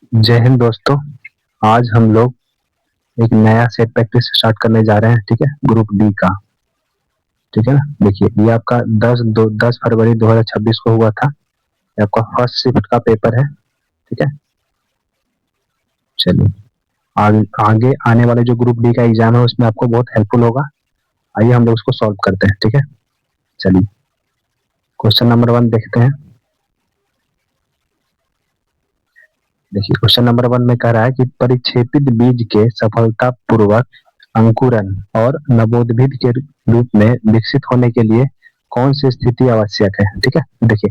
जय हिंद दोस्तों। आज हम लोग एक नया सेट प्रैक्टिस स्टार्ट करने जा रहे हैं। ठीक है, ग्रुप डी का। ठीक है ना, देखिए ये आपका 10 फरवरी 2026 को हुआ था। ये आपका फर्स्ट शिफ्ट का पेपर है। ठीक है, चलिए आगे आने वाले जो ग्रुप डी का एग्जाम है उसमें आपको बहुत हेल्पफुल होगा। आइए हम लोग उसको सॉल्व करते हैं। ठीक है, चलिए क्वेश्चन नंबर 1 देखते हैं। देखिए क्वेश्चन नंबर 1 में कह रहा है कि परिक्षेपित बीज के सफलतापूर्वक अंकुरन और नवोद्भिद के रूप में विकसित होने के लिए कौन सी स्थिति आवश्यक है। ठीक है, देखिए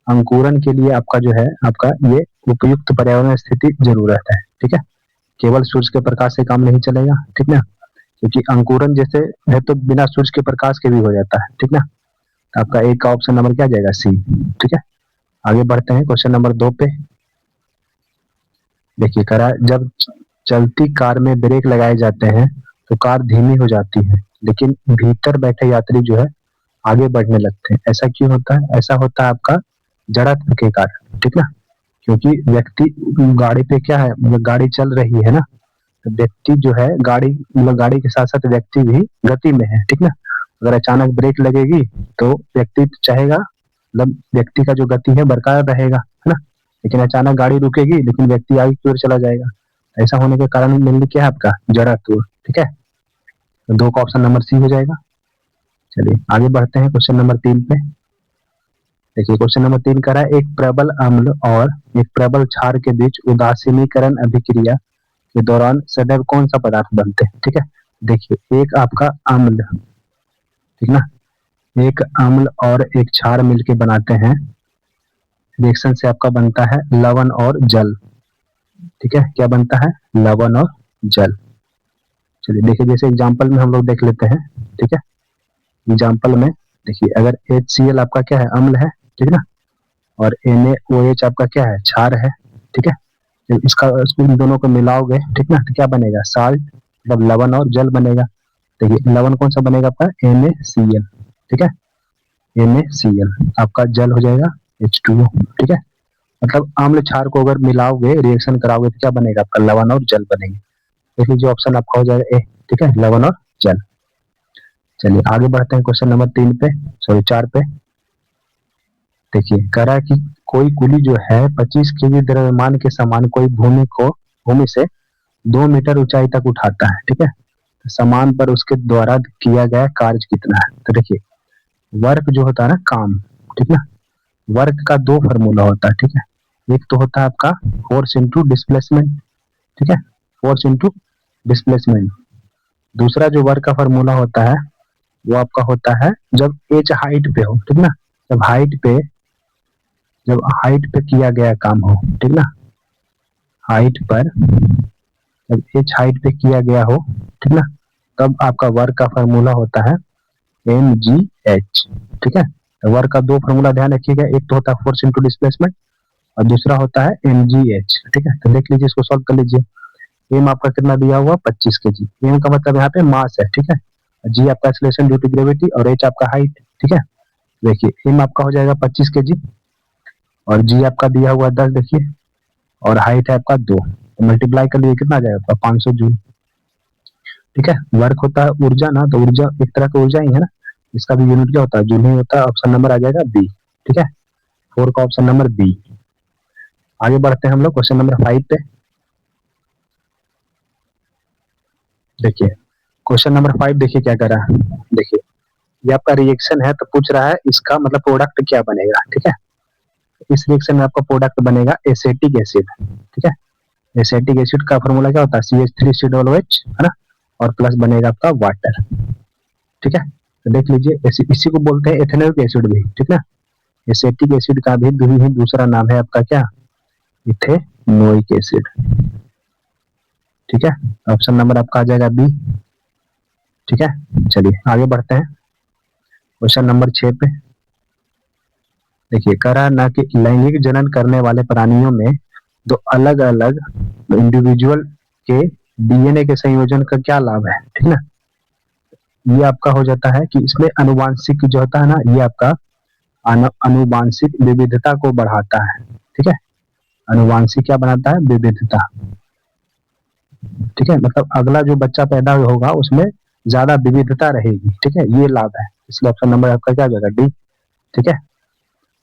अंकुरन के लिए आपका जो है आपका ये उपयुक्त पर्यावरण स्थिति जरूरत है। ठीक है, केवल सूर्य के प्रकाश से काम नहीं चलेगा। ठीक ना, क्योंकि अंकुरन जैसे है तो बिना सूर्य के प्रकाश के भी हो जाता है। ठीक ना, तो आपका एक का ऑप्शन नंबर क्या जाएगा, सी। ठीक है, आगे बढ़ते हैं क्वेश्चन नंबर 2 पे। देखिए करा जब चलती कार में ब्रेक लगाए जाते हैं तो कार धीमी हो जाती है, लेकिन भीतर बैठे यात्री जो है आगे बढ़ने लगते हैं। ऐसा क्यों होता है? ऐसा होता है आपका जड़त्व के कारण। ठीक ना, क्योंकि व्यक्ति गाड़ी पे क्या है, मतलब गाड़ी चल रही है ना, तो व्यक्ति जो है गाड़ी मतलब गाड़ी के साथ साथ व्यक्ति भी गति में है। ठीक ना, अगर अचानक ब्रेक लगेगी तो व्यक्ति चाहेगा, मतलब व्यक्ति का जो गति है बरकरार रहेगा, है ना, लेकिन अचानक गाड़ी रुकेगी लेकिन व्यक्ति आगे की ओर चला जाएगा। ऐसा होने के कारण मेनली क्या है आपका जड़त्व। ठीक है, तो 2 का ऑप्शन नंबर सी हो जाएगा। चलिए आगे बढ़ते हैं क्वेश्चन नंबर 3 पे। देखिए क्वेश्चन नंबर 3 कह रहा है एक प्रबल अम्ल और एक प्रबल क्षार के बीच उदासीनीकरण अभिक्रिया के दौरान सदैव कौन सा पदार्थ बनते हैं। ठीक है, देखिए एक आपका अम्ल, ठीक ना, एक अम्ल और एक क्षार मिलके बनाते हैं। रिएक्शन से आपका बनता है लवण और जल। ठीक है, क्या बनता है, लवण और जल। चलिए देखिए जैसे एग्जांपल में हम लोग देख लेते हैं। ठीक है, एग्जांपल में देखिए अगर HCl आपका क्या है, अम्ल है। ठीक ना, और NaOH आपका क्या है, क्षार है। ठीक है, तो इसको इन दोनों को मिलाओगे, ठीक ना, तो क्या बनेगा, साल्ट, मतलब लवण और जल बनेगा। देखिए लवण कौन सा बनेगा आपका, NaCl। ठीक है, NaCl आपका जल हो जाएगा H2O। ठीक है, मतलब अम्ल क्षार को अगर मिलाओगे, रिएक्शन कराओगे तो क्या बनेगा आपका, लवण और जल बनेंगे। देख लीजिए ऑप्शन आपका हो जाएगा ए। ठीक है, लवण और जल। चलिए आगे बढ़ते हैं क्वेश्चन नंबर 3 पे, सॉरी 4 पे। देखिए कह रहा है कि कोई कुली जो है 25 केजी द्रव्यमान के समान कोई भूमि से 2 मीटर ऊंचाई तक उठाता है। ठीक है, तो समान पर उसके द्वारा किया गया कार्य कितना है। तो देखिए वर्क जो होता है ना, काम, ठीक ना, वर्क का 2 फॉर्मूला होता है। ठीक है, एक तो होता है आपका फोर्स इंटू डिस्प्लेसमेंट। ठीक है, फोर्स इंटू डिस्प्लेसमेंट। दूसरा जो वर्क का फॉर्मूला होता है वो आपका होता है जब एच हाइट पे हो। ठीक ना, जब हाइट पे किया गया काम हो। ठीक ना, हाइट पर, जब एच हाइट पे किया गया हो, ठीक ना, तब आपका वर्क का फॉर्मूला होता है mgh। ठीक है, तो वर्क का 2 फॉर्मूला ध्यान रखिएगा, एक तो होता है फोर्स इंटू डिस्प्लेसमेंट और दूसरा होता है mgh। ठीक है, तो देख लीजिए, इसको सॉल्व कर लीजिए। एम आपका कितना दिया हुआ, 25 केजी। एम का मतलब यहाँ पे मास है। ठीक है, जी आपका एक्सेलरेशन ड्यू टू ग्रेविटी और एच आपका हाइट। ठीक है, देखिए एम आपका हो जाएगा 25 केजी और जी आपका दिया हुआ 10, देखिए, और हाइट है आपका 2, तो मल्टीप्लाई कर लिए कितना आ जाएगा आपका, 500 जूल। ठीक है, वर्क होता है ऊर्जा ना, तो ऊर्जा एक तरह का ऊर्जा ही है ना, इसका भी यूनिट क्या होता है, जूल ही होता है। ऑप्शन नंबर आ जाएगा बी। ठीक है, 4 का ऑप्शन नंबर बी। आगे बढ़ते हैं हम लोग क्वेश्चन नंबर 5 पे। देखिए क्वेश्चन नंबर 5 देखिए क्या कर रहा है। देखिए ये आपका रिएक्शन है तो पूछ रहा है इसका मतलब प्रोडक्ट क्या बनेगा। ठीक है, इस रिएक्शन में आपका प्रोडक्ट बनेगा एसिटिक एसिड। ठीक है, एसिटिक एसिड का फॉर्मूला क्या होता है, CH3COOH, है ना, और प्लस बनेगा आपका वाटर। ठीक है, तो देख लीजिए इसी को बोलते हैं एथेनोइक एसिड भी। ठीक है, एसिटिक एसिड का भी दूसरा नाम है आपका क्या, इथेनोइक एसिड। ठीक है, ऑप्शन नंबर आपका आ जाएगा बी। ठीक है, चलिए आगे बढ़ते हैं क्वेश्चन नंबर 6 पे। देखिए कह रहा है ना कि लैंगिक जनन करने वाले प्राणियों में 2 अलग अलग इंडिविजुअल के DNA के संयोजन का क्या लाभ है। ठीक ना, ये आपका हो जाता है कि इसमें अनुवांशिक जो होता है ना, ये आपका अनुवांशिक विविधता को बढ़ाता है। ठीक है, अनुवांशिक क्या बनाता है? विविधता। ठीक है, मतलब अगला जो बच्चा पैदा होगा उसमें ज्यादा विविधता रहेगी। ठीक है, ये लाभ है, इसलिए ऑप्शन नंबर आपका क्या हो जाएगा? डी। ठीक है,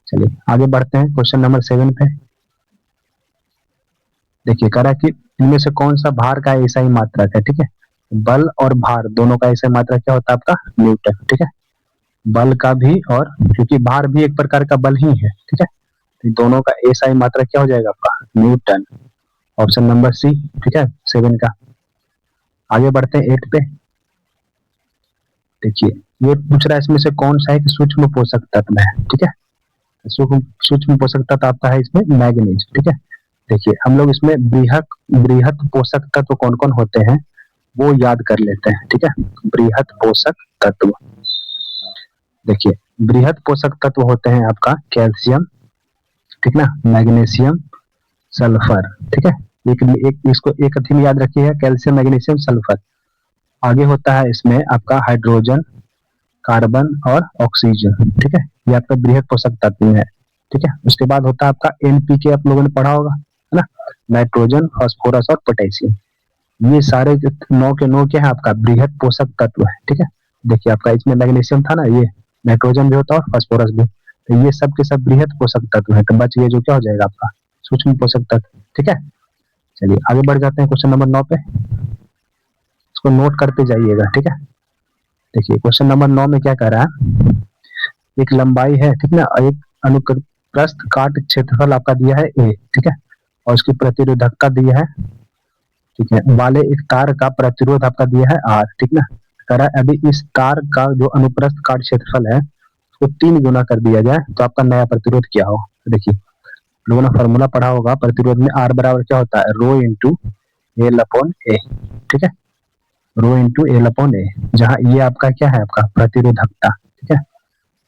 चलिए आगे बढ़ते हैं क्वेश्चन नंबर 7 पे। देखिए कह रहा है कि इनमें से कौन सा भार का ऐसा ही मात्रक है? ठीक है, बल और भार दोनों का ऐसा मात्रक क्या होता है आपका? न्यूटन। ठीक है, बल का भी और क्योंकि भार भी एक प्रकार का बल ही है। ठीक है, तो दोनों का ऐसा ही मात्रक क्या हो जाएगा आपका? न्यूटन। Option number C. ठीक है, 7 का। आगे बढ़ते हैं 8 पे। देखिए ये पूछ रहा है इसमें से कौन सा एक सूक्ष्म पोषक तत्व है? ठीक है, सूक्ष्म पोषक तत्व आपका है इसमें मैग्नीज। ठीक है, देखिए हम लोग इसमें बृहत बृहत पोषक तत्व कौन कौन होते हैं वो याद कर लेते हैं। ठीक है, बृहत पोषक तत्व। देखिए बृहत पोषक तत्व होते हैं आपका कैल्शियम, ठीक ना, मैग्नीशियम, सल्फर। ठीक है, एक इसको एक थीम याद रखिए, कैल्शियम मैग्नीशियम सल्फर। आगे होता है इसमें आपका हाइड्रोजन, कार्बन और ऑक्सीजन। ठीक है, ये आपका बृहत पोषक तत्व है। ठीक है, उसके बाद होता है आपका एनपीके, आप लोगों ने पढ़ा होगा है ना, नाइट्रोजन, फास्फोरस और पोटेशियम। ये सारे 9 के 9 क्या है आपका? बृहत पोषक तत्व है। ठीक है, देखिए आपका इसमें मैग्नीशियम था ना, ये नाइट्रोजन भी होता है और फास्फोरस भी, तो ये सब के सब बृहत पोषक तत्व है। तो बच ये जो क्या हो जाएगा आपका? सूक्ष्म पोषक तत्व। ठीक है, चलिए आगे बढ़ जाते हैं क्वेश्चन नंबर 9 पे। इसको नोट करते जाइएगा। ठीक है, देखिए क्वेश्चन नंबर 9 में क्या कह रहा है? एक लंबाई है, ठीक ना, एक अनुप्रस्थ काट क्षेत्रफल आपका दिया है ए। ठीक है, और उसकी प्रतिरोधकता दिया है, ठीक है, वाले एक तार का प्रतिरोध आपका दिया है आर। ठीक ना, कह रहा है अभी इस तार का जो अनुप्रस्थ काट क्षेत्रफल है उसको 3 गुना कर दिया जाए तो आपका नया प्रतिरोध क्या हो? तो देखिए लोगों ने फॉर्मूला पढ़ा होगा, प्रतिरोध में आर बराबर क्या होता है? रो इंटू एल अपॉन ए। ठीक है, रो इंटू एल अपॉन ए, जहाँ ये आपका क्या है? आपका प्रतिरोधकता। ठीक है,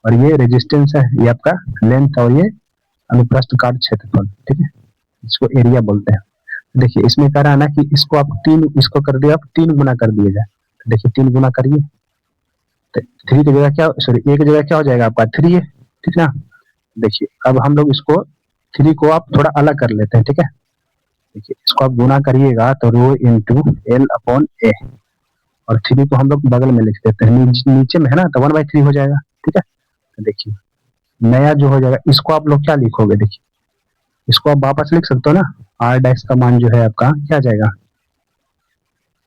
और ये रेजिस्टेंस है, ये आपका लेंथ, और ये अनुप्रस्थ काट क्षेत्रफल। ठीक है, इसको एरिया बोलते हैं। देखिए इसमें कह रहा है ना कि इसको आप 3, इसको कर दिया आप 3 गुना कर दिया जाए। देखिए 3 गुना करिए तो 3 की जगह क्या, सॉरी ए की जगह क्या हो जाएगा आपका? 3 है। ठीक ना, देखिए अब हम लोग इसको 3 को आप थोड़ा अलग कर लेते हैं। ठीक है, देखिए इसको आप गुना करिएगा तो रो इंटू एल अपॉन ए, और 3 को हम लोग बगल में लिख देते हैं, नीचे में है ना, तो 1/3 हो जाएगा। ठीक है, तो देखिए नया जो हो जाएगा इसको आप लोग क्या लिखोगे? देखिए इसको आप वापस लिख सकते हो ना, आर डैश का मान जो है आपका क्या जाएगा?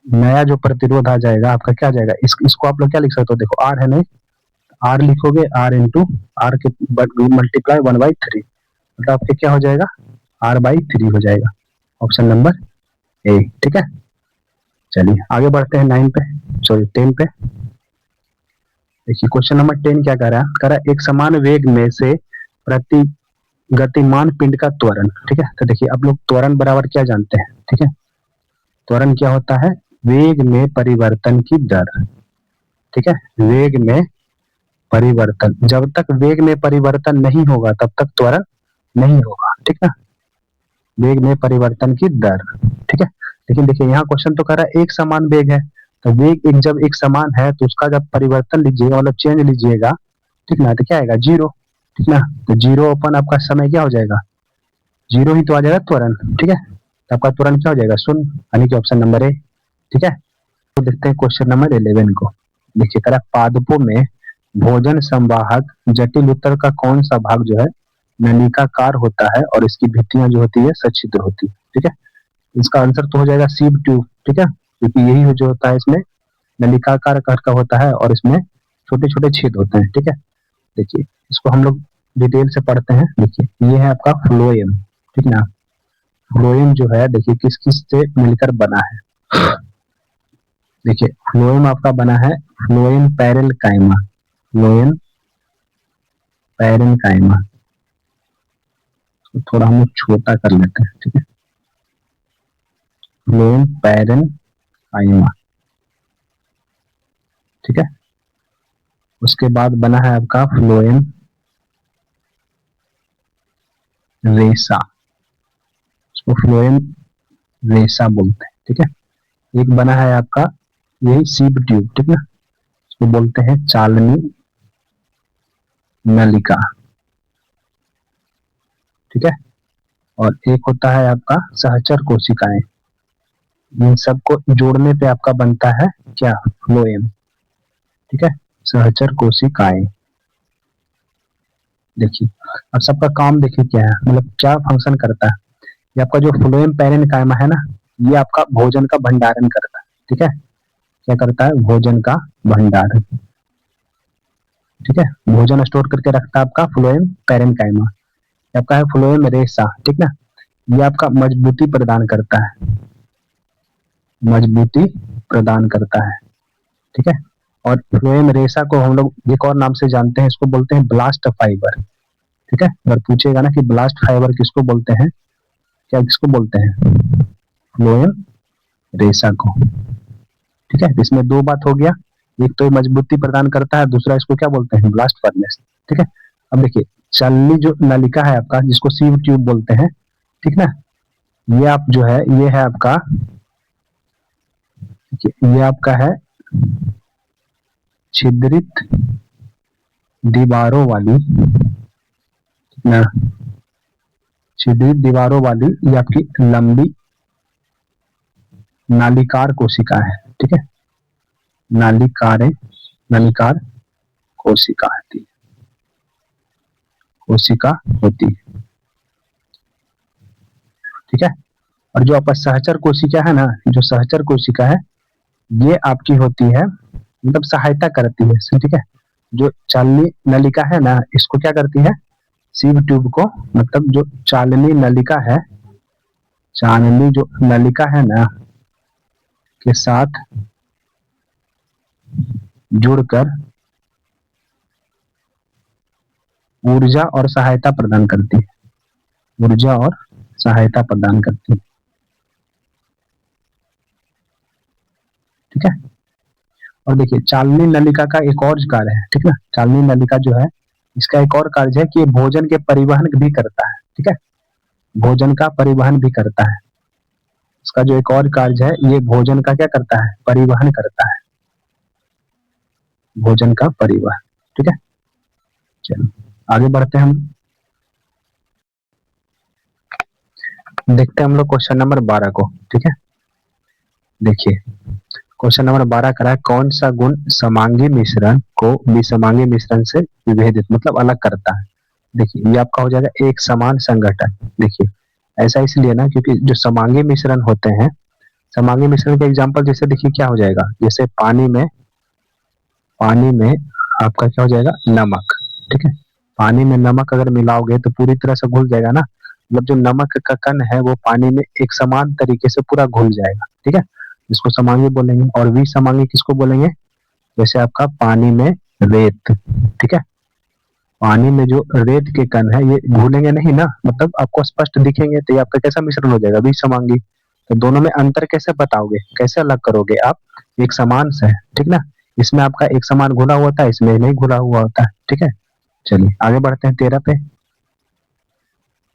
नया जो प्रतिरोध आ जाएगा आपका क्या जाएगा? इसको आप लोग क्या लिख सकते हो? देखो आर है नहीं, आर लिखोगे आर इंटू आर के मल्टीप्लाई 1/3, मतलब आपके क्या हो जाएगा? r/3 हो जाएगा। Option number A. ठीक है, चलिए आगे बढ़ते हैं 9 पे, सॉरी 10 पे। देखिए क्वेश्चन नंबर 10 क्या कर रहा है? कह रहा है एक समान वेग में से प्रति गतिमान पिंड का त्वरण। ठीक है, तो देखिए आप लोग त्वरण बराबर क्या जानते हैं? ठीक है, त्वरण क्या होता है? वेग में परिवर्तन की दर। ठीक है, वेग में परिवर्तन, जब तक वेग में परिवर्तन नहीं होगा तब तक त्वरण नहीं होगा। ठीक है, वेग में परिवर्तन की दर। ठीक है, लेकिन देखिए यहाँ क्वेश्चन तो कर रहा है एक समान वेग है, तो वेग एक जब एक समान है तो उसका जब परिवर्तन लीजिएगा, मतलब चेंज लीजिएगा, ठीक ना, तो क्या आएगा? 0। ठीक ना, तो 0 अपन आपका समय क्या हो जाएगा? 0 ही तो आ जाएगा त्वरण। ठीक है, तो आपका त्वरण क्या हो जाएगा? 0, यानी कि ऑप्शन नंबर ए। ठीक है, तो देखते हैं क्वेश्चन नंबर 11 को। देखिए कह रहा है पादपों में भोजन संवाहक जटिल उत्तर का कौन सा भाग जो है नलिकाकार होता है और इसकी भित्तियां जो होती है सच्छिद्र होती है? ठीक है, इसका आंसर तो हो जाएगा सीब ट्यूब। ठीक है, क्योंकि यही जो होता है इसमें नलिकाकार आकार का होता है और इसमें छोटे छोटे छेद होते हैं। ठीक है, देखिए इसको हम लोग डिटेल से पढ़ते हैं। देखिए ये है आपका फ्लोएम। ठीक ना, फ्लोएम जो है देखिए किस किस से मिलकर बना है? देखिए फ्लोएम आपका बना है फ्लोएम पैरेनकाइमा, फ्लोएम पैरेनकाइमा। थोड़ा हम लोग छोटा कर लेते हैं। ठीक है, फ्लोएम पैरेनकाइमा। ठीक है, उसके बाद बना है आपका फ्लोएम रेसा, उसको फ्लोएम रेसा बोलते हैं। ठीक है, एक बना है आपका यही सीब ट्यूब। ठीक है, उसको बोलते हैं चालनी नलिका। ठीक है, और एक होता है आपका सहचर कोशिकाएं। इन सबको जोड़ने पे आपका बनता है क्या, फ्लोएम। ठीक है, सहचर कोशिकाएं। देखिए अब सबका काम देखिए क्या है, मतलब क्या फंक्शन करता है। ये आपका जो फ्लोएम पैरेन्काइमा है ना, ये आपका भोजन का भंडारण करता है। ठीक है, क्या करता है, भोजन का भंडारण। ठीक है, भोजन स्टोर करके रखता है आपका फ्लोएम पैरेन्काइमा। आपका है फ्लोएम रेसा। ठीक ना, ये आपका मजबूती प्रदान करता है, मजबूती प्रदान करता है। ठीक है, और फ्लोएम रेसा को हम लोग एक और नाम से जानते हैं, इसको बोलते हैं ब्लास्ट फाइबर। ठीक है, अगर पूछेगा ना कि ब्लास्ट फाइबर किसको बोलते हैं, क्या किसको बोलते हैं, फ्लोएम रेसा को। ठीक है, इसमें दो बात हो गया, एक तो मजबूती प्रदान करता है, दूसरा इसको क्या बोलते हैं, ब्लास्ट फर्नेस। ठीक है, अब देखिए चलनी जो नलिका है आपका, जिसको सीव ट्यूब बोलते हैं, ठीक ना, ये आप जो है, ये है आपका, ये आपका है छिद्रित दीवारों वाली ना, छिद्रित दीवारों वाली ये आपकी लंबी नालिकार कोशिका है। ठीक है, नालिकारें, नालिकार कोशिका होती है, कोशिका होती है। ठीक है, और जो आपका सहचर कोशिका है ना, जो सहचर कोशिका है, ये आपकी होती है, मतलब सहायता करती है। ठीक है, जो चालनी नलिका है ना, इसको क्या करती है, सीव ट्यूब को, मतलब जो चालनी नलिका है, चालनी जो नलिका है ना के साथ जुड़कर ऊर्जा और सहायता प्रदान करती है, ऊर्जा और सहायता प्रदान करती है। ठीक है, और देखिए चालनी नलिका का एक और कार्य है। ठीक है, चालनी नलिका जो है, इसका एक और कार्य है कि ये भोजन के परिवहन भी करता है। ठीक है, भोजन का परिवहन भी करता है। इसका जो एक और कार्य है, ये भोजन का क्या करता है, परिवहन करता है, भोजन का परिवहन। ठीक है, चलो आगे बढ़ते हैं, हम देखते हैं हम लोग क्वेश्चन नंबर 12 को। ठीक है, देखिए क्वेश्चन नंबर 12 करा है, कौन सा गुण समांगी मिश्रण को विसमांगी मिश्रण से विभेदित, मतलब अलग करता है। देखिए ये आपका हो जाएगा एक समान संघटन। देखिए ऐसा इसलिए ना, क्योंकि जो समांगी मिश्रण होते हैं, समांगी मिश्रण का एग्जांपल जैसे देखिए क्या हो जाएगा, जैसे पानी में, पानी में आपका क्या हो जाएगा, नमक। ठीक है, पानी में नमक अगर मिलाओगे तो पूरी तरह से घुल जाएगा ना, मतलब जो नमक का कण है वो पानी में एक समान तरीके से पूरा घुल जाएगा। ठीक है, इसको समांगी बोलेंगे। और विसमांगी किसको बोलेंगे, जैसे आपका पानी में रेत। ठीक है, पानी में जो रेत के कण है ये घुलेंगे नहीं ना, मतलब आपको स्पष्ट दिखेंगे, तो ये आपका कैसा मिश्रण हो जाएगा, विसमांगी। तो दोनों में अंतर कैसे बताओगे, कैसे अलग करोगे आप, एक समान से। ठीक ना, इसमें आपका एक समान घुला हुआ था, इसमें नहीं घुला हुआ होता है। ठीक है, चलिए आगे बढ़ते हैं 13 पे।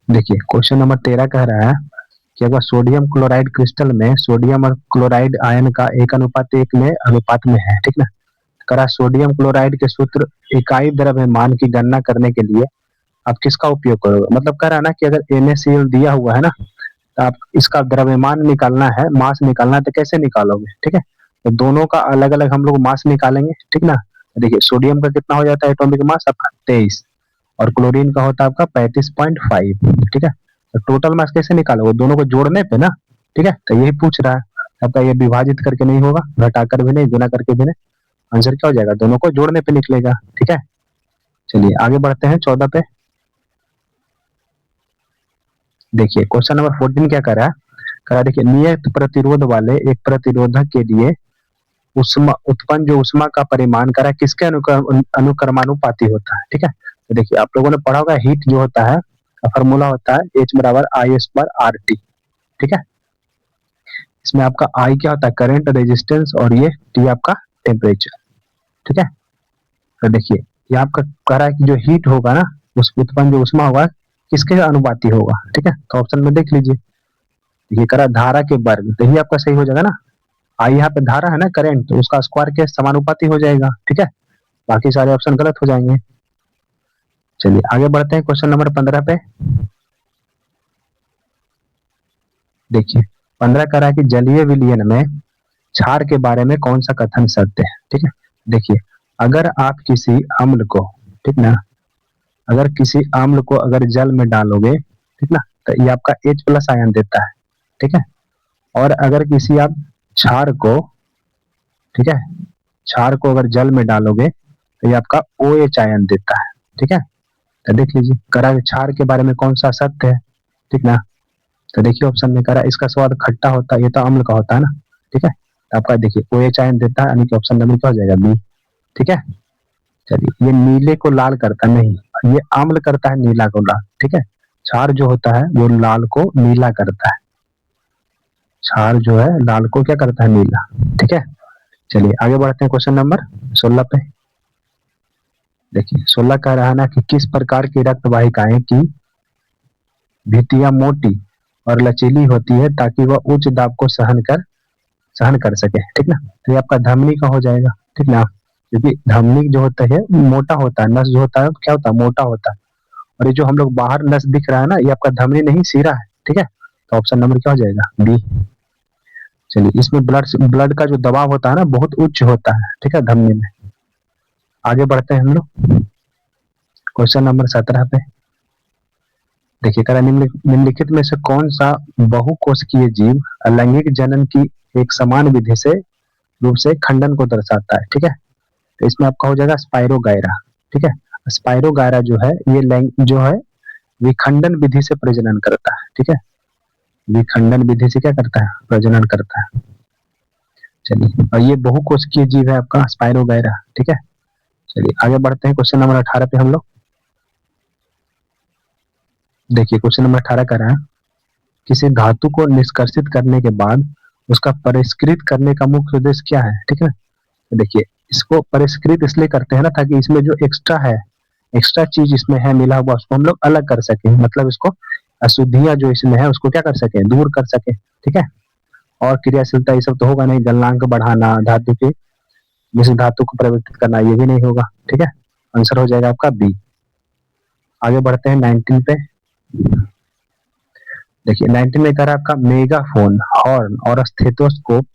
देखिए क्वेश्चन नंबर 13 कह रहा है कि अगर सोडियम क्लोराइड क्रिस्टल में सोडियम और क्लोराइड आयन का 1:1 में अनुपात में है। ठीक ना, करा सोडियम क्लोराइड के सूत्र इकाई द्रव्यमान की गणना करने के लिए आप किसका उपयोग करोगे, मतलब कह रहा है ना कि अगर NaCl दिया हुआ है ना, तो आप इसका द्रव्यमान निकालना है, मास निकालना है, तो कैसे निकालोगे। ठीक है, तो दोनों का अलग अलग हम लोग मास निकालेंगे। ठीक ना, देखिए सोडियम का कितना हो जाता है एटॉमिक मास आपका 23, और क्लोरीन का होता है आपका 35.5। ठीक है, तो टोटल मास कैसे निकालोगे, दोनों को जोड़ने पे ना। ठीक है, तो यही पूछ रहा है आपका, ये विभाजित करके नहीं होगा, घटाकर भी नहीं, गुना करके भी नहीं, आंसर क्या हो जाएगा, दोनों को जोड़ने पे निकलेगा। ठीक है, चलिए आगे बढ़ते हैं 14 पे। देखिए क्वेश्चन नंबर 14 क्या कर रहा है, देखिए नियत प्रतिरोध वाले एक प्रतिरोधक के लिए उष्मा उत्पन्न जो उष्मा का परिमाण करा किसके अनुक्रमानुपाती होता है। ठीक है, तो देखिए आप लोगों ने पढ़ा होगा, हीट जो होता है का फॉर्मूला होता है H बराबर I²RT। ठीक है, इसमें आपका I क्या होता है, करंट, रेजिस्टेंस, और ये T आपका टेम्परेचर। ठीक है, तो देखिए ये आपका कह रहा है कि जो हीट होगा ना, उस उत्पन्न जो उष्मा होगा किसके अनुपाती होगा। ठीक है, तो ऑप्शन में देख लीजिए, ये करा धारा के वर्ग, तो ये आपका सही हो जाएगा ना, आई यहाँ पे धारा है ना, करंट, तो उसका स्क्वायर के समानुपाती हो जाएगा। ठीक है, बाकी सारे ऑप्शन गलत हो जाएंगे। चलिए आगे बढ़ते हैं क्वेश्चन नंबर 15 पे। देखिए 15 कह रहा है कि जलीय विलयन में क्षार के बारे में कौन सा कथन सत्य है। ठीक है, देखिए अगर आप किसी अम्ल को, ठीक ना, अगर किसी अम्ल को अगर जल में डालोगे, ठीक ना, तो ये आपका H प्लस आयन देता है। ठीक है, और अगर किसी आप क्षार को, ठीक है, क्षार को अगर जल में डालोगे तो ये आपका OH आयन देता है। ठीक है, तो देख लीजिए करा क्षार के बारे में कौन सा सत्य है। ठीक ना, तो देखिए ऑप्शन में करा इसका स्वाद खट्टा होता है, ये तो अम्ल का होता है ना। ठीक है, तो आपका देखिए OH आयन देता है, यानी कि ऑप्शन नंबर क्या हो जाएगा, बी। ठीक है, चलिए ये नीले को लाल करता नहीं, ये अम्ल करता है नीला को लाल। ठीक है, क्षार जो होता है वो लाल को नीला करता है, क्षार जो है लाल को क्या करता है, नीला। ठीक है, चलिए आगे बढ़ते हैं क्वेश्चन नंबर 16 पे। देखिए 16 कह रहा है ना कि किस प्रकार की रक्त वाहिकाएं की भित्तियां मोटी और लचीली होती है ताकि वह उच्च दाब को सहन कर सके। ठीक ना, तो ये आपका धमनी का हो जाएगा। ठीक ना, क्योंकि धमनी जो होता है मोटा होता है, नस जो होता है क्या होता है, मोटा होता है, और ये जो हम लोग बाहर नस दिख रहा है ना, ये आपका धमनी नहीं सीरा है। ठीक है, तो ऑप्शन नंबर क्या हो जाएगा, बी। चलिए इसमें ब्लड का जो दबाव होता है ना बहुत उच्च होता है। ठीक है, धमनी में। आगे बढ़ते हैं हम लोग क्वेश्चन नंबर 17 पे। देखिए करा निम्नलिखित में से कौन सा बहुकोशिकीय जीव अलैंगिक जनन की एक समान विधि से रूप से खंडन को दर्शाता है। ठीक है, तो इसमें आपका हो जाएगा स्पाइरोगायरा। ठीक है, स्पाइरोगायरा जो है ये जो है विखंडन विधि से प्रजनन करता है। ठीक है, विखंडन विधि से क्या करता है, प्रजनन करता है। चलिए, और ये बहुकोशिकीय जीव है आपका स्पाइरोगायरा। ठीक है, चलिए आगे बढ़ते हैं क्वेश्चन नंबर 18 पे हम लोग। देखिए क्वेश्चन नंबर 18 कर रहा है किसी धातु को निष्कर्षित करने के बाद उसका परिष्कृत करने का मुख्य उद्देश्य क्या है। ठीक है, तो देखिए इसको परिष्कृत इसलिए करते हैं ना ताकि इसमें जो एक्स्ट्रा है, एक्स्ट्रा चीज इसमें है मिला हुआ, उसको हम लोग अलग कर सके, मतलब इसको अशुद्धियां जो इसमें है उसको क्या कर सके, दूर कर सके। ठीक है, और क्रियाशीलता ये सब तो होगा नहीं, गलनांक बढ़ाना, धातु की जैसे धातु को परिवर्तित करना, ये भी नहीं होगा। ठीक है, आंसर हो जाएगा आपका बी। आगे बढ़ते हैं 19 पे। देखिए 19 में कह रहा है आपका मेगाफोन, हॉर्न और स्टेथोस्कोप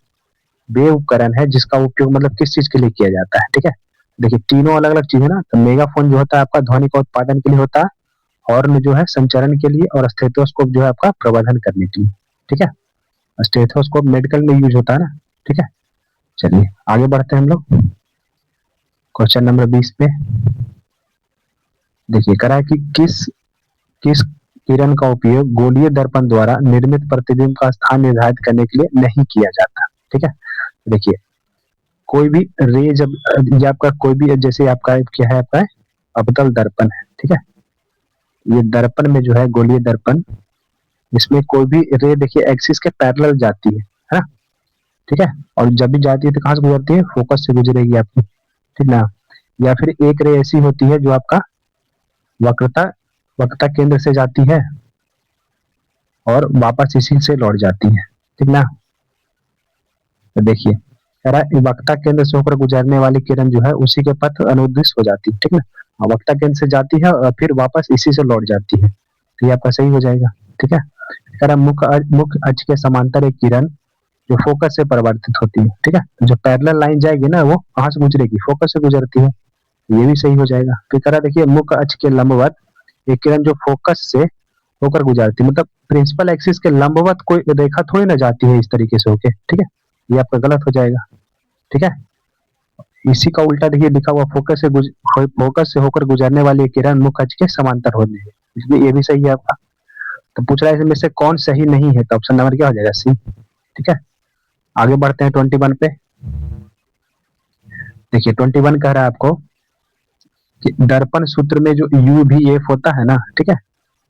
वे उपकरण है जिसका उपयोग मतलब किस चीज के लिए किया जाता है। ठीक है, देखिए तीनों अलग अलग चीज है ना, तो मेगाफोन जो होता है आपका ध्वनि का उत्पादन के लिए होता है, हॉर्न जो है संचरण के लिए, और स्टेथोस्कोप जो है आपका प्रबंधन करने के लिए। ठीक है, स्टेथोस्कोप मेडिकल में यूज होता है ना। ठीक है, चलिए आगे बढ़ते हैं हम लोग क्वेश्चन नंबर 20 पे। देखिए कह रहा है कि किस किस किरण का उपयोग गोलीय दर्पण द्वारा निर्मित प्रतिबिंब का स्थान निर्धारित करने के लिए नहीं किया जाता। ठीक है, देखिए कोई भी रे जब ये आपका कोई भी जैसे आपका क्या है, आपका अवतल दर्पण है। ठीक है, ये दर्पण में जो है गोलीय दर्पण, इसमें कोई भी रे देखिए एक्सिस के पैरेलल जाती है ना। ठीक है, और जब भी जाती है तो कहाँ से गुजरती है, फोकस से गुजरेगी आपकी। ठीक ना, या फिर एक रे ऐसी होती है जो आपका वक्रता वक्रता केंद्र से जाती है और वापस इसी से लौट जाती है। ठीक ना, तो देखिए कह रहा है वक्ता केंद्र से होकर गुजरने वाली किरण जो है उसी के पथ अनुदिश हो जाती है। ठीक ना, और वक्ता केंद्र से जाती है और फिर वापस इसी से लौट जाती है, तो ये आपका सही हो जाएगा। ठीक है, कह रहा मुख्य अक्ष के समांतर एक किरण जो फोकस से परिवर्तित होती है। ठीक है, जो पैरेलल लाइन जाएगी ना वो कहाँ से गुजरेगी, फोकस से गुजरती है, ये भी सही हो जाएगा। फिर कह रहा देखिए मुख्य अक्ष के लंबवत एक किरण जो फोकस से होकर गुजरती है, मतलब प्रिंसिपल एक्सिस के लंबवत कोई रेखा थोड़ी ना जाती है इस तरीके से होके। ठीक है, ये आपका गलत हो जाएगा। ठीक है, इसी का उल्टा देखिए लिखा हुआ फोकस से होकर गुजरने वाली किरण मुख्य अक्ष के समांतर होती है, इसलिए ये भी सही है आपका। तो पूछ रहा है इसमें से कौन सही नहीं है, तो ऑप्शन नंबर क्या हो जाएगा, सी। ठीक है, आगे बढ़ते हैं 21 पे। देखिए 21 कह रहा है आपको कि दर्पण सूत्र में जो UVF होता है ना, ठीक है,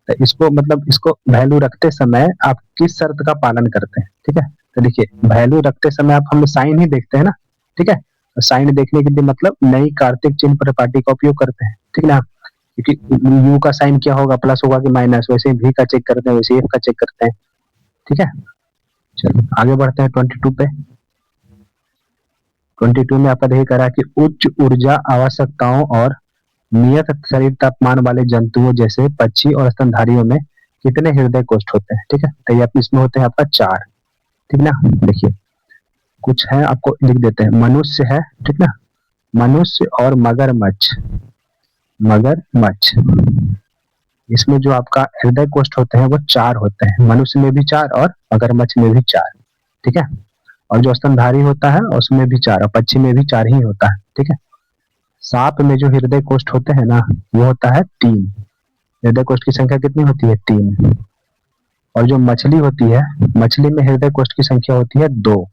तो इसको मतलब इसको वैल्यू रखते समय आप किस शर्त का पालन करते हैं। ठीक है, तो देखिए वैल्यू रखते समय आप हम साइन ही देखते हैं ना। ठीक है, तो साइन देखने के लिए मतलब नई कार्तिक चिन्ह प्रपाटी का उपयोग करते हैं। ठीक ना, क्योंकि यू का साइन क्या होगा, प्लस होगा कि माइनस, वैसे ही भी का चेक करते हैं, वैसे एफ का चेक करते हैं। ठीक है, चलो आगे बढ़ते हैं 22 पे। 22 में आपका देखिए कह रहा है कि उच्च ऊर्जा आवश्यकताओं और नियत शरीर तापमान वाले जंतुओं जैसे पक्षी और स्तनधारियों में कितने हृदय कोष्ठ होते हैं, ठीक है। तो ये इसमें होते हैं आपका 4, ठीक ना। देखिए कुछ है आपको लिख देते हैं। मनुष्य है, ठीक ना, मनुष्य और मगरमच्छ, मगरमच्छ इसमें जो आपका हृदय कोष्ठ होते हैं वो 4 होते हैं। मनुष्य में भी 4 और मगरमच्छ में भी 4, ठीक है। और जो स्तनधारी होता है उसमें भी 4 और पक्षी में भी 4 ही होता है, ठीक है। सांप में जो हृदय कोष्ठ होते हैं ना वो होता है 3। हृदय कोष्ठ की संख्या कितनी होती है? 3। और जो मछली होती है, मछली में हृदय कोष्ठ की संख्या होती है 2।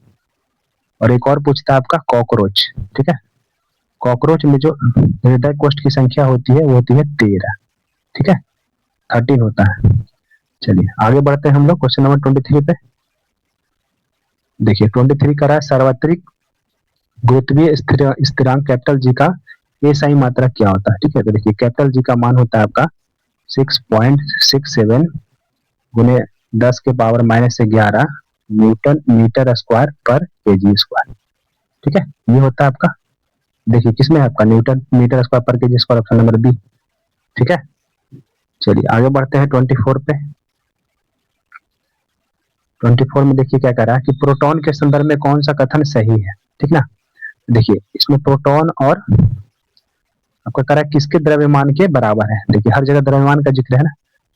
और एक और पूछता है आपका कॉकरोच, ठीक है। कॉकरोच में जो हृदय कोष्ठ की संख्या होती है वो होती है 13, ठीक है, 13 होता है। चलिए आगे बढ़ते हैं हम लोग क्वेश्चन नंबर 23 पे। देखिए 23 कह रहा है सार्वत्रिक गुरुत्वीय स्थिरांक कैपिटल जी का एसआई मात्रक क्या होता है, ठीक है। तो देखिए कैपिटल जी का मान होता है आपका 6.67 गुने 10 के पावर -11 न्यूटन मीटर स्क्वायर पर केजी स्क्वायर, ठीक है। ये होता है आपका, देखिए किसमें है आपका न्यूटन मीटर स्क्वायर पर KG square, option number B, ठीक है। चलिए आगे बढ़ते हैं 24 पे। 24 में देखिए क्या कह रहा है कि प्रोटॉन के संदर्भ में कौन सा कथन सही है, ठीक ना। देखिए इसमें प्रोटॉन और आपका कह रहा है किसके द्रव्यमान के बराबर है। देखिए हर जगह द्रव्यमान का जिक्र है ना।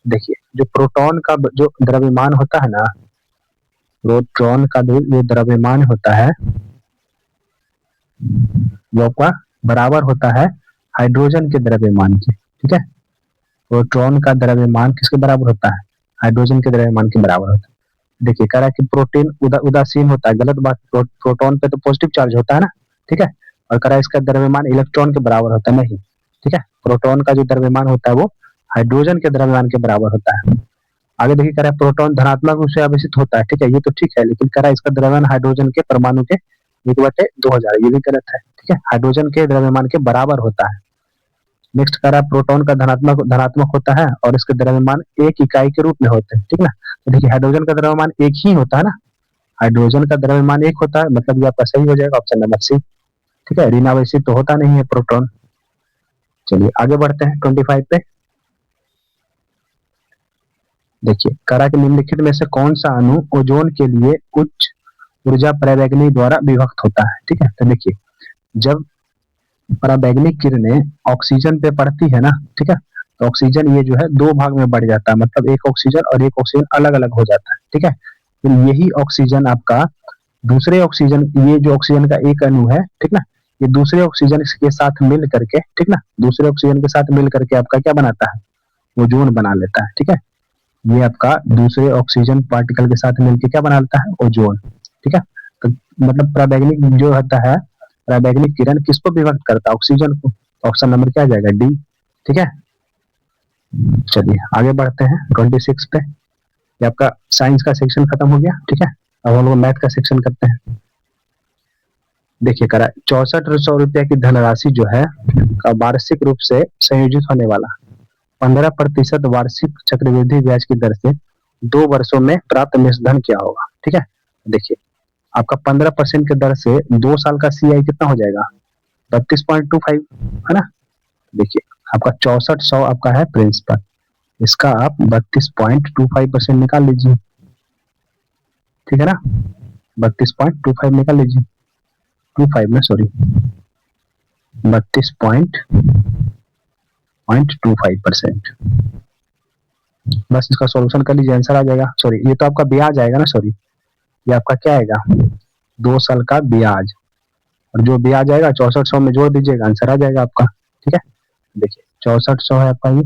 देखिए जो प्रोटॉन का जो द्रव्यमान होता है ना, प्रोटॉन का जो द्रव्यमान होता है वो आपका बराबर होता है हाइड्रोजन के द्रव्यमान के, ठीक है। प्रोटॉन का द्रव्यमान किसके बराबर होता है? हाइड्रोजन के द्रव्यमान के बराबर होता है। देखिए कह रहा है कि प्रोटीन उदासीन होता है, गलत बात। प्रोटॉन पे तो पॉजिटिव चार्ज होता है ना, ठीक है। और कह रहा है इसका द्रव्यमान इलेक्ट्रॉन के बराबर होता है, नहीं, ठीक है। प्रोटॉन का जो द्रव्यमान होता है वो हाइड्रोजन के द्रव्यमान के बराबर होता है। आगे देखिए कह रहा है प्रोटॉन धनात्मक रूप से आवेशित होता है, ठीक है, ये तो ठीक है, लेकिन कह रहा है इसका द्रव्यमान हाइड्रोजन के परमाणु के 1/2000, ये भी गलत है, ठीक है। हाइड्रोजन के द्रव्यमान के बराबर होता है। नेक्स्ट कह रहा है प्रोटॉन का धनात्मक धनात्मक होता है और इसके द्रव्यमान एक इकाई के रूप में होते हैं, ठीक ना। तो देखिए हाइड्रोजन का द्रव्यमान एक ही होता है ना, हाइड्रोजन का द्रव्यमान एक होता है, मतलब ये आपका सही हो जाएगा, ऑप्शन नंबर सी, ठीक है। ऋणावेशित तो होता नहीं है प्रोटॉन। चलिए आगे बढ़ते हैं 25 पे। देखिए करा कि निम्नलिखित में से कौन सा अणु ओजोन के लिए उच्च ऊर्जा पराबैंगनी द्वारा विभक्त होता है, ठीक है। तो देखिए जब पराबैंगनी किरणें ऑक्सीजन पे पड़ती है ना, ठीक है, तो ऑक्सीजन ये जो है 2 भाग में बढ़ जाता है, मतलब एक ऑक्सीजन और एक ऑक्सीजन अलग अलग हो जाता है, ठीक है। तो यही ऑक्सीजन आपका दूसरे ऑक्सीजन, ये जो ऑक्सीजन का एक अणु है, ठीक ना, ये दूसरे ऑक्सीजन के साथ मिल करके, ठीक ना, दूसरे ऑक्सीजन के साथ मिल करके आपका क्या बनाता है? ओजोन बना लेता है, ठीक है। ये आपका दूसरे ऑक्सीजन पार्टिकल के साथ मिलकर क्या बनाता है? ओजोन, ठीक है। तो मतलब पराबैंगनी जो होता है, पराबैंगनी किरण किसको विभक्त करता है? ऑक्सीजन को। ऑप्शन नंबर क्या आ जाएगा? डी, ठीक है। चलिए आगे बढ़ते हैं 26 पे। ये आपका साइंस का सेक्शन खत्म हो गया, ठीक है। अब हम लोग मैथ का सेक्शन करते हैं। देखिए करा 6400 रुपया की धनराशि जो है का वार्षिक रूप से संयोजित होने वाला 15% वार्षिक चक्रवृद्धि ब्याज की दर से 2 वर्षों में प्राप्त निष्धन क्या होगा, ठीक है। देखिए आपका 15% की दर से 2 साल का सीआई कितना हो जाएगा? 32.25, है ना। देखिए आपका 6400 आपका है प्रिंसिपल, इसका आप 32.25% निकाल लीजिए, ठीक है ना। 32.25 निकाल लीजिए, 25 में सॉरी 32.25%। बस इसका सॉल्यूशन कर लीजिए, आंसर आ जाएगा। सॉरी ये तो आपका ब्याज आएगा ना, सॉरी ये आपका क्या आएगा? 2 साल का ब्याज, और जो ब्याज आएगा 6400 में जोड़ दीजिएगा, आंसर आ जाएगा आपका, ठीक है। देखिए 6400 है आपका ये,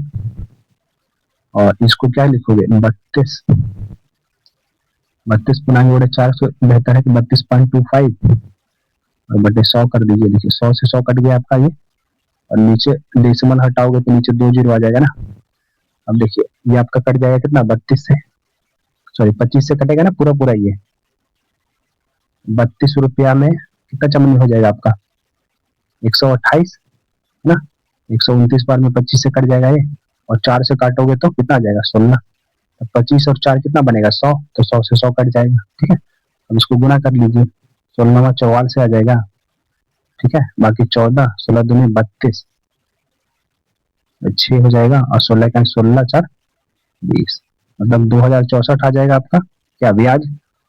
और इसको क्या लिखोगे? 32 पुनांग बड़े 400, बेहतर है कि 32.25 और बटे 100 कर दीजिए। देखिए 100 से 100 कट गया आपका ये, और नीचे डेसिमल हटाओगे तो नीचे 2 जीरो आ जाएगा ना। अब देखिए ये आपका कट जाएगा कितना? 32 से, सॉरी 25 से कटेगा ना पूरा पूरा, ये 32 रुपया में कितना चमनी हो जाएगा आपका? 128 ना, 129 बार में 25 से कट जाएगा ये, और 4 से काटोगे तो कितना आ जाएगा? 16। तो 25 और 4 कितना बनेगा? 100, तो 100 से 100 कट जाएगा, ठीक है। अब इसको गुना कर लीजिए, 16 44 से आ जाएगा, ठीक है। बाकी 14, 16 दूनी 32, 6 हो जाएगा, और 16 का 16 4 20, मतलब 2064 आ जाएगा आपका क्या ब्याज।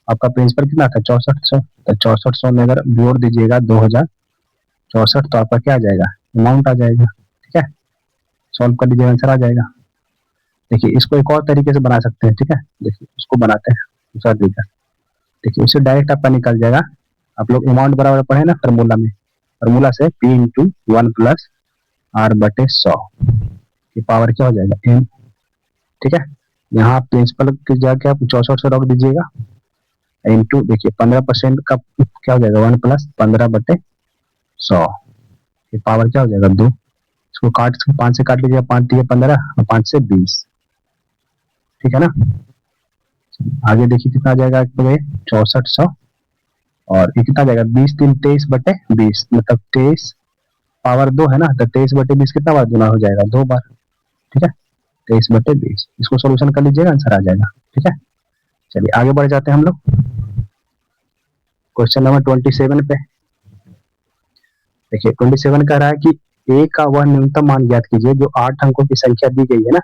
आपका प्रिंसिपल कितना था 6400, तो 6400 में अगर जोड़ दीजिएगा 2064 तो आपका क्या आ जाएगा अमाउंट आ जाएगा। ठीक है, सॉल्व कर लीजिए आंसर आ जाएगा। देखिए इसको एक और तरीके से बना सकते हैं। ठीक है, देखिए इसको बनाते हैं दूसरा तरीका। देखिए उससे डायरेक्ट आपका निकल जाएगा। आप लोग अमाउंट बराबर पढ़े ना फार्मूला में, फार्मूला से P इंटू 1 प्लस R बटे 100 की पावर क्या हो जाएगा M। ठीक है, यहाँ प्रिंसिपल की जगह आप 6400 रख दीजिएगा इंटू देखिए 15% का क्या हो जाएगा 1 प्लस 15 बटे 100 की पावर क्या हो जाएगा 2। इसको 5 से काट लीजिएगा, 5 दिए 15 और 5 से 20। ठीक है ना, आगे देखिए कितना आ जाएगा 6400 और ये कितना आ जाएगा 20 3 23 बटे 20 मतलब 23 पावर 2 है ना, तो 23 बटे 20 कितना बार गुना हो जाएगा 2 बार। ठीक है, 23 बटे 20 इसको सोल्यूशन कर लीजिएगा आंसर आ जाएगा। ठीक है, चलिए आगे बढ़ जाते हैं हम लोग क्वेश्चन नंबर 27 पे। देखिए 27 कह रहा है कि ए का वह न्यूनतम मान ज्ञात कीजिए जो 8 अंकों की संख्या दी गई है ना,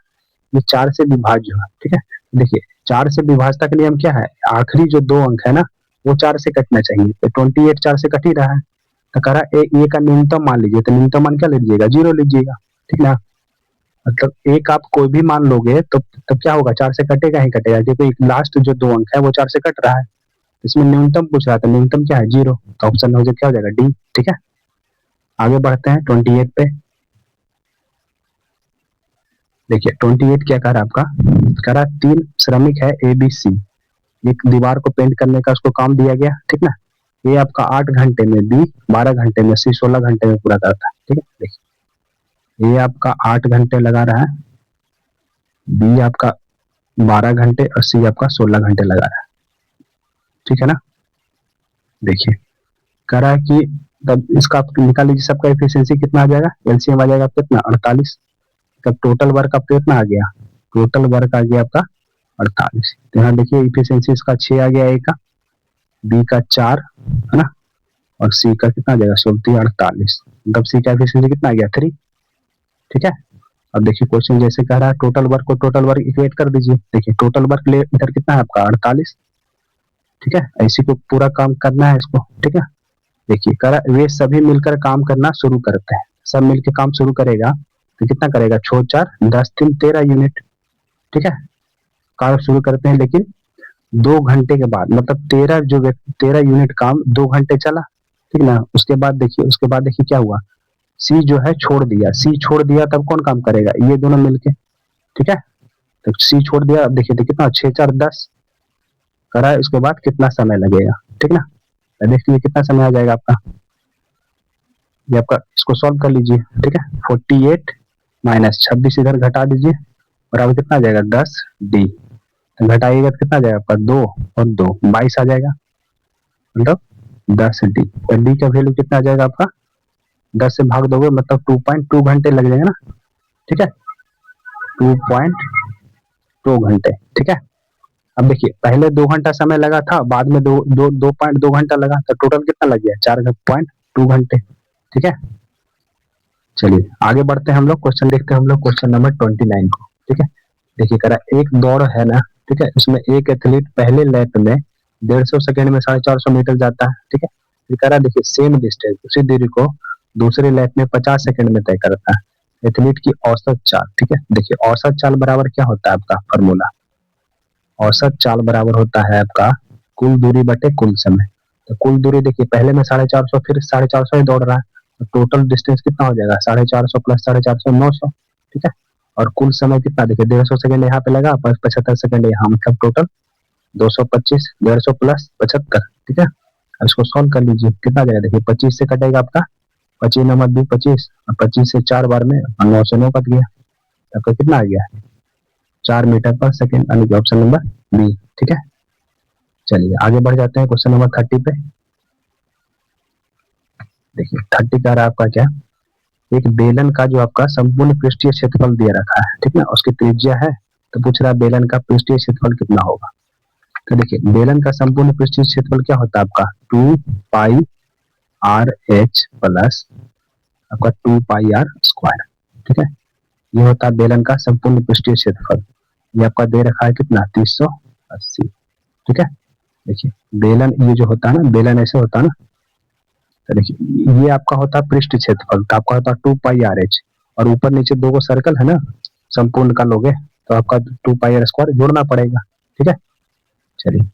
ये 4 से विभाज्य है। ठीक है, देखिए 4 से विभाज्यता का नियम क्या है, आखिरी जो 2 अंक है ना वो 4 से कटना चाहिए, तो 28 4 से कट ही रहा है। तो कह रहा है ए का न्यूनतम मान लीजिए, तो न्यूनतम मान क्या लीजिएगा 0 लीजिएगा। ठीक ना, मतलब एक आप कोई भी मान लोगे तो तब क्या होगा 4 से कटेगा ही कटेगा, क्योंकि लास्ट जो 2 अंक है वो 4 से कट रहा है। इसमें न्यूनतम पूछ रहा था, न्यूनतम क्या है 0, तो ऑप्शन हो जाए क्या हो जाएगा डी। ठीक है, आगे बढ़ते हैं 28 पे। देखिए 28 क्या कह रहा है आपका, कह रहा है 3 श्रमिक है ए बी सी, एक दीवार को पेंट करने का उसको काम दिया गया। ठीक ना, ये आपका 8 घंटे में, बी 12 घंटे में, सी 16 घंटे में पूरा करता है। ठीक है, देखिए ये आपका 8 घंटे लगा रहा है, बी आपका 12 घंटे और सी आपका 16 घंटे लगा रहा है। ठीक है ना, देखिए कह रहा है कि तब इसका आप निकाल लीजिए, सबका एफिशिएंसी कितना आ जाएगा, एलसीएम आ जाएगा कितना 48। तब टोटल वर्क आपका कितना आ गया, टोटल वर्क आ गया आपका 48। तो यहाँ देखिए इफिशियंसी इसका 6 आ गया, ए का, बी का 4 है ना, और सी का कितना आ जाएगा 16 48, मतलब सी का एफिशिएंसी कितना आ गया 3। ठीक है, अब देखिए क्वेश्चन जैसे कह रहा है टोटल वर्क को टोटल वर्क इक्वेट कर दीजिए। देखिए टोटल वर्क इधर कितना है आपका 48। ठीक है, इसी को पूरा काम करना है इसको। ठीक है, देखिए कह रहा वे सभी मिलकर काम करना शुरू करते हैं, सब मिलकर काम शुरू करेगा तो कितना करेगा 6 4 10 3 13 यूनिट। ठीक है, काम शुरू करते हैं लेकिन 2 घंटे के बाद, मतलब 13 यूनिट काम 2 घंटे चला। ठीक ना, उसके बाद देखिए क्या हुआ, सी जो है छोड़ दिया, सी छोड़ दिया तब कौन काम करेगा, ये दोनों मिलके। ठीक है, तो सी छोड़ दिया, अब देखिए तो कितना 6 4 10 करा है, उसके बाद कितना समय लगेगा। ठीक ना, तो देखिए कितना समय आ जाएगा आपका, ये आपका इसको सॉल्व कर लीजिए। ठीक है, 48 माइनस 26 इधर घटा दीजिए और अब कितना आ जाएगा 10 डी, तो घटाइएगा तो कितना आ जाएगा आपका 2 और 2 22 आ जाएगा, मतलब 10 डी। तो डी का वैल्यू कितना आ जाएगा आपका, 10 से भाग दोगे मतलब 2.2 घंटे लग जाएगा ना। ठीक है, 2.2 घंटे। ठीक है, अब देखिए पहले 2 घंटा समय लगा था, बाद में 2.2 घंटा लगा, तो टोटल कितना लग गया 4.2 घंटे। ठीक है, चलिए आगे बढ़ते हैं हम लोग, क्वेश्चन देखते हैं हम लोग क्वेश्चन नंबर 29 को। ठीक है, देखिए कह रहा एक दौड़ है ना, ठीक है, इसमें एक एथलीट पहले लैप में 150 सेकंड में 450 मीटर जाता है। ठीक है, ये कह रहा देखिए सेम डिस्टेंस उसी दूरी को दूसरे लैप में 50 सेकंड में तय करता है एथलीट की औसत चाल। ठीक है, देखिए औसत चाल बराबर क्या होता है आपका फॉर्मूला, औसत चाल बराबर होता है आपका कुल दूरी बटे कुल समय। तो कुल दूरी देखिए पहले में 450 फिर 450 ही दौड़ रहा है, तो टोटल डिस्टेंस कितना हो जाएगा 450 प्लस 450 900। ठीक है, और कुल समय कितना देखिए 150 सेकंड यहाँ पे लगा, 75 सेकंड यहाँ, मतलब टोटल 225, 150 प्लस 75। ठीक है, अब इसको सॉल्व कर लीजिए कितना आ जाएगा, देखिए 25 से कटेगा आपका 25 नंबर 2 25 और 25 से 4 बार में 9 से 9 कट गया, आपका कितना आ गया 4 मीटर पर सेकेंड, यानी कि ऑप्शन नंबर बी। ठीक है, चलिए आगे बढ़ जाते हैं क्वेश्चन नंबर 30 पे। देखिए 30 का रहा आपका क्या, एक बेलन का जो आपका संपूर्ण पृष्ठीय क्षेत्रफल दिया रखा है, ठीक है, उसकी त्रिज्या है, तो पूछ रहा है बेलन का पृष्ठीय क्षेत्रफल कितना होगा। तो देखिए बेलन का संपूर्ण पृष्ठीय क्षेत्रफल क्या होता है आपका 2 पाई आर एच प्लस आपका 2 पाई आर स्क्वायर। ठीक है, ये होता है बेलन का संपूर्ण पृष्ठीय क्षेत्रफल। ये आपका दे रखा है कितना 380। ठीक है, देखिए बेलन ये जो होता है ना, बेलन ऐसे होता है ना, तो देखिए ये आपका होता है पृष्ठ क्षेत्रफल, तो आपका होता है 2 पाई r h, और ऊपर नीचे दो सर्कल है ना, संपूर्ण का लोगे तो आपका 2 पाई r² जोड़ना पड़ेगा। ठीक है, चलिए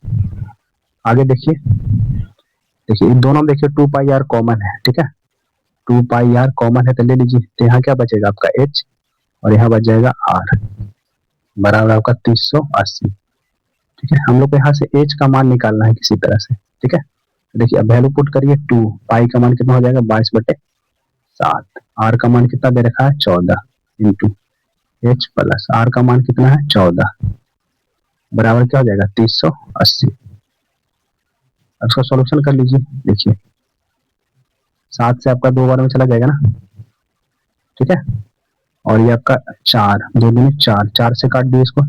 आगे देखिए, देखिए इन दोनों में देखिए 2 पाई r कॉमन है। ठीक है, 2 पाई r कॉमन है तो ले लीजिए, तो यहाँ क्या बचेगा आपका h, और यहाँ बच जाएगा r, बराबर आपका 380। ठीक है, हम लोग को यहाँ से h का मान निकालना है किसी तरह से। ठीक है, तो देखिए अब वैल्यू पुट करिए, 2 पाई का मान कितना हो जाएगा 22/7, r का मान कितना दे रखा है 14, इंटू h प्लस r का मान कितना है 14, बराबर क्या हो जाएगा 380। अब इसका सॉल्यूशन कर लीजिए, देखिए 7 से आपका 2 बार में चला जाएगा ना। ठीक है, और ये आपका 4, 2 दूनी 4, 4 से काट दिए इसको,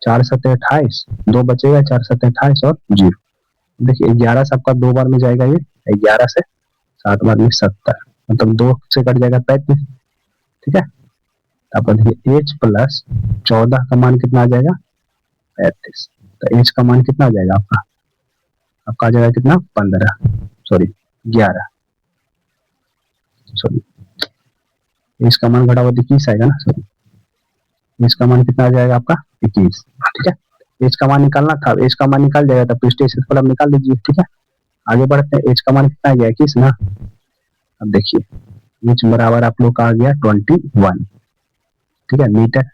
4 7 28, 2 बचेगा, 4 7 28 और 0। देखिए 11 से आपका 2 बार में जाएगा, ये 11 से 7 बार में 70, मतलब 2 से कट जाएगा 35। ठीक है, आपका देखिए h प्लस 14 का मान कितना आ जाएगा 35, तो h का मान कितना आ जाएगा आपका, आपका आ जाएगा कितना 15, सॉरी 11, सॉरी इसका मान घटा हुआ 21 आएगा ना, सॉरी इसका मान कितना आ जाएगा आपका 21। ठीक है, एच का मान निकालना था, एच का मान निकाल जाएगा, तो पृष्ठीय क्षेत्रफल अब निकाल लीजिए। ठीक है, आगे बढ़ते हैं, एच का मान कितना आ गया 21 ना। अब देखिए एच बराबर आप लोग का आ गया 21। ठीक है, मीटर।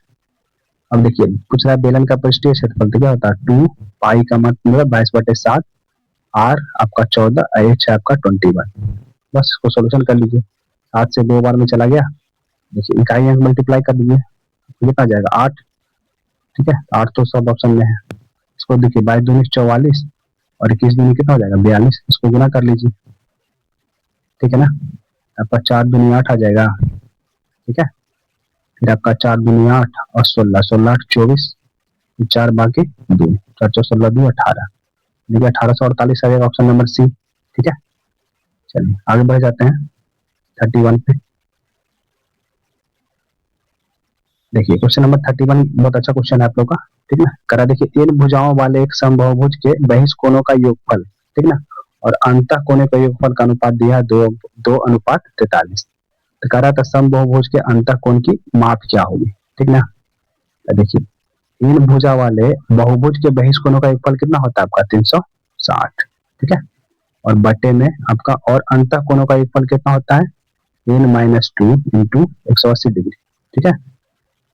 अब देखिए पूछ रहा है बेलन का पृष्ठीय क्षेत्रफल, तो क्या होता है 2 पाई का मतलब 22/7, आर आपका 14, एच है आपका 21। बस इसको सोल्यूशन कर लीजिए, 7 से 2 बार में चला गया, देखिए इकाई अंक मल्टीप्लाई कर दीजिए, कितना जाएगा 8। ठीक है, 8 तो सब ऑप्शन में है। इसको देखिए 22 दूनी 44, और 21 दूनी कितना हो जाएगा 42, इसको गुना कर लीजिए। ठीक है ना, आपका 4 दूनी 8 आ जाएगा। ठीक है, फिर आपका 4 दूनी 8 और 16, 16 8 24, 4 बाकी 2, 4 4 16 2 18, देखिए 1848 आ जाएगा ऑप्शन नंबर सी। ठीक है, चलिए आगे बढ़ जाते हैं 31 पे। देखिए क्वेश्चन नंबर 31 बहुत अच्छा क्वेश्चन है आप लोग का। ठीक ना, करा देखिए इन भुजाओं वाले एक समबाहुभुज के बहिष्कोणों का योगफल, ठीक ना, और अंतः कोने का योगफल का अनुपात दिया 2:43। तो कह रहा था समबाहुभुज के अंतः कोण की माप क्या होगी। ठीक ना, तो देखिए इन भुजा वाले बहुभुज के बहिष्कोणों का योगफल कितना होता है आपका 360। ठीक है, और बटे में आपका और अंतः कोणों का योगफल कितना होता है n-2 इंटू 180 डिग्री। ठीक है,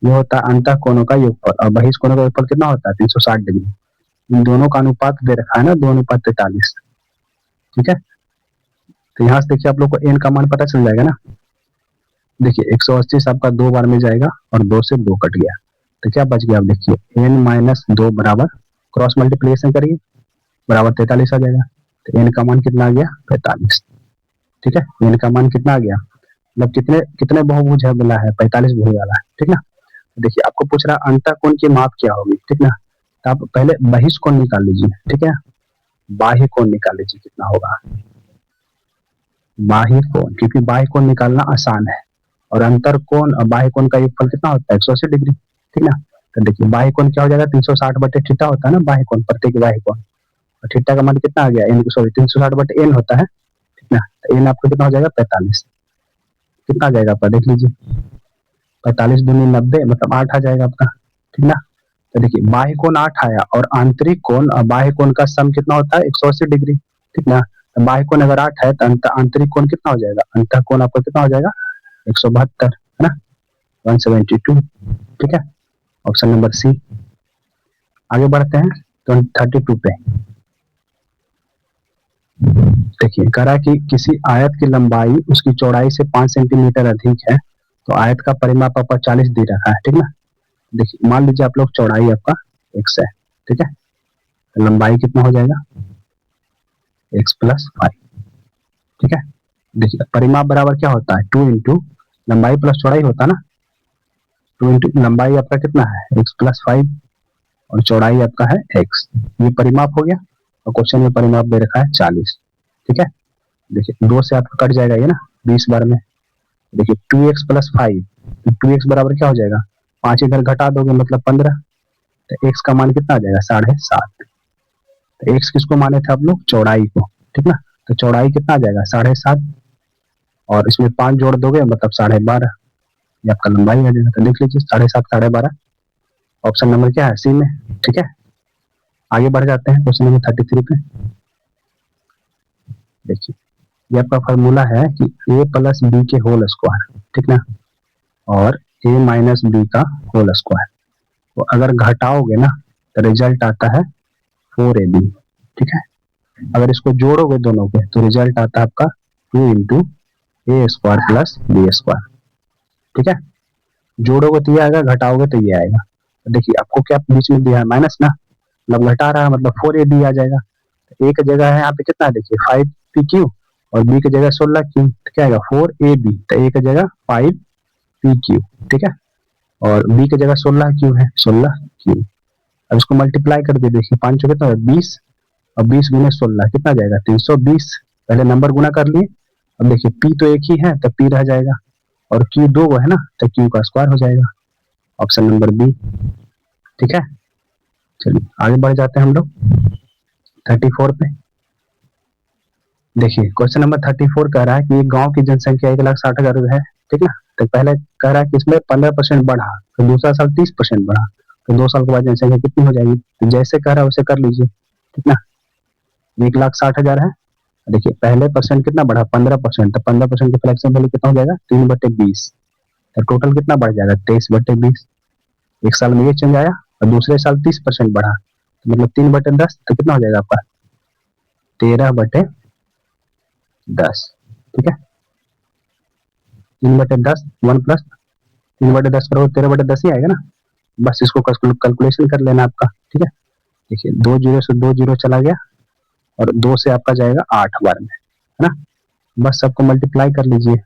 ये होता है अंतः कोणों का योगफल, और बहिष्कोणों का योगफल कितना होता है 360 डिग्री। इन दोनों का अनुपात दे रखा है ना 2:43। ठीक है, तो यहाँ से देखिए आप लोग को n का मान पता चल जाएगा ना। देखिए 180 से आपका 2 बार में जाएगा, और 2 से 2 कट गया, तो क्या बच गया, आप देखिए n-2 बराबर क्रॉस मल्टीप्लिकेशन करिए, बराबर 43 आ जाएगा। तो n का मान कितना आ गया 45। ठीक है, n का मान कितना आ गया, मतलब कितने कितने बहुभुज है बोला है 45 भुज वाला है। ठीक ना, देखिए आपको पूछ रहा अंतः कोण की माप क्या होगी। ठीक ना, तो आप पहले बहिष्कोण निकाल लीजिए। ठीक है, बाह्य कोण निकाल लीजिए कितना होगा, बाह्य कोण, क्योंकि बाह्य कोण निकालना आसान है, और अंतर कोण और बाह्य कोण का योगफल कितना होता है 180 डिग्री। ठीक ना, तो देखिए बाह्य कोण क्या हो जाएगा 360/थीटा होता है ना बाह्य कोण, प्रत्येक बाह्य कोण, और थीटा का मान कितना आ गया सॉरी 360/n होता है। ठीक ना, तो n आपको कितना हो जाएगा 45, कितना आ जाएगा आपका देख लीजिए, 45 दूनी 90, मतलब 8 आ जाएगा आपका। ठीक ना, तो देखिए बाह्य कोण 8 आया, और आंतरिक कोण और बाह्य कोण का सम कितना होता है 180 डिग्री। ठीक ना, तो बाह्य कोण अगर 8 है तो आंतरिक कोण कितना हो जाएगा, अंतः कोण आपका कितना हो जाएगा 172, है ना 172। ठीक है, ऑप्शन नंबर सी। आगे बढ़ते हैं 32 पे। देखिए करा कि किसी आयत की लंबाई उसकी चौड़ाई से 5 सेंटीमीटर अधिक है, तो आयत का परिमाप आपका 40 दे रखा है। ठीक ना, देखिए मान लीजिए आप लोग चौड़ाई आपका x है। ठीक है, तो लंबाई कितना हो जाएगा x + 5। ठीक है, देखिए परिमाप बराबर क्या होता है 2 इंटू लंबाई प्लस चौड़ाई होता है ना, 2 इंटू लंबाई आपका कितना है x + 5, और चौड़ाई आपका है x, ये परिमाप हो गया, और क्वेश्चन में परिमाप दे रखा है 40। ठीक है, देखिए 2 से आपका कट जाएगा ये ना 20 बार में, देखिए 2x + 5, 2x बराबर क्या हो जाएगा 5 इधर घटा दोगे मतलब 15, तो x का मान कितना आ जाएगा 7.5। तो x किसको माने थे आप लोग, चौड़ाई को, ठीक ना। तो चौड़ाई कितना आ जाएगा 7.5, और इसमें 5 जोड़ दोगे मतलब 12.5, ये आपका लंबाई आ जाएगा। तो लिख लीजिए 7.5 12.5, ऑप्शन नंबर क्या है, सी में। ठीक है, आगे बढ़ जाते हैं क्वेश्चन नंबर 33 पे। देखिए ये आपका फॉर्मूला है कि a प्लस बी के होल स्क्वायर, ठीक ना, और a माइनस बी का होल स्क्वायर, तो अगर घटाओगे ना तो रिजल्ट आता है 4ab, ठीक है। अगर इसको जोड़ोगे दोनों के तो रिजल्ट आता है आपका 2 इंटू ए स्क्वायर प्लस बी स्क्वायर, ठीक है। जोड़ोगे तो ये आएगा, घटाओगे तो ये आएगा। तो देखिए आपको क्या बीच में दिया है, माइनस ना, मतलब घटा रहा है, मतलब 4ab आ जाएगा। ए की जगह है यहाँ पे कितना, देखिए 5pq, और बी की जगह 16q, तो क्या आएगा 4ab, तो ए की जगह 5pq, ठीक है, और बी की जगह 16q है, 16q। अब इसको मल्टीप्लाई कर दे, देखिए 5 कितना है 20, और 20 गुने 16 कितना जाएगा 320। पहले नंबर गुना कर लिए, अब देखिए p तो एक ही है तो p रह जाएगा, और q दो है ना तो q का स्क्वायर हो जाएगा, ऑप्शन नंबर बी, ठीक है। चलिए आगे बढ़ जाते हैं हम लोग 34 पे। देखिए क्वेश्चन नंबर 34 कह रहा है कि गांव की जनसंख्या 1,60,000 है, ठीक ना। तो पहले कह रहा है कि इसमें 15% बढ़ा, तो दूसरा साल 30% बढ़ा, तो 2 साल के बाद जनसंख्या कितनी हो जाएगी, तो जैसे कह रहा है वैसे कर लीजिए, ठीक ना। 1,60,000 है, देखिए पहले परसेंट कितना बढ़ा 15%, तो 15% की फ्रैक्शन वैल्यू कितना हो जाएगा 3/20, तो टोटल कितना बढ़ जाएगा 23/20। एक साल में ये चेंज आया और दूसरे साल 30% बढ़ा, तो मतलब 3/10, तो कितना हो जाएगा आपका 13/10, ठीक है। 3/10 1 प्लस 3/10 करोगे 13/10 ही आएगा ना, बस इसको कैलकुलेशन कर लेना आपका, ठीक है। देखिए 2 जीरो से 2 जीरो चला गया, और 2 से आपका जाएगा 8 बार में, है ना, बस सबको मल्टीप्लाई कर लीजिए।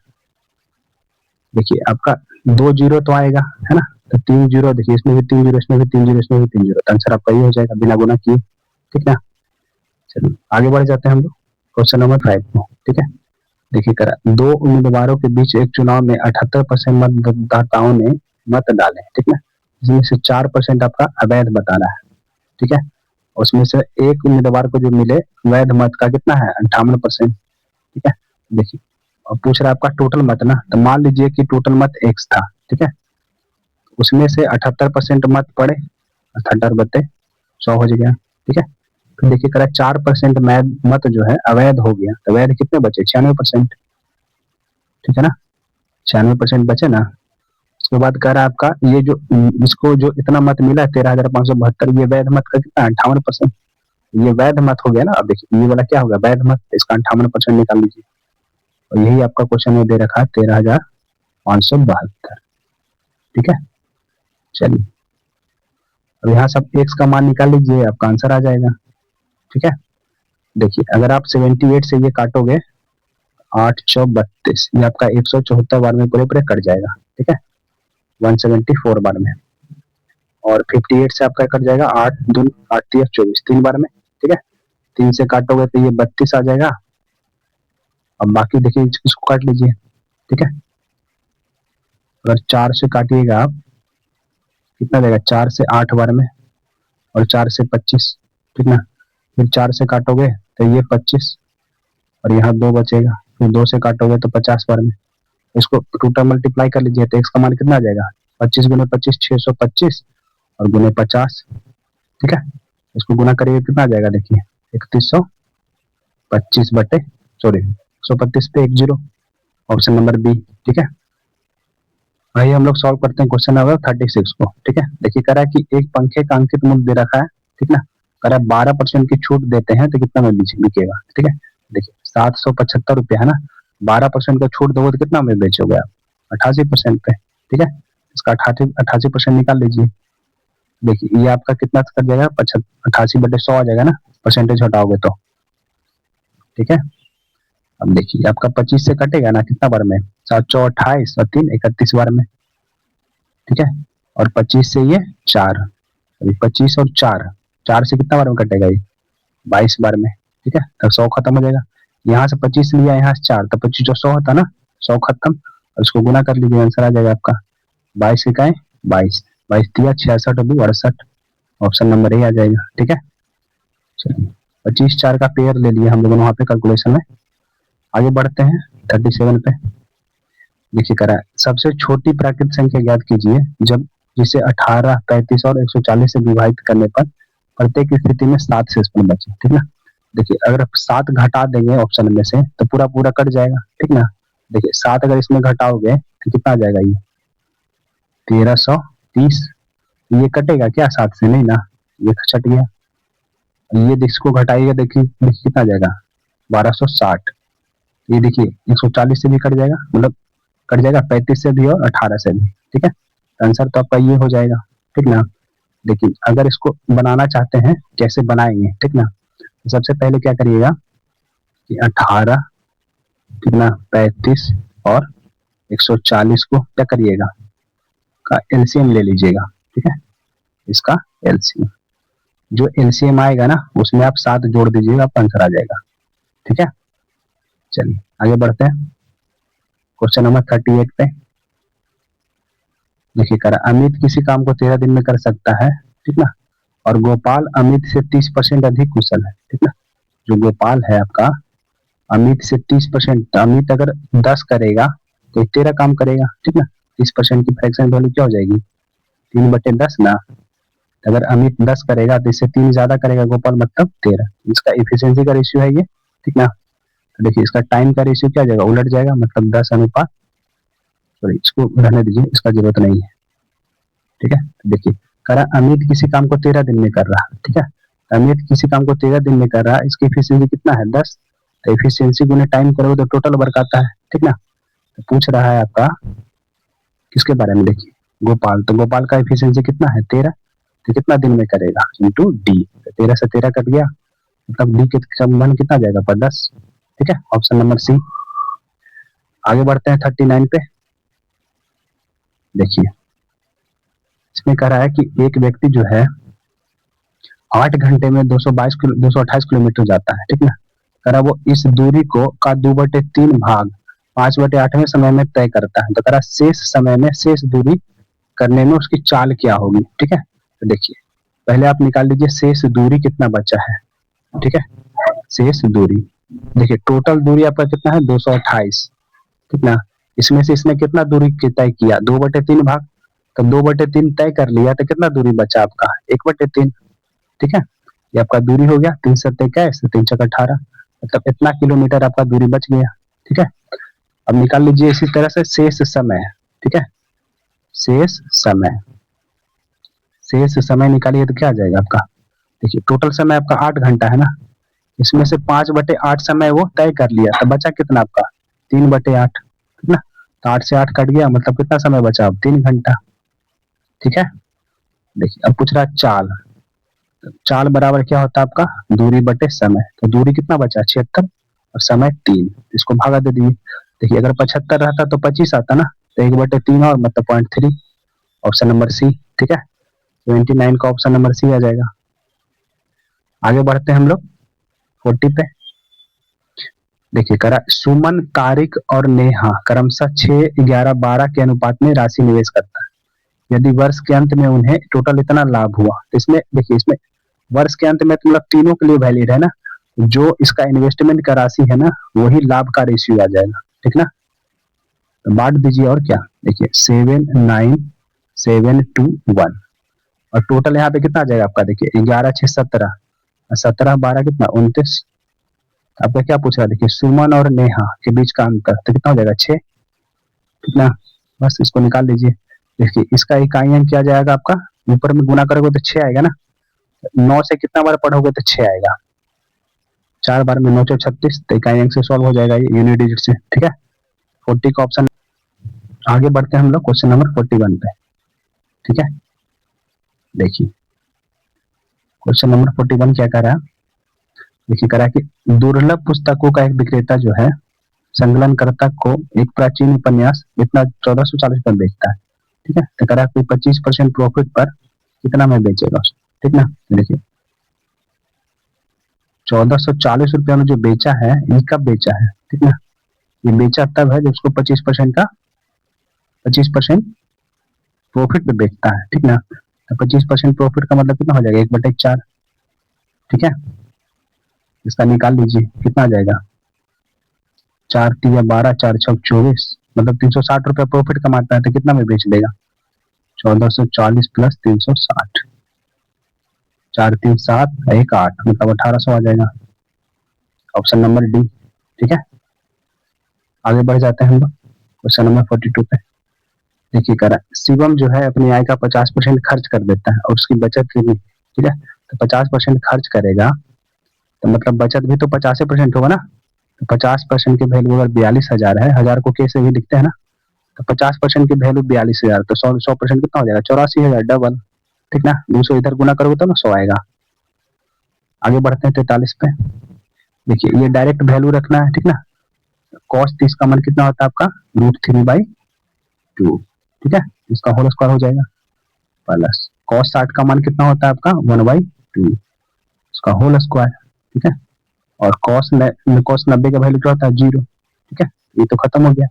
देखिए आपका 2 जीरो तो आएगा, है ना, तो 3 जीरो, देखिए इसमें भी 3 जीरो, इसमें भी 3 जीरो, इसमें भी 3 जीरो, तो आंसर आपका ये हो जाएगा बिना गुना किए, ठीक है। चलिए आगे बढ़ जाते हैं हम लोग क्वेश्चन नंबर 5 को, ठीक है। देखिए करा, 2 उम्मीदवारों के बीच एक चुनाव में 78% मतदाताओं ने मत डाले, ठीक है, जिसमें से 4% आपका अवैध बताना है, ठीक है। उसमें से एक उम्मीदवार को जो मिले वैध मत का कितना है 58%, ठीक है। देखिए और पूछ रहा है आपका टोटल मत ना, तो मान लीजिए कि टोटल मत x था, ठीक है, उसमें से 78% मत पड़े, 78/100 हो गया, ठीक है। फिर देखिए करा 4% मत जो है अवैध हो गया, तो वैध कितने बचे 96%, ठीक है ना, 96% बचे ना। उसके बाद कह रहा है आपका ये जो इसको जो इतना मत मिला है 13,572, ये वैध मत का कितना 58%, ये वैध मत हो गया ना। अब देखिए ये वाला क्या होगा वैध मत, इसका 58% निकाल लीजिए, और यही आपका क्वेश्चन में दे रखा है 13,572, ठीक है। चलिए अब यहाँ सब x का मान निकाल लीजिए, आपका आंसर आ जाएगा, ठीक है। देखिए अगर आप 78 से ये काटोगे 8 चौक 32, ये आपका 174 बार में पूरे पूरे कट जाएगा, ठीक है, 174 बार में, और 58 से आपका कट जाएगा 8 दून 8 3 24 3 बार में, ठीक है। 3 से काटोगे तो ये 32 आ जाएगा। अब बाकी देखिए इसको काट लीजिए, ठीक है। अगर 4 से काटिएगा आप कितना देगा, 4 से 8 बार में, और 4 से 25, ठीक ना। फिर 4 से काटोगे तो ये 25, और यहाँ 2 बचेगा, फिर 2 से काटोगे तो 50 बार में। इसको टोटल मल्टीप्लाई कर लीजिए तो x का मान कितना आ जाएगा 25 गुने 25 625, और गुने 50, ठीक है। इसको गुना करिए कितना आ जाएगा, देखिए 3125 बटे सॉरी 125 पे 10, ऑप्शन नंबर बी, ठीक है। वही हम लोग सॉल्व करते हैं क्वेश्चन नंबर 36 को, ठीक है। देखिए कह रहा है कि एक पंखे का अंकित मूल्य दे रखा है, ठीक ना, कह रहा है 12% की छूट देते हैं तो कितना में बिकेगा, ठीक है। देखिए 775 रुपये है ना, 12% का छूट दोगे तो कितना में बेचोगे आप 88% पे, ठीक है। इसका 88% निकाल लीजिए। देखिए ये आपका कितना कर जाएगा 88/100 आ जाएगा ना, परसेंटेज हटाओगे तो, ठीक है। अब देखिए आपका 25 से कटेगा ना कितना बार में 728 और 3 31 बार में, ठीक है। और 25 से ये 4, 25 और 4 से कितना बार में कटेगा ये 22 बार में, ठीक है। तब 100 खत्म हो जाएगा, यहाँ से 25 लिया यहाँ से 4, तो 25 जो 100 होता ना, 100 खत्म, और इसको गुना कर लीजिए आंसर आ जाएगा आपका 22 इकाई 22 22 दिया 66 और 68, ऑप्शन नंबर ए आ जाएगा। ठीक है, चलिए 25 4 का पेयर ले लिया हम लोगों ने वहां पे कैलकुलेशन में। आगे बढ़ते हैं 37 पे। देखिए करा है, सबसे छोटी प्राकृतिक संख्या ज्ञात कीजिए जब जिसे 18, 35 और 140 से विभाजित करने पर प्रत्येक स्थिति में 7 शेषफल बचे। ठीक ना, देखिए अगर 7 घटा देंगे ऑप्शन में से तो पूरा पूरा कट जाएगा। ठीक ना, देखिए 7 अगर इसमें घटाओगे तो कितना आ जाएगा, ये 1330। ये कटेगा क्या 7 से, नहीं ना, ये छट गया। ये इसको घटाइएगा, देखिए कितना आ जाएगा 1260। ये देखिए 140 से भी कट जाएगा, मतलब कट जाएगा 35 से भी और 18 से भी। ठीक है, आंसर तो आपका ये हो जाएगा। ठीक ना, देखिए अगर इसको बनाना चाहते हैं कैसे बनाएंगे, ठीक ना, तो सबसे पहले क्या करिएगा कि 18 कितना 35 और 140 को क्या करिएगा का एलसीएम ले लीजिएगा। ठीक है, इसका एलसीएम, जो एलसीएम आएगा ना उसमें आप 7 जोड़ दीजिएगा, आपका आंसर आ जाएगा। ठीक है, चलिए आगे बढ़ते हैं क्वेश्चन नंबर 38 पे। देखिए करा, अमित किसी काम को 13 दिन में कर सकता है। ठीक ना, और गोपाल अमित से 30% अधिक कुशल है। ठीक ना, जो गोपाल है आपका अमित से 30%, अमित अगर 10 करेगा तो 13 काम करेगा। ठीक ना, 30% की फ्रैक्शन वैल्यू क्या हो जाएगी 3/10 ना। अगर अमित 10 करेगा तो इससे 3 ज्यादा करेगा गोपाल, मतलब 13। इसका इफिशियंसी का रेशियो है ये। ठीक ना, तो देखिए इसका टाइम का रेशियो क्या जाएगा, उलट जाएगा, मतलब 10 अनुपात, सॉरी इसको रहने दीजिए, इसका जरूरत नहीं है। ठीक है, देखिए करा अमित किसी काम को 13 दिन में कर रहा है। ठीक है, अमित किसी काम को 13 दिन में कर रहा है, इसकी इफिशियंसी कितना है 10, तो इफिशियंसी गुने टाइम करोगे तो टोटल वर्क आता है। ठीक ना, तो पूछ रहा है आपका किसके बारे में, देखिए गोपाल, तो गोपाल का इफिशियंसी कितना है 13, तो कितना दिन में करेगा इंटू डी, तो 13 से 13 कट गया, मतलब डी के मान कितना जाएगा पर 10। ठीक है, ऑप्शन नंबर सी। आगे बढ़ते हैं 39 पे। देखिए इसमें कह रहा है कि एक व्यक्ति जो है 8 घंटे में 228 किलोमीटर जाता है। ठीक ना, कह रहा वो इस दूरी को का 2/3 भाग 5/8वें समय में तय करता है, तो कह रहा शेष समय में शेष दूरी करने में उसकी चाल क्या होगी। ठीक है, तो देखिए पहले आप निकाल लीजिए शेष दूरी कितना बचा है। ठीक है, शेष दूरी, देखिए टोटल दूरी आपका कितना है 228। ठीक ना, इसमें से इसने कितना दूरी तय किया 2/3 भाग, तो 2/3 तय कर लिया, तो कितना दूरी बचा आपका 1/3। ठीक है, ये आपका दूरी हो गया, 3 7 21, 3 4 18, मतलब इतना किलोमीटर आपका दूरी बच गया। ठीक है, अब निकाल लीजिए इसी तरह से शेष समय। ठीक है, शेष समय, शेष समय निकालिए तो क्या आ जाएगा आपका, देखिए टोटल समय आपका 8 घंटा है ना, इसमें से 5/8 समय वो तय कर लिया, तो बचा कितना आपका 3/8। ठीक ना, तो 8 से 8 कट गया, मतलब कितना समय बचा अब 3 घंटा। ठीक है, देखिए अब पूछ रहा है चाल, चाल बराबर क्या होता है आपका दूरी बटे समय, तो दूरी कितना बचा 76 और समय 3, इसको भागा दे दीजिए। देखिए अगर 75 रहता तो 25 आता ना, तो 1/3 और मतलब 0.3, ऑप्शन नंबर सी। ठीक है, 29 का ऑप्शन नंबर सी आ जाएगा। आगे बढ़ते हैं हम लोग 40 पे। देखिए करा, सुमन, तारिक और नेहा क्रमशः 6, 11, 12 के अनुपात में राशि निवेश करता है। यदि वर्ष के अंत में उन्हें टोटल इतना लाभ हुआ, तो इसमें देखिए इसमें वर्ष के अंत में तो मतलब तीनों के लिए वैलिड है ना, जो इसका इन्वेस्टमेंट का राशि है ना वही लाभ का रेशियो आ जाएगा। ठीक ना, तो बांट दीजिए और क्या, देखिए 7, 9, 7, 2, 1, और टोटल यहाँ पे कितना आ जाएगा आपका, देखिए 11, 6, 17, 17, 12 कितना 29। आपका क्या पूछ रहा है, देखिए सुमन और नेहा के बीच का अंतर, तो कितना हो जाएगा 6। कितना, बस इसको निकाल लीजिए। देखिए इसका इकाई अंक क्या जाएगा आपका, ऊपर में गुना करोगे तो 6 आएगा ना, 9 से कितना बार पढ़ोगे तो 6 आएगा, 4 बार में 9 से 36, तो इकाई अंक से सॉल्व हो जाएगा ये यूनिट डिजिट से। ठीक है, 40 का ऑप्शन। आगे बढ़ते हैं हम लोग क्वेश्चन नंबर 41 पे। ठीक है, देखिए क्वेश्चन नंबर 41 क्या कर रहा है, देखिए करा कि दुर्लभ पुस्तकों का एक विक्रेता जो है संकलनकर्ता को एक प्राचीन उपन्यास इतना 1440 पर बेचता है। ठीक है, तो करा कोई 25% प्रॉफिट पर कितना में बेचेगा। ठीक ना, देखिए 1440 रुपया में जो बेचा है, ये कब बेचा है। ठीक ना, ये बेचा तब है जब उसको 25% प्रॉफिट पे बेचता है। ठीक ना, तो 25% प्रॉफिट का मतलब कितना हो जाएगा, 1/4। ठीक है, इसका निकाल लीजिए कितना आ जाएगा, 4 तिया 12, 4 छक 24, मतलब 360 रुपया प्रॉफिट कमाता है तो कितना में बेच देगा, 1440 प्लस 360, 4 3 7 1 8, मतलब 1800 आ जाएगा। Option number D. ठीक है, आगे बढ़ जाते हैं हम लोग क्वेश्चन नंबर 42 पे। देखिए करा, शिवम जो है अपनी आय का 50% खर्च कर देता है और उसकी बचत भी। ठीक है, तो 50% खर्च करेगा तो मतलब बचत भी तो 50% होगा ना। तो 50% की वैल्यू अगर 42,000 है, 1000 को कैसे भी लिखते हैं ना, तो 50% की वैल्यू 42,000, तो 100% कितना हो जाएगा, 84,000, डबल। ठीक ना, 200 इधर गुना करोगे तो ना 100 आएगा। आगे बढ़ते हैं 43 पे। देखिए ये डायरेक्ट वैल्यू रखना है। ठीक ना, cos 30 का मान कितना होता है आपका, √3/2। ठीक है, इसका होल स्क्वायर हो जाएगा, प्लस cos 60 का मान कितना होता है आपका, 1/2, इसका होल स्क्वायर। ठीक है, और cos 90 का वैल्यू क्या होता है, 0। ठीक है, ये तो खत्म हो गया।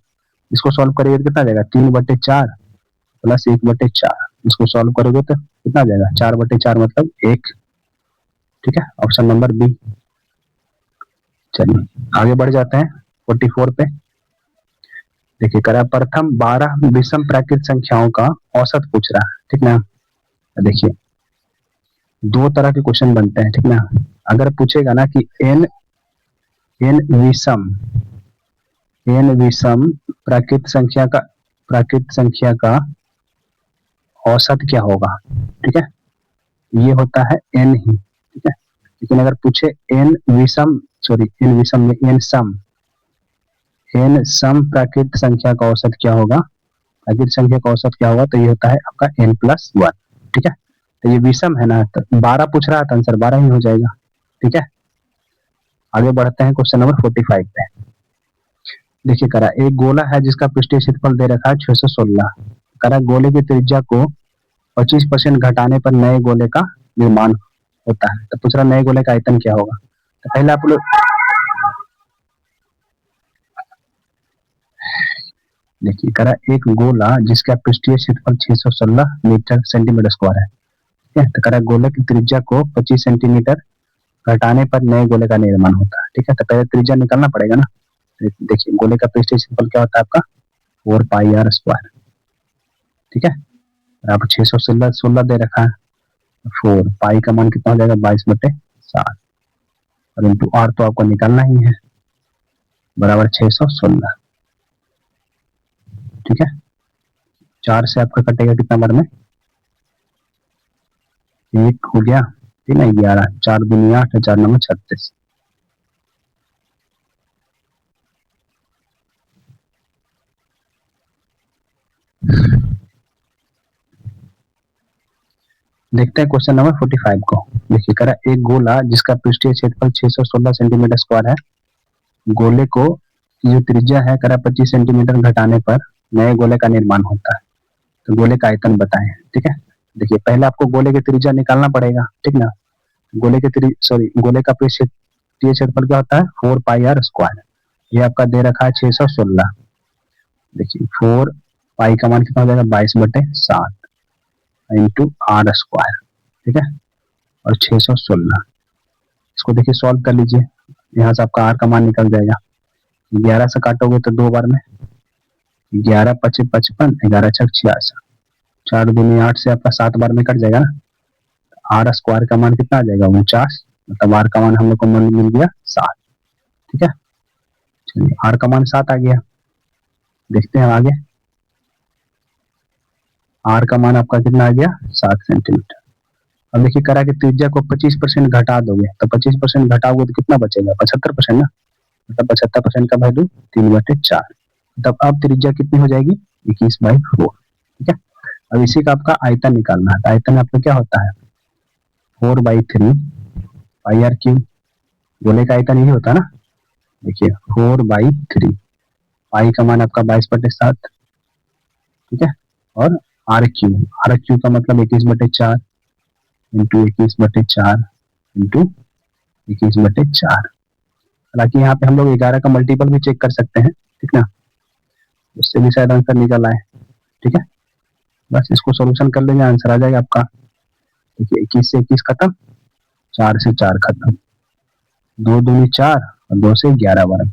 इसको सॉल्व करेंगे तो कितना आ जाएगा, 3/4 प्लस 1/4। इसको सॉल्व करोगे तो कितना आ जाएगा, 4/4 मतलब 1। ठीक है, ऑप्शन नंबर बी। चलिए आगे बढ़ जाते हैं 44 पे। देखिए करा, प्रथम 12 विषम प्राकृत संख्याओं का औसत पूछ रहा है। ठीक ना, देखिए दो तरह के क्वेश्चन बनते हैं। ठीक ना, अगर पूछेगा ना कि एन विषम प्राकृत संख्या का औसत क्या होगा। ठीक है, ये होता है एन ही। ठीक है, लेकिन अगर पूछे एन सम प्राकृत संख्या का औसत क्या होगा, प्राकृत संख्या का औसत क्या होगा, तो ये होता है आपका n+1। ठीक है, तो ये विषम है ना, तो 12 पूछ रहा है तो आंसर 12 ही हो जाएगा। ठीक है, आगे बढ़ते हैं क्वेश्चन नंबर 45 पे। देखिए करा, एक गोला है जिसका पृष्ठीय क्षेत्रफल दे रखा है 616। करा, गोले की त्रिज्या को 25% घटाने पर नए गोले का निर्माण होता है, तो पूछ रहा नए गोले का आयतन क्या होगा। तो पहले आप लोग देखिए करा, एक गोला जिसका पृष्ठीय क्षेत्रफल 616 मीटर सेंटीमीटर स्क्वायर है। ठीक है, तो करा गोले की त्रिज्या को 25 सेंटीमीटर घटाने पर नए गोले का निर्माण होता है। ठीक है, तो पहले त्रिज्या निकालना पड़ेगा ना। देखिए गोले का पृष्ठीय क्षेत्रफल क्या होता है आपका, 4πr²। ठीक है, और आप 616 दे रखा है, 4 पाई का मान कितना हो जाएगा, 22/7, और इंटू आर तो आपको निकालना ही है, बराबर 616। ठीक है, 4 से आपका कटेगा कितना बार में, 1 हो गया, 3 11, 4 दूनी 8, 4 9 36। देखते हैं क्वेश्चन नंबर 45 को। देखिए करा, एक गोला जिसका पृष्ठीय क्षेत्रफल 616 सेंटीमीटर स्क्वायर है, गोले को जो त्रिज्या है करा 25 सेंटीमीटर घटाने पर नए गोले का निर्माण होता है, तो गोले का आयतन बताएं। ठीक है, देखिए पहले आपको गोले की त्रिज्या निकालना पड़ेगा। ठीक ना, गोले का पृष्ठीय क्षेत्रफल क्या होता है, 4πr²। ये आपका दे रखा है 616। देखिए 4 पाई का मान कितना हो जाएगा, 22/7 इंटू r²। ठीक है, और 616, इसको देखिए सॉल्व कर लीजिए, यहाँ से आपका r का मान निकल जाएगा। 11 से काटोगे तो 2 बार में, 11 5 55, 11 6 66, 4 दूनी 8 से आपका 7 बार में कट जाएगा ना। r² का मान कितना आ जाएगा, 49, मतलब r का मान हम लोग को मिल गया 7। ठीक है, चलिए r का मान 7 आ गया। देखते हैं आगे, r का मान आपका कितना आ गया, 7 सेंटीमीटर। अब देखिए करा कि त्रिज्या को 25% घटा दोगे, तो 25% घटाओगे तो कितना बचेगा, 75% ना, मतलब 75% का वैल्यू 3/4, मतलब अब त्रिज्या कितनी हो जाएगी, 21/4। ठीक है, अब इसी का आपका आयतन निकालना है, तो आयतन आपका क्या होता है, 4/3πr²। गोले का आयतन यही होता है ना। देखिए 4/3, पाई का मान आपका 22/7। ठीक है, और r³ का मतलब 21/4 इंटू 21/4 इंटू 21/4। हालांकि यहाँ पे हम लोग 11 का मल्टीपल भी चेक कर सकते हैं। ठीक ना, उससे भी शायद आंसर निकल आए। ठीक है, बस इसको सोल्यूशन कर लेंगे, आंसर आ जाएगा आपका देखिए 21 से 21 खत्म, 4 से 4 खत्म, 2 दूनी 4 और 2 से 11 वर्ग।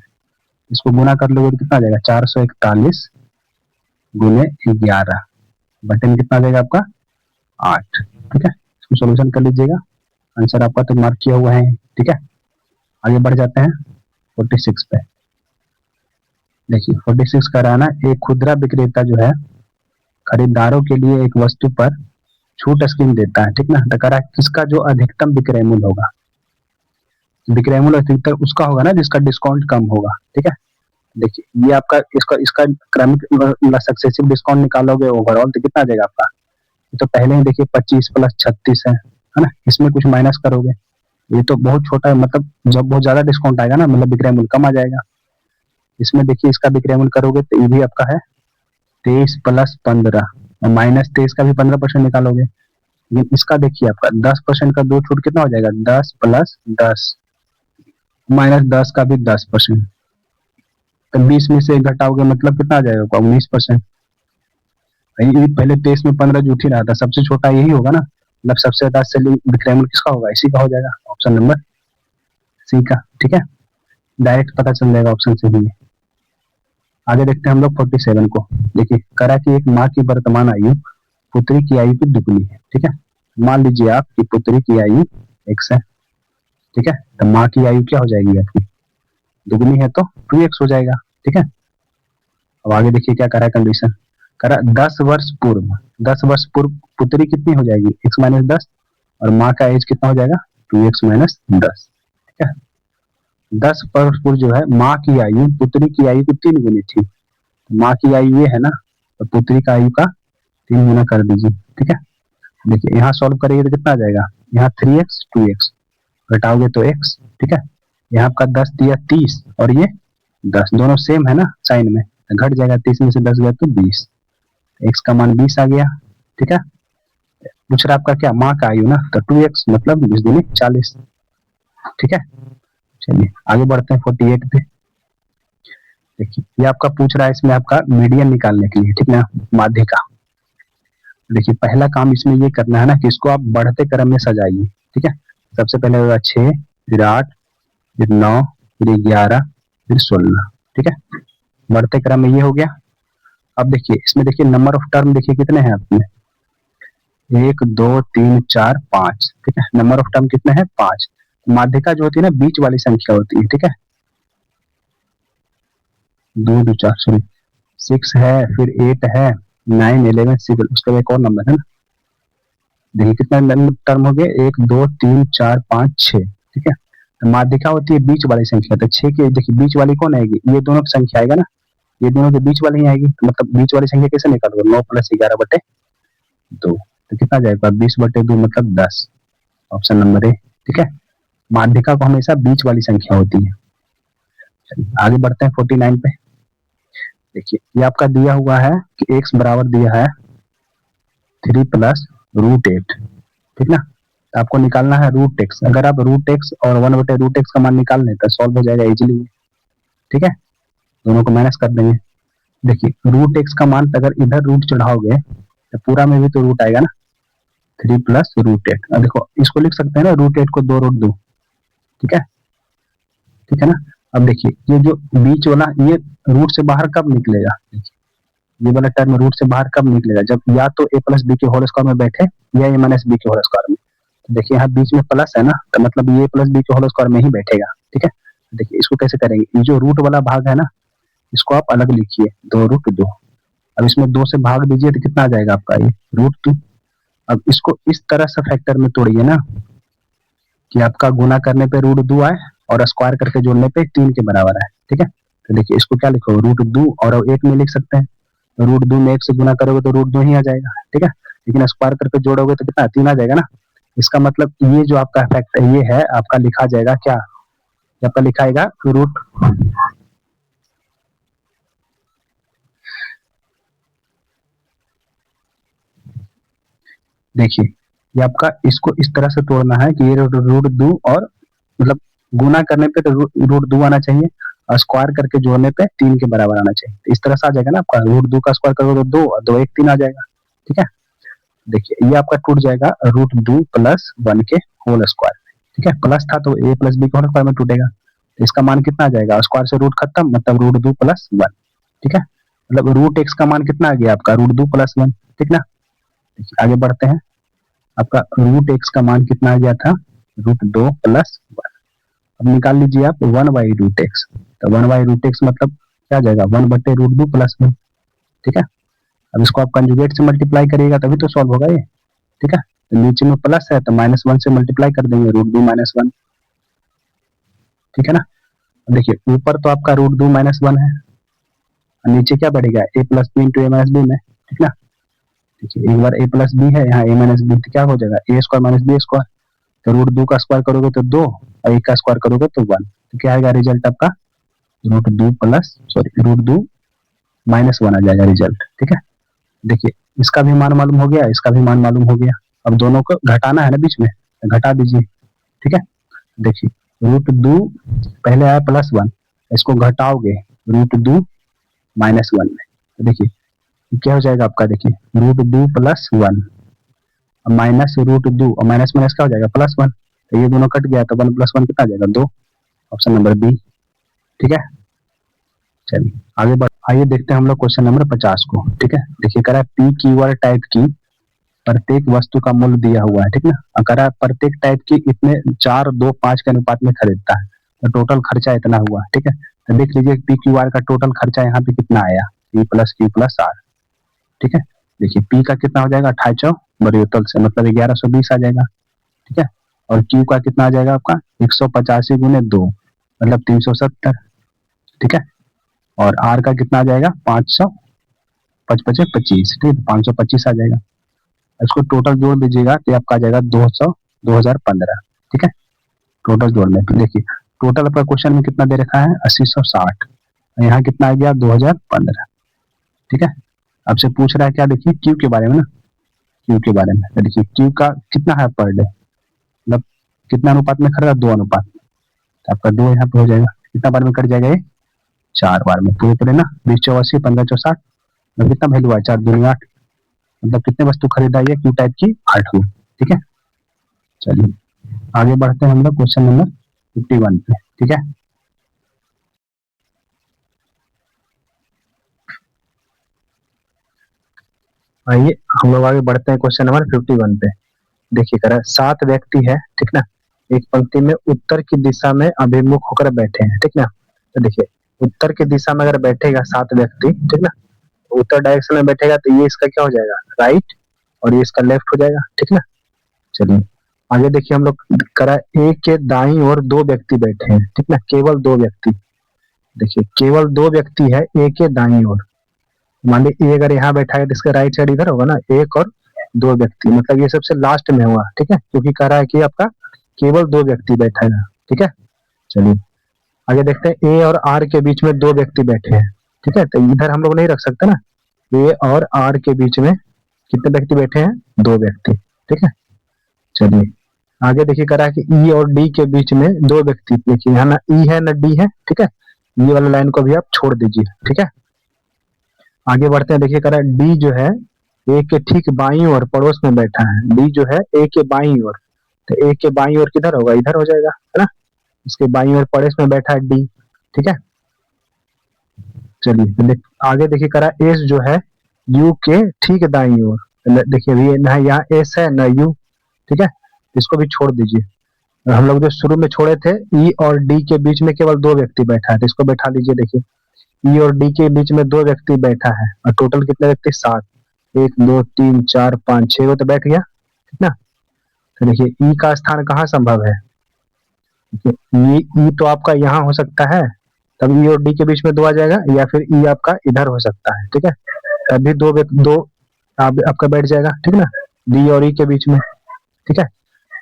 इसको गुना कर लोगे तो कितना आ जाएगा, 441 गुने 11 बटे में कितना आ जाएगा आपका 8। ठीक है, इसको सोल्यूशन कर लीजिएगा, आंसर आपका तो मार्क किया हुआ है। ठीक है, आगे बढ़ जाते हैं 46 पे। देखिए 46 का रहा ना, एक खुदरा विक्रेता जो है खरीदारों के लिए एक वस्तु पर छूट स्कीम देता है। ठीक ना, तो कह रहा है किसका जो अधिकतम विक्रय मूल्य होगा, विक्रय मूल्य अधिकतर उसका होगा ना जिसका डिस्काउंट कम होगा। ठीक है, देखिए ये आपका इसका इसका क्रमिक सक्सेसिव डिस्काउंट निकालोगे ओवरऑल तो कितना आ जाएगा आपका। तो पहले ही देखिए 25 प्लस 36 है ना, इसमें कुछ माइनस करोगे, ये तो बहुत छोटा है, मतलब जब बहुत ज्यादा डिस्काउंट आएगा ना, मतलब विक्रय मूल्य कम आ जाएगा। इसमें देखिए इसका विक्रय मूल्य करोगे तो ये भी आपका है 23 प्लस 15 और माइनस 23 का भी 15% निकालोगे। लेकिन इसका देखिए आपका 10% का दो छूट कितना हो जाएगा, 10 प्लस 10 माइनस 10 का भी 10%, तो 20 में से घटाओगे मतलब कितना आ जाएगा 19%। पहले 23 में 15 जुट ही रहा था, सबसे छोटा यही होगा ना, मतलब सबसे ज्यादा सेलिंग विक्रय मूल्य किसका होगा, इसी का हो जाएगा, ऑप्शन नंबर सी का। ठीक है, डायरेक्ट पता चल जाएगा ऑप्शन से ही। आगे देखते हैं हम लोग 47 को। देखिए करा कि एक माँ की वर्तमान आयु पुत्री की आयु की दुगनी है। ठीक है, मान लीजिए आप कि पुत्री की आयु x है। ठीक है, तो माँ की आयु क्या हो जाएगी आपकी, दुगनी है तो 2x हो जाएगा। ठीक है, अब आगे देखिए क्या करा कंडीशन, करा 10 वर्ष पूर्व, 10 वर्ष पूर्व पुत्री कितनी हो जाएगी x माइनस 10 और माँ का एज कितना हो जाएगा 2x माइनस 10। ठीक है, 10 वर्ष पूर्व जो है माँ की आयु पुत्री की आयु की 3 गुनी थी, माँ की आयु ये है ना, तो पुत्री का आयु का 3 गुना कर दीजिए। ठीक है, देखिए यहाँ सॉल्व करेंगे तो कितना आ जाएगा, यहाँ 3x 2x घटाओगे तो x। ठीक है, यहाँ आपका 10 दिया 30 और ये 10 दोनों सेम है ना साइन में, घट जाएगा, 30 में से 10 गया तो 20, x का मान 20 आ गया। ठीक है, पूछ रहा आपका क्या माँ का आयु ना, तो 2x मतलब 20 दूनी 40। ठीक है, चलिए आगे बढ़ते हैं 48 पे। देखिए ये आपका पूछ रहा है इसमें आपका मीडियन निकालने के लिए, ठीक ना, माध्य का। देखिए पहला काम इसमें ये करना है ना कि इसको आप बढ़ते क्रम में सजाइए। ठीक है, सबसे पहले होगा 6 फिर 8 फिर 9 फिर 11 फिर 16। ठीक है, बढ़ते क्रम में ये हो गया। अब देखिए इसमें देखिए नंबर ऑफ टर्म देखिए कितने हैं आपने, 1 2 3 4 5। ठीक है, नंबर ऑफ टर्म कितने हैं 5। माध्यिका जो होती है ना बीच वाली संख्या होती है। ठीक है, 2 2 4 सॉरी 6 है फिर 8 है 9 11 6, उसके बाद एक और नंबर है ना, देखिए कितना टर्म हो गए 1 2 3 4 5 6। ठीक है, तो माध्यिका होती है बीच वाली संख्या, तो 6 के देखिए बीच वाली कौन आएगी, ये दोनों की संख्या आएगा ना, ये दोनों के बीच वाली ही आएगी, तो मतलब बीच वाली संख्या कैसे निकालोगे 9 प्लस 11 बटे 2, तो कितना जाएगा 20 बटे 2 मतलब 10, ऑप्शन नंबर ए। ठीक है, माध्यिका को हमेशा बीच वाली संख्या होती है। आगे बढ़ते हैं 49 पे। देखिए ये आपका दिया हुआ है कि x बराबर दिया है 3 प्लस रूट 8। ठीक ना, तो आपको निकालना है रूट एक्स, अगर आप रूट एक्स और 1 बटे रूट एक्स का मान निकाल लें तो सॉल्व हो जाएगा इजीली। ठीक है, दोनों को माइनस कर देंगे। देखिए रूट एक्स का मान अगर इधर रूट चढ़ाओगे तो पूरा में भी तो रूट आएगा ना, 3 प्लस रूट 8। अब देखो इसको लिख सकते हैं ना रूट 8 को 2 रूट 2। ठीक है, ठीक है ना, अब देखिए ये जो बीच वाला ये रूट से बाहर कब निकलेगा, ये वाला टर्म रूट से बाहर कब निकलेगा, जब या तो a प्लस बी के होल स्क्वायर में बैठे या a माइनस बी के होल स्क्वायर में। तो देखिए यहाँ बीच में प्लस है ना, तो मतलब ये प्लस बी के होल स्क्वायर में ही बैठेगा। ठीक है, देखिए इसको कैसे करेंगे, ये जो रूट वाला भाग है ना इसको आप अलग लिखिए 2 रूट 2, अब इसमें 2 से भाग दीजिए तो कितना आ जाएगा आपका ये रूट 2। अब इसको इस तरह से फैक्टर में तोड़िए ना कि आपका गुना करने पे रूट 2 आए और स्क्वायर करके जोड़ने पे 3 के बराबर आए। ठीक है, तो देखिए इसको क्या लिखो रूट 2 और 1 में लिख सकते हैं, रूट 2 में 1 से गुना करोगे तो रूट 2 ही आ जाएगा। ठीक है, लेकिन स्क्वायर करके जोड़ोगे तो कितना 3 आ जाएगा ना, इसका मतलब ये जो आपका फैक्ट ये है आपका लिखा जाएगा क्या, आपका लिखाएगा रूट देखिए ये आपका इसको इस तरह से तोड़ना है कि ये रूट 2 और मतलब गुना करने पे तो रूट 2 आना चाहिए और स्क्वायर करके जोड़ने पे 3 के बराबर आना चाहिए, तो इस तरह से आ जाएगा ना आपका रूट 2 का स्क्वायर करोगे तो 2 और 2 1 3 आ जाएगा। ठीक है, देखिए ये आपका टूट जाएगा √2 + 1 के होल स्क्वायर, ठीक है, प्लस था तो a + b के होल स्क्वायर में टूटेगा, तो इसका मान कितना आ जाएगा, स्क्वायर से रूट खत्म, मतलब √2 + 1, ठीक है, मतलब √x का मान कितना आ गया आपका √2 + 1, ठीक ना। देखिए आगे बढ़ते हैं, आपका √x का मान कितना आ गया था √2 + 1। अब निकाल लीजिए आप 1/√x, तो 1/√x मतलब क्या आ जाएगा 1/√2 + 1, ठीक है। अब इसको आप कंजुगेट से मल्टीप्लाई करिएगा तभी तो सॉल्व होगा ये, ठीक है। तो नीचे में प्लस है तो -1 से मल्टीप्लाई कर देंगे √2 - 1, ठीक है ना। देखिए ऊपर तो आपका √2 - 1 है, नीचे क्या बढ़ेगा a + b × a - b में, ठीक ना। देखिए एक बार a + b है, यहाँ a - b तो क्या हो जाएगा a² - b², तो √2 का स्क्वायर करोगे तो 2 और 1 का स्क्वायर करोगे तो 1, तो क्या आएगा रिजल्ट आपका √2 -1 आ जाएगा रिजल्ट, ठीक है। देखिए इसका भी मान मालूम हो गया, इसका भी मान मालूम हो गया, अब दोनों को घटाना है ना बीच में, तो घटा दीजिए, ठीक है। देखिए √2 पहले आया +1, इसको घटाओगे √2 - 1 में, तो देखिए क्या हो जाएगा आपका, देखिए √2 + 1 -√2 और माइनस माइनस क्या हो जाएगा +1, तो ये दोनों कट गया तो 1 + 1 कितना आ जाएगा 2, ऑप्शन नंबर बी, ठीक है। चलिए आगे बढ़, आइए देखते हैं हम लोग क्वेश्चन नंबर 50 को, ठीक है। देखिए कह रहा है पी क्यू आर टाइप की प्रत्येक वस्तु का मूल्य दिया हुआ है, ठीक ना, और कह रहा है प्रत्येक टाइप की इतने 4, 2, 5 के अनुपात में खरीदता है, तो टोटल खर्चा इतना हुआ, ठीक है। तो देख लीजिए पी क्यू आर का टोटल खर्चा यहाँ पे कितना आया, P + Q + R, ठीक है। देखिए पी का कितना हो जाएगा 2800 बरियोतल से, मतलब 1120 आ जाएगा, ठीक है। और क्यू का कितना आ जाएगा आपका 185 × 2 मतलब 370, ठीक है। और आर का कितना आ जाएगा 500 55 25, ठीक है, 525 आ जाएगा। इसको टोटल जोड़ दीजिएगा तो आपका आ जाएगा 200 2015, ठीक है। टोटल जोड़ने पे देखिए टोटल आपका क्वेश्चन में कितना दे रखा है 8060, यहाँ कितना आ गया 2015, ठीक है। आपसे पूछ रहा है क्या, देखिए क्यू के बारे में ना, क्यू के बारे में, तो देखिए क्यू का कितना है पर डे, मतलब कितना अनुपात में खरीदा 2 अनुपात, तो आपका 2 यहाँ पे हो जाएगा, कितना बार में कट जाएगा ये 4 बार में, पूरे पूरे ना 20 × 84 15 × 64, मतलब कितना वैल्यू आया 4 दूनी 8, मतलब कितने वस्तु खरीदा ये क्यू टाइप की 8 हुई, ठीक है। चलिए आगे बढ़ते हैं हम लोग क्वेश्चन नंबर 51 पे, ठीक है। आइए हम लोग आगे बढ़ते हैं क्वेश्चन नंबर 51 पे। देखिए कह रहा है 7 व्यक्ति है, ठीक ना, एक पंक्ति में उत्तर की दिशा में अभिमुख होकर बैठे हैं, ठीक ना। तो देखिए उत्तर की दिशा में अगर बैठेगा 7 व्यक्ति, ठीक ना, उत्तर डायरेक्शन में बैठेगा तो ये इसका क्या हो जाएगा राइट और ये इसका लेफ्ट हो जाएगा, ठीक ना। चलिए आगे देखिए हम लोग करा ए के दाईं ओर 2 व्यक्ति बैठे हैं, ठीक ना, केवल 2 व्यक्ति, देखिए केवल 2 व्यक्ति है ए के दाईं ओर, मान ली ए अगर यहाँ बैठा है तो इसका राइट साइड इधर होगा ना, एक और 2 व्यक्ति, मतलब ये सबसे लास्ट में हुआ, ठीक है, क्योंकि कह रहा है कि आपका केवल 2 व्यक्ति बैठा है, ठीक है। चलिए आगे देखते हैं ए और आर के बीच में 2 व्यक्ति बैठे हैं, ठीक है, तो इधर हम लोग नहीं रख सकते ना, ए और आर के बीच में कितने व्यक्ति बैठे हैं 2 व्यक्ति, ठीक है। चलिए आगे देखिए कह रहा है कि ई और डी के बीच में 2 व्यक्ति, देखिए यहाँ ना ई है ना डी है, ठीक है, ये वाला लाइन को भी आप छोड़ दीजिए, ठीक है। आगे बढ़ते हैं, देखिए कह रहा है डी जो है ए के ठीक बाईं ओर पड़ोस में बैठा है, डी जो है ए के बाईं ओर, तो ए के बाईं ओर किधर होगा इधर हो जाएगा, है ना, इसके बाईं ओर पड़ोस में बैठा है डी, ठीक है। चलिए आगे देखिए कह रहा है एस जो है यू के ठीक दाईं ओर, देखिए अभी ना यहाँ एस है ना यू, ठीक है, इसको भी छोड़ दीजिए। हम लोग जो शुरू में छोड़े थे ई और डी के बीच में केवल 2 व्यक्ति बैठा है, तो इसको बैठा दीजिए, देखिए ई और डी के बीच में 2 व्यक्ति बैठा है और टोटल कितने व्यक्ति 7, 1 2 3 4 5 6 वो तो बैठ गया, ठीक ना। तो देखिए ई का स्थान कहाँ संभव है, ई तो आपका यहाँ हो सकता है, तब ई और डी के बीच में 2 आ जाएगा, या फिर ई आपका इधर हो सकता है, ठीक है, तभी दो आपका बैठ जाएगा, ठीक ना, डी और ई के बीच में, ठीक है।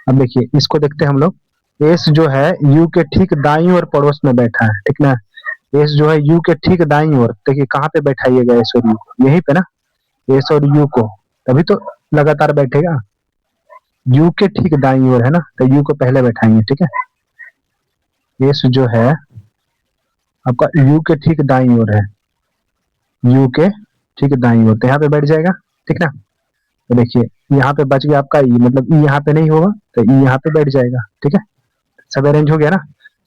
अब देखिए इसको देखते हैं हम लोग, एस जो है यू के ठीक दाईं ओर पड़ोस में बैठा है, ठीक ना, एस जो है यू के ठीक दाईं ओर, देखिए कहाँ पे बैठाइएगा एस और यू, यहीं पे ना, एस और यू को, तभी तो लगातार बैठेगा, यू के ठीक दाईं ओर है ना, तो यू को पहले बैठाएंगे, ठीक है। एस जो है आपका यू के ठीक दाईं ओर है, यू के ठीक दाईं ओर, तो यहाँ पे बैठ जाएगा, ठीक ना। तो देखिए यहाँ पे बच गया आपका ई, मतलब ई यहाँ पे नहीं होगा तो ई यहाँ पे बैठ जाएगा। ठीक है, सब अरेंज हो गया ना।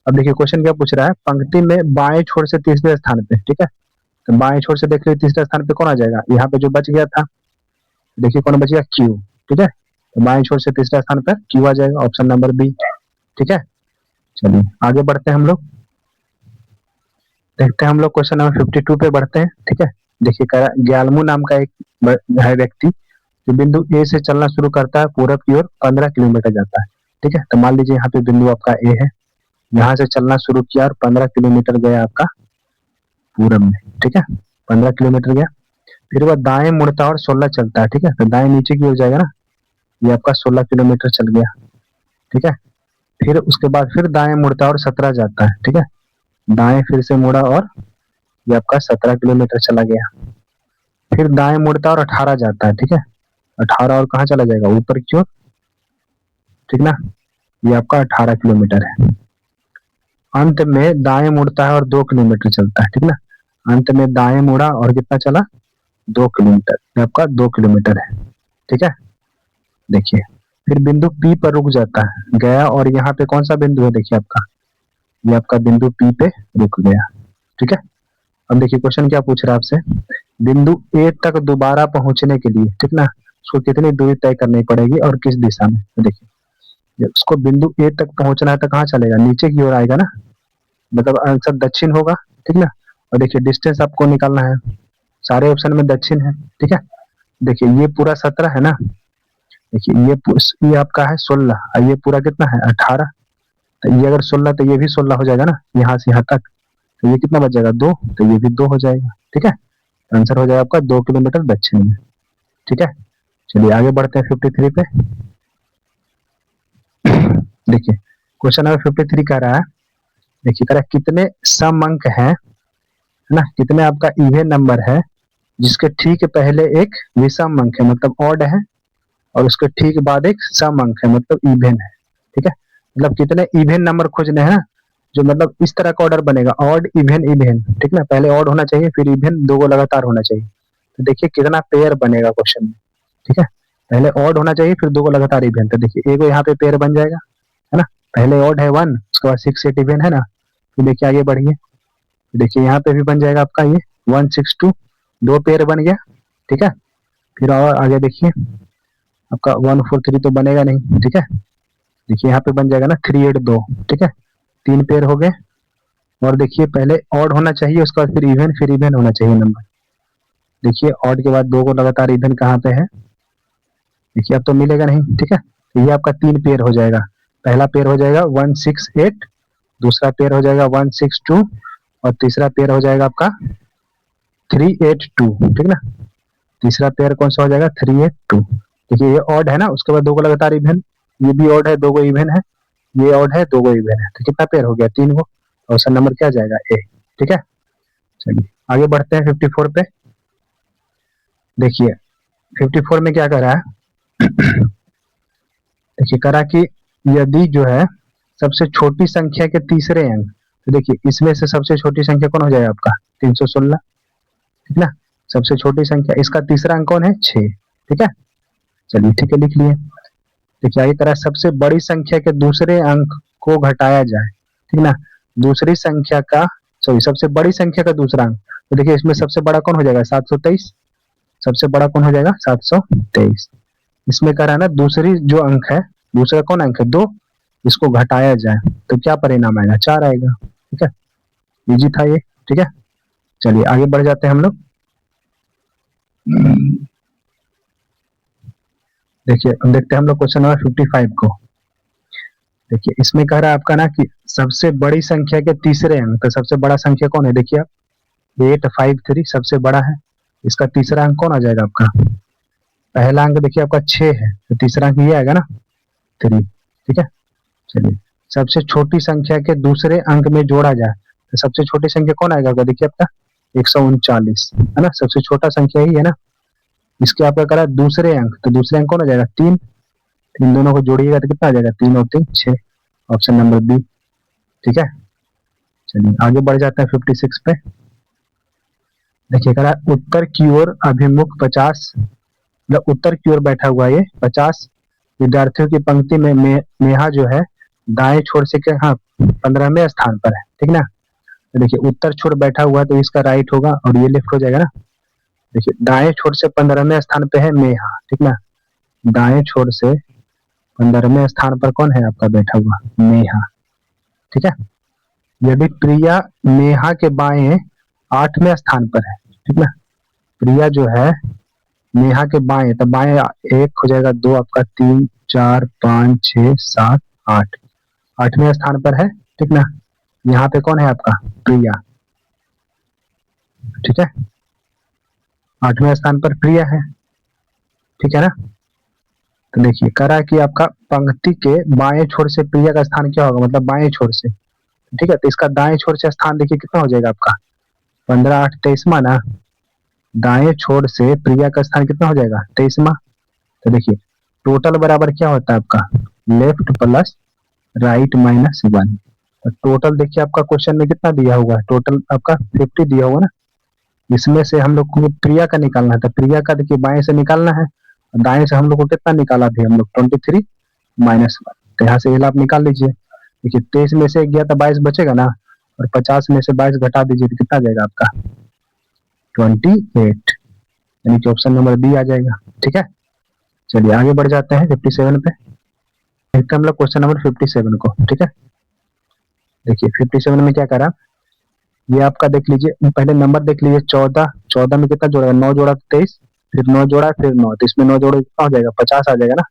अब देखिए क्वेश्चन क्या पूछ रहा है, पंक्ति में बाएं छोर से तीसरे स्थान पे। ठीक है, तो बाएं छोर से देख लीजिए तीसरे स्थान पे कौन आ जाएगा, यहाँ पे जो बच गया था देखिए कौन बच गया, क्यू। ठीक है, तो बाएं छोर से तीसरे स्थान पर क्यू आ जाएगा, ऑप्शन नंबर बी। ठीक है, चलिए आगे बढ़ते हैं हम लोग, देखते हैं हम लोग क्वेश्चन नंबर 52 पे बढ़ते हैं। ठीक है, देखिए ग्यालमू नाम का एक है व्यक्ति जो बिंदु ए से चलना शुरू करता है, पूरब की ओर 15 किलोमीटर जाता है। ठीक है, तो मान लीजिए यहाँ पे बिंदु आपका ए है, यहाँ से चलना शुरू किया और 15 किलोमीटर गया आपका पूरब में। ठीक है, 15 किलोमीटर गया, फिर वह दाएं मुड़ता और 16 चलता है। ठीक है, तो दाएं नीचे की ओर जाएगा ना, ये आपका 16 किलोमीटर चल गया। ठीक है, फिर उसके बाद फिर दाएं मुड़ता और 17 जाता है। ठीक है, दाएं फिर से मुड़ा और ये आपका 17 किलोमीटर चला गया, फिर दाएं मुड़ता और 18 जाता है। ठीक है, 18 और कहाँ चला जाएगा, ऊपर की ओर। ठीक ना, ये आपका 18 किलोमीटर है। अंत में दाएं मुड़ता है और 2 किलोमीटर चलता है। ठीक ना, अंत में दाएं मुड़ा और कितना चला, 2 किलोमीटर, ये आपका 2 किलोमीटर है। ठीक है, देखिए फिर बिंदु पी पर रुक जाता है, गया और यहाँ पे कौन सा बिंदु है, देखिए आपका ये आपका बिंदु पी पे रुक गया। ठीक है, अब देखिए क्वेश्चन क्या पूछ रहा है आपसे, बिंदु ए तक दोबारा पहुंचने के लिए, ठीक ना, उसको कितनी दूरी तय करनी पड़ेगी और किस दिशा में। तो देखिए जब उसको बिंदु ए तक पहुंचना है तो कहाँ चलेगा, नीचे की ओर आएगा ना, मतलब आंसर दक्षिण होगा। ठीक ना, और देखिए डिस्टेंस आपको निकालना है, सारे ऑप्शन में दक्षिण है। ठीक है, देखिए ये पूरा 17 है ना, देखिए ये आपका है 16 और ये पूरा कितना है 18, तो ये अगर 16 तो ये भी 16 हो जाएगा ना, यहाँ से यहाँ तक, तो ये कितना बच जाएगा 2, तो ये भी 2 हो जाएगा। ठीक है, आंसर हो जाएगा आपका 2 किलोमीटर दक्षिण में। ठीक है, चलिए आगे बढ़ते हैं 53 पे। देखिए क्वेश्चन नंबर 53 कह रहा है, देखिए कह रहा है कितने सम अंक है ना, कितने आपका इवन नंबर है जिसके ठीक पहले एक विषम अंक है मतलब ऑड है, और उसके ठीक बाद एक सम अंक है मतलब इवन है। ठीक है, मतलब कितने इवन नंबर खोजने हैं, जो मतलब इस तरह का ऑर्डर बनेगा, ऑड इवन इवन। ठीक ना, पहले ऑड होना चाहिए फिर इवन, दो लगातार होना चाहिए। तो देखिए कितना पेयर बनेगा क्वेश्चन में। ठीक है, पहले ऑड होना चाहिए फिर दो लगातार इवन, तो देखिए एक यहाँ पे पेयर बन जाएगा, है ना, पहले ऑड है 1, उसके बाद 6 8 इवन है ना, तो देखिए आगे बढ़िए, देखिए यहाँ पे भी बन जाएगा आपका ये 1 6 2, दो पेयर बन गया। ठीक है, फिर और आगे देखिए आपका 1 4 3 तो बनेगा नहीं। ठीक है, देखिए यहाँ पे बन जाएगा ना 3 8 2। ठीक है, 3 पेयर हो गए, और देखिए पहले ऑड होना चाहिए उसके बाद फिर इवन होना चाहिए नंबर। देखिए ऑड के बाद दो को लगातार इवन कहाँ पे है, देखिए अब तो मिलेगा नहीं। ठीक है, तो ये आपका 3 पेयर हो जाएगा, पहला पेयर हो जाएगा 1 6 8, दूसरा पेयर हो जाएगा 1 6 2, और तीसरा पेयर हो जाएगा आपका 3 8 2। ठीक ना, तीसरा पेयर कौन सा हो जाएगा 3 8 2। देखिए ये ऑड है ना, उसके बाद दो को लगातार इवन, ये भी ऑड है दो को इवन है, ये ऑड है दो को इवन है, तो कितना पेयर हो गया 3 को, ऑप्शन नंबर क्या जाएगा ए। ठीक है, चलिए आगे बढ़ते हैं 54 पे। देखिए 54 में क्या कर रहा है देखिए करा कि यदि जो है सबसे छोटी संख्या के तीसरे अंक, तो देखिए इसमें से सबसे छोटी संख्या कौन हो जाएगा आपका 316। ठीक ना, सबसे छोटी संख्या, इसका तीसरा अंक कौन है 6। ठीक है, चलिए ठीक है लिख लिए। देखिए आगे करा सबसे बड़ी संख्या के दूसरे अंक को घटाया जाए। ठीक ना, दूसरी संख्या का, सॉरी सबसे बड़ी संख्या का दूसरा अंक, तो देखिए इसमें सबसे बड़ा कौन हो जाएगा 723, सबसे बड़ा कौन हो जाएगा 723। इसमें कह रहा है ना दूसरी जो अंक है, दूसरा कौन अंक है 2, इसको घटाया जाए तो क्या परिणाम आएगा 4 आएगा। ठीक है, इजी था ये। ठीक है, चलिए आगे बढ़ जाते हैं हम लोग। देखिए देखते हैं हम लोग क्वेश्चन नंबर 55 को। देखिए इसमें कह रहा है आपका ना कि सबसे बड़ी संख्या के तीसरे अंक, तो सबसे बड़ा संख्या कौन है, देखिए आप 853 सबसे बड़ा है, इसका तीसरा अंक कौन आ जाएगा आपका, पहला अंक देखिए आपका 6 है, तो तीसरा अंक ये आएगा ना 3। ठीक है, चलिए सबसे छोटी संख्या के दूसरे अंक में जोड़ा जाए, तो सबसे छोटी संख्या कौन आएगा, देखिए आपका 139 है ना, सबसे छोटा संख्या ही है ना, इसके आपका करा दूसरे अंक, तो दूसरे अंक कौन आ जाएगा 3, इन दोनों को जोड़िएगा तो कितना आ जाएगा 3 और 3 6, ऑप्शन नंबर बी। ठीक है, चलिए आगे बढ़ जाते हैं 56 पे। देखिए करा उत्तर की ओर अभिमुख 50 मतलब उत्तर की ओर बैठा हुआ ये 50 विद्यार्थियों की पंक्ति में नेहा जो है दाएं छोर से क्या, हाँ 15वें स्थान पर है, ठीक ना। तो देखिए उत्तर छोर बैठा हुआ है तो इसका राइट होगा और ये लेफ्ट हो जाएगा ना। देखिए दाएं छोर से 15वें स्थान पे है नेहा, ठीक ना। दाएं छोर से 15वें स्थान पर कौन है आपका बैठा हुआ, नेहा, ठीक है। यदि प्रिया नेहा के बाएं 8वें स्थान पर है, ठीक ना। प्रिया जो है नेहा के बाएं, तो बाएं एक हो जाएगा, दो आपका, 3 4 5 6 7 8, 8वें स्थान पर है, ठीक ना। यहाँ पे कौन है आपका, प्रिया, ठीक है। 8वें स्थान पर प्रिया है, ठीक है ना। तो देखिए करा कि आपका पंक्ति के बाएं छोर से प्रिया का स्थान क्या होगा, मतलब बाएं छोर से, ठीक है। तो इसका दाएं छोर से स्थान देखिए कितना हो जाएगा आपका, 15 8 23वां ना। दाएं छोर से प्रिया का स्थान कितना हो जाएगा, 23वां। तो देखिए टोटल बराबर क्या होता है आपका, लेफ्ट प्लस राइट माइनस 1। तो टोटल देखिए आपका क्वेश्चन में कितना दिया हुआ है, टोटल आपका 50 दिया हुआ ना। इसमें से हम लोग को प्रिया का निकालना है, तो प्रिया का देखिए बाएं से निकालना है, दाएं से हम लोग को कितना निकाला थे हम लोग, 23 माइनस 1। तो यहाँ से ये आप निकाल लीजिए। देखिए 23 में से गया तो 22 बचेगा ना, और 50 में से 22 घटा दीजिए तो कितना जाएगा आपका, 28, यानी कि ऑप्शन नंबर बी आ जाएगा, ठीक है। चलिए आगे बढ़ जाते हैं 57 पे। देखते हैं हम लोग क्वेश्चन नंबर 57 को, ठीक है। देखिए 57 में क्या करा, ये आपका देख लीजिए, पहले नंबर देख लीजिए, 14, 14 में कितना जोड़ा, 9 जोड़ा 23, फिर 9 जोड़ा फिर 9, तो इसमें 9 जोड़ा कितना हो जाएगा, 50 आ जाएगा ना।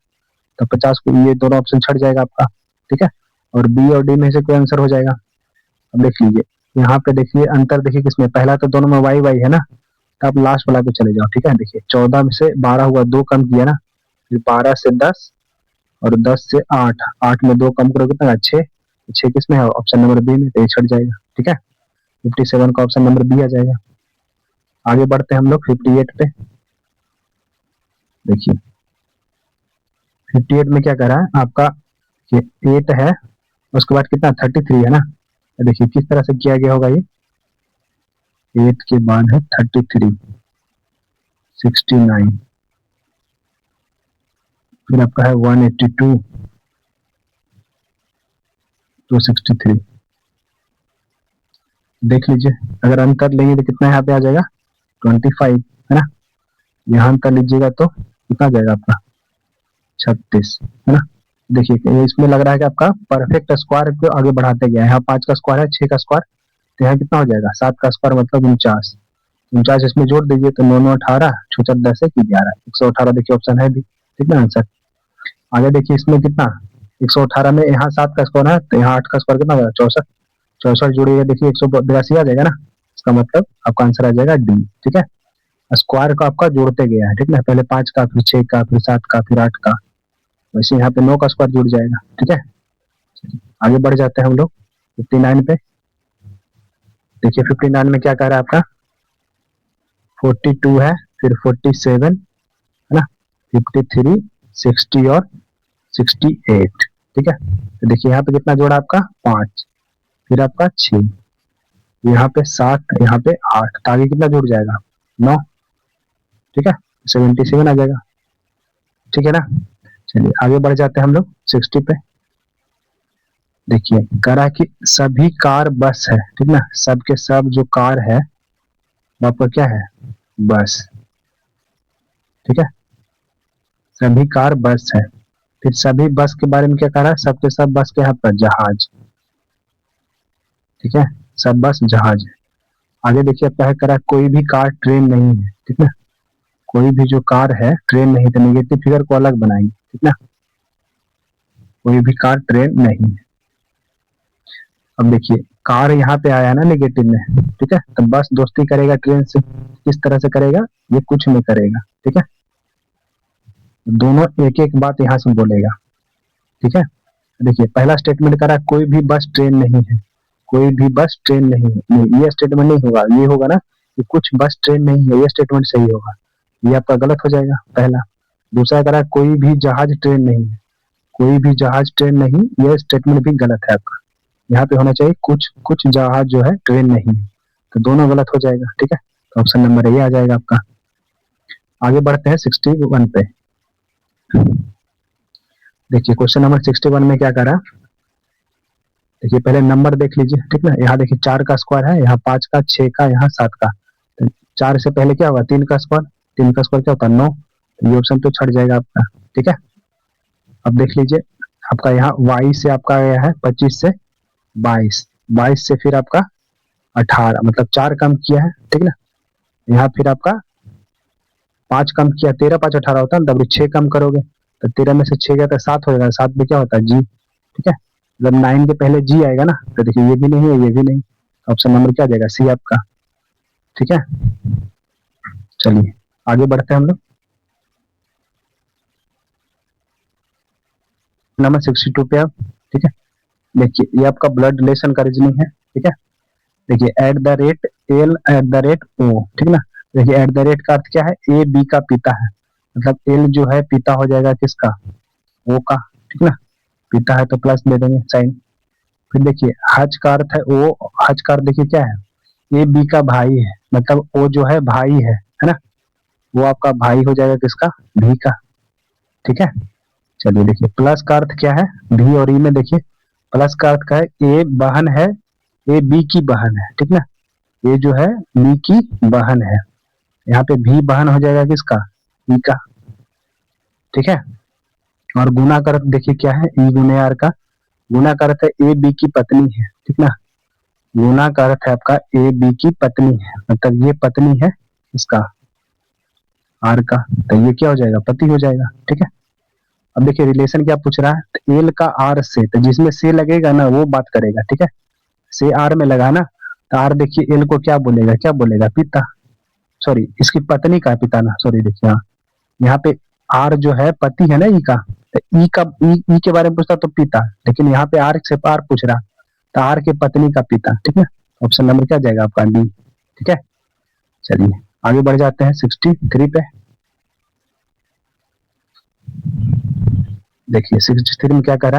तो 50 को ये दोनों ऑप्शन छट जाएगा आपका, ठीक है। और बी और डी में से कोई आंसर हो जाएगा। अब देख लीजिए यहाँ पे, देखिए अंतर देखिए किसमें, पहला तो दोनों में वाई वाई है ना, तो आप लास्ट वाला पे चले जाओ, ठीक है। देखिए 14 में से 12 हुआ, 2 कम किया ना, फिर 12 से 10 और 10 से 8, 8 में 2 कम करो कितना, 6, 6 किसमें है, ऑप्शन नंबर बी में, तो ये छट जाएगा, ठीक है। 57 का ऑप्शन नंबर बी आ जाएगा। आगे बढ़ते हैं हम लोग 58 पे। देखिए 58 में क्या कर रहा है आपका, ये 8 है, उसके बाद कितना 33 है ना। तो देखिए किस तरह से किया गया होगा, ये 8 के बाद है 33, 69, फिर आपका है 182, 263। देख लीजिए अगर अंतर लेंगे तो कितना यहाँ पे आ जाएगा, 25 है ना। यहाँ अंतर लीजिएगा तो कितना जाएगा आपका, 36 है ना। देखिए इसमें लग रहा है कि आपका परफेक्ट स्क्वायर को आगे बढ़ाते गया है। यहाँ 5 का स्क्वायर है, 6 का स्क्वायर, तो यहाँ कितना हो जाएगा, 7 का स्क्वायर मतलब 49, 49 इसमें जोड़ दीजिए तो 9 9 18, 6 10 1 11, 118 देखिए ऑप्शन है भी, ठीक ना आंसर। आगे देखिए इसमें कितना, 118 में यहाँ 7 का स्क्वायर है, तो यहाँ 8 का स्क्वायर कितना होगा, 64, 64 जोड़िएगा देखिए 182 आ जाएगा ना। इसका मतलब आपका आंसर आ जाएगा डी, ठीक है। स्क्वायर को आपका जोड़ते गया है, ठीक ना, पहले 5 का, फिर 6 का, फिर 7 का, फिर 8 का, वैसे यहाँ पे 9 का स्क्वायर जुड़ जाएगा, ठीक है। आगे बढ़ जाते हैं हम लोग 59 पे। देखिए 59 में क्या कह रहा है आपका, 42 है, फिर 47 है ना, 53, 60 और 68, ठीक है। तो देखिए यहाँ पे कितना जोड़ा आपका, 5, फिर आपका 6, यहाँ पे 7, यहाँ पे 8, तो आगे कितना जुड़ जाएगा, 9, ठीक है, 77 आ जाएगा, ठीक है ना। चलिए आगे बढ़ जाते हैं हम लोग 60 पे। देखिए करा कि सभी कार बस है, ठीक ना, सब के सब जो कार है वो आपका क्या है, बस, ठीक है। सभी कार बस है, फिर सभी बस के बारे में क्या कह रहा है, सबके सब बस के यहाँ पर जहाज, ठीक है, सब बस जहाज है। आगे देखिए क्या है, करा कोई भी कार ट्रेन नहीं है, ठीक ना, कोई भी जो कार है ट्रेन नहीं, तो नेगेटिव फिगर को अलग बनाएंगे, ठीक ना, कोई भी कार ट्रेन नहीं है। अब देखिए कार यहाँ पे आया है ना नेगेटिव में, ठीक है, तो बस दोस्ती करेगा ट्रेन से, किस तरह से करेगा, ये कुछ नहीं करेगा, ठीक है, दोनों एक एक बात यहाँ से बोलेगा, ठीक है। देखिए पहला स्टेटमेंट करा कोई भी बस ट्रेन नहीं है, कोई भी बस ट्रेन नहीं है, नहीं ये स्टेटमेंट नहीं होगा, ये होगा ना कि कुछ बस ट्रेन नहीं है, ये स्टेटमेंट सही होगा, ये आपका गलत हो जाएगा पहला। दूसरा करा कोई भी जहाज ट्रेन नहीं है, कोई भी जहाज ट्रेन नहीं, ये स्टेटमेंट भी गलत है आपका, यहाँ पे होना चाहिए कुछ कुछ जहाज जो है ट्रेन नहीं है, तो दोनों गलत हो जाएगा, ठीक है। तो ऑप्शन नंबर ए आ जाएगा आपका। आगे बढ़ते हैं 61 पे। देखिए क्वेश्चन नंबर 61 में क्या करा, देखिए पहले नंबर देख लीजिए, ठीक ना। यहाँ देखिए 4 का स्क्वायर है, यहाँ 5 का, 6 का, यहाँ 7 का। तो 4 से पहले क्या होगा, 3 का स्क्वायर, 3 का स्क्वायर क्या होता है 9, तो ये ऑप्शन तो छट जाएगा आपका, ठीक है। अब देख लीजिए आपका यहाँ y से आपका आया है 25 से 22, 22 से फिर आपका 18, मतलब 4 कम किया है, ठीक ना। यहाँ फिर आपका 5 कम किया, 13 5 18 होता है, तब 6 कम करोगे तो 13 में से 6 गया तो 7 हो जाएगा, 7 में क्या होता है जी, ठीक है। जब 9 के पहले जी आएगा ना, तो देखिए ये भी नहीं है, ये भी नहीं, ऑप्शन नंबर क्या आ जाएगा, सी आपका, ठीक है। चलिए आगे बढ़ते हैं हम लोग। नंबर 62 पे आप, ठीक है। देखिए ये आपका ब्लड रिलेशन का रीजनिंग है, ठीक है। देखिए at the rate L at the rate O, ठीक ना। देखिए एट द रेट का अर्थ क्या है, ए बी का पिता है, मतलब एल जो है पिता हो जाएगा किसका, ओ का, ठीक ना। पिता है तो प्लस दे देंगे साइन। फिर देखिए हज का अर्थ है ओ, हज का अर्थ देखिए क्या है, ए बी का भाई है, मतलब ओ जो है भाई है ना, वो आपका भाई हो जाएगा किसका, भी का, ठीक है। चलिए देखिए प्लस का अर्थ क्या है, भी और ई में देखिए प्लस का अर्थ का है ए बहन है, ए बी की बहन है, ठीक ना। ये जो है बी की बहन है, यहाँ पे भी बहन हो जाएगा किसका, ई का, ठीक है। और गुना का अर्थ देखिए क्या है, ई गुने आर का, गुना का अर्थ है ए बी की पत्नी है, ठीक ना। गुना का अर्थ है आपका ए बी की पत्नी है, मतलब ये पत्नी है इसका, आर का, तो ये क्या हो जाएगा, पति हो जाएगा, ठीक है। अब देखिए रिलेशन क्या पूछ रहा है, तो एल का आर से, तो जिसमें से लगेगा ना वो बात करेगा, ठीक है। से आर में लगा ना, तो आर देखिए एल को क्या बोलेगा, क्या बोलेगा, पिता, सॉरी इसकी पत्नी का पिता ना, सॉरी देखिए हाँ, यहाँ पे आर जो है पति है ना ई का, तो ई का ई के बारे में पूछता तो पिता, लेकिन यहाँ पे आर से आर पूछ रहा, तो आर के पत्नी का पिता, ठीक है। ऑप्शन नंबर क्या जाएगा आपका, डी, ठीक है। चलिए आगे बढ़ जाते हैं 63 पे। देखिए 63 में क्या करा,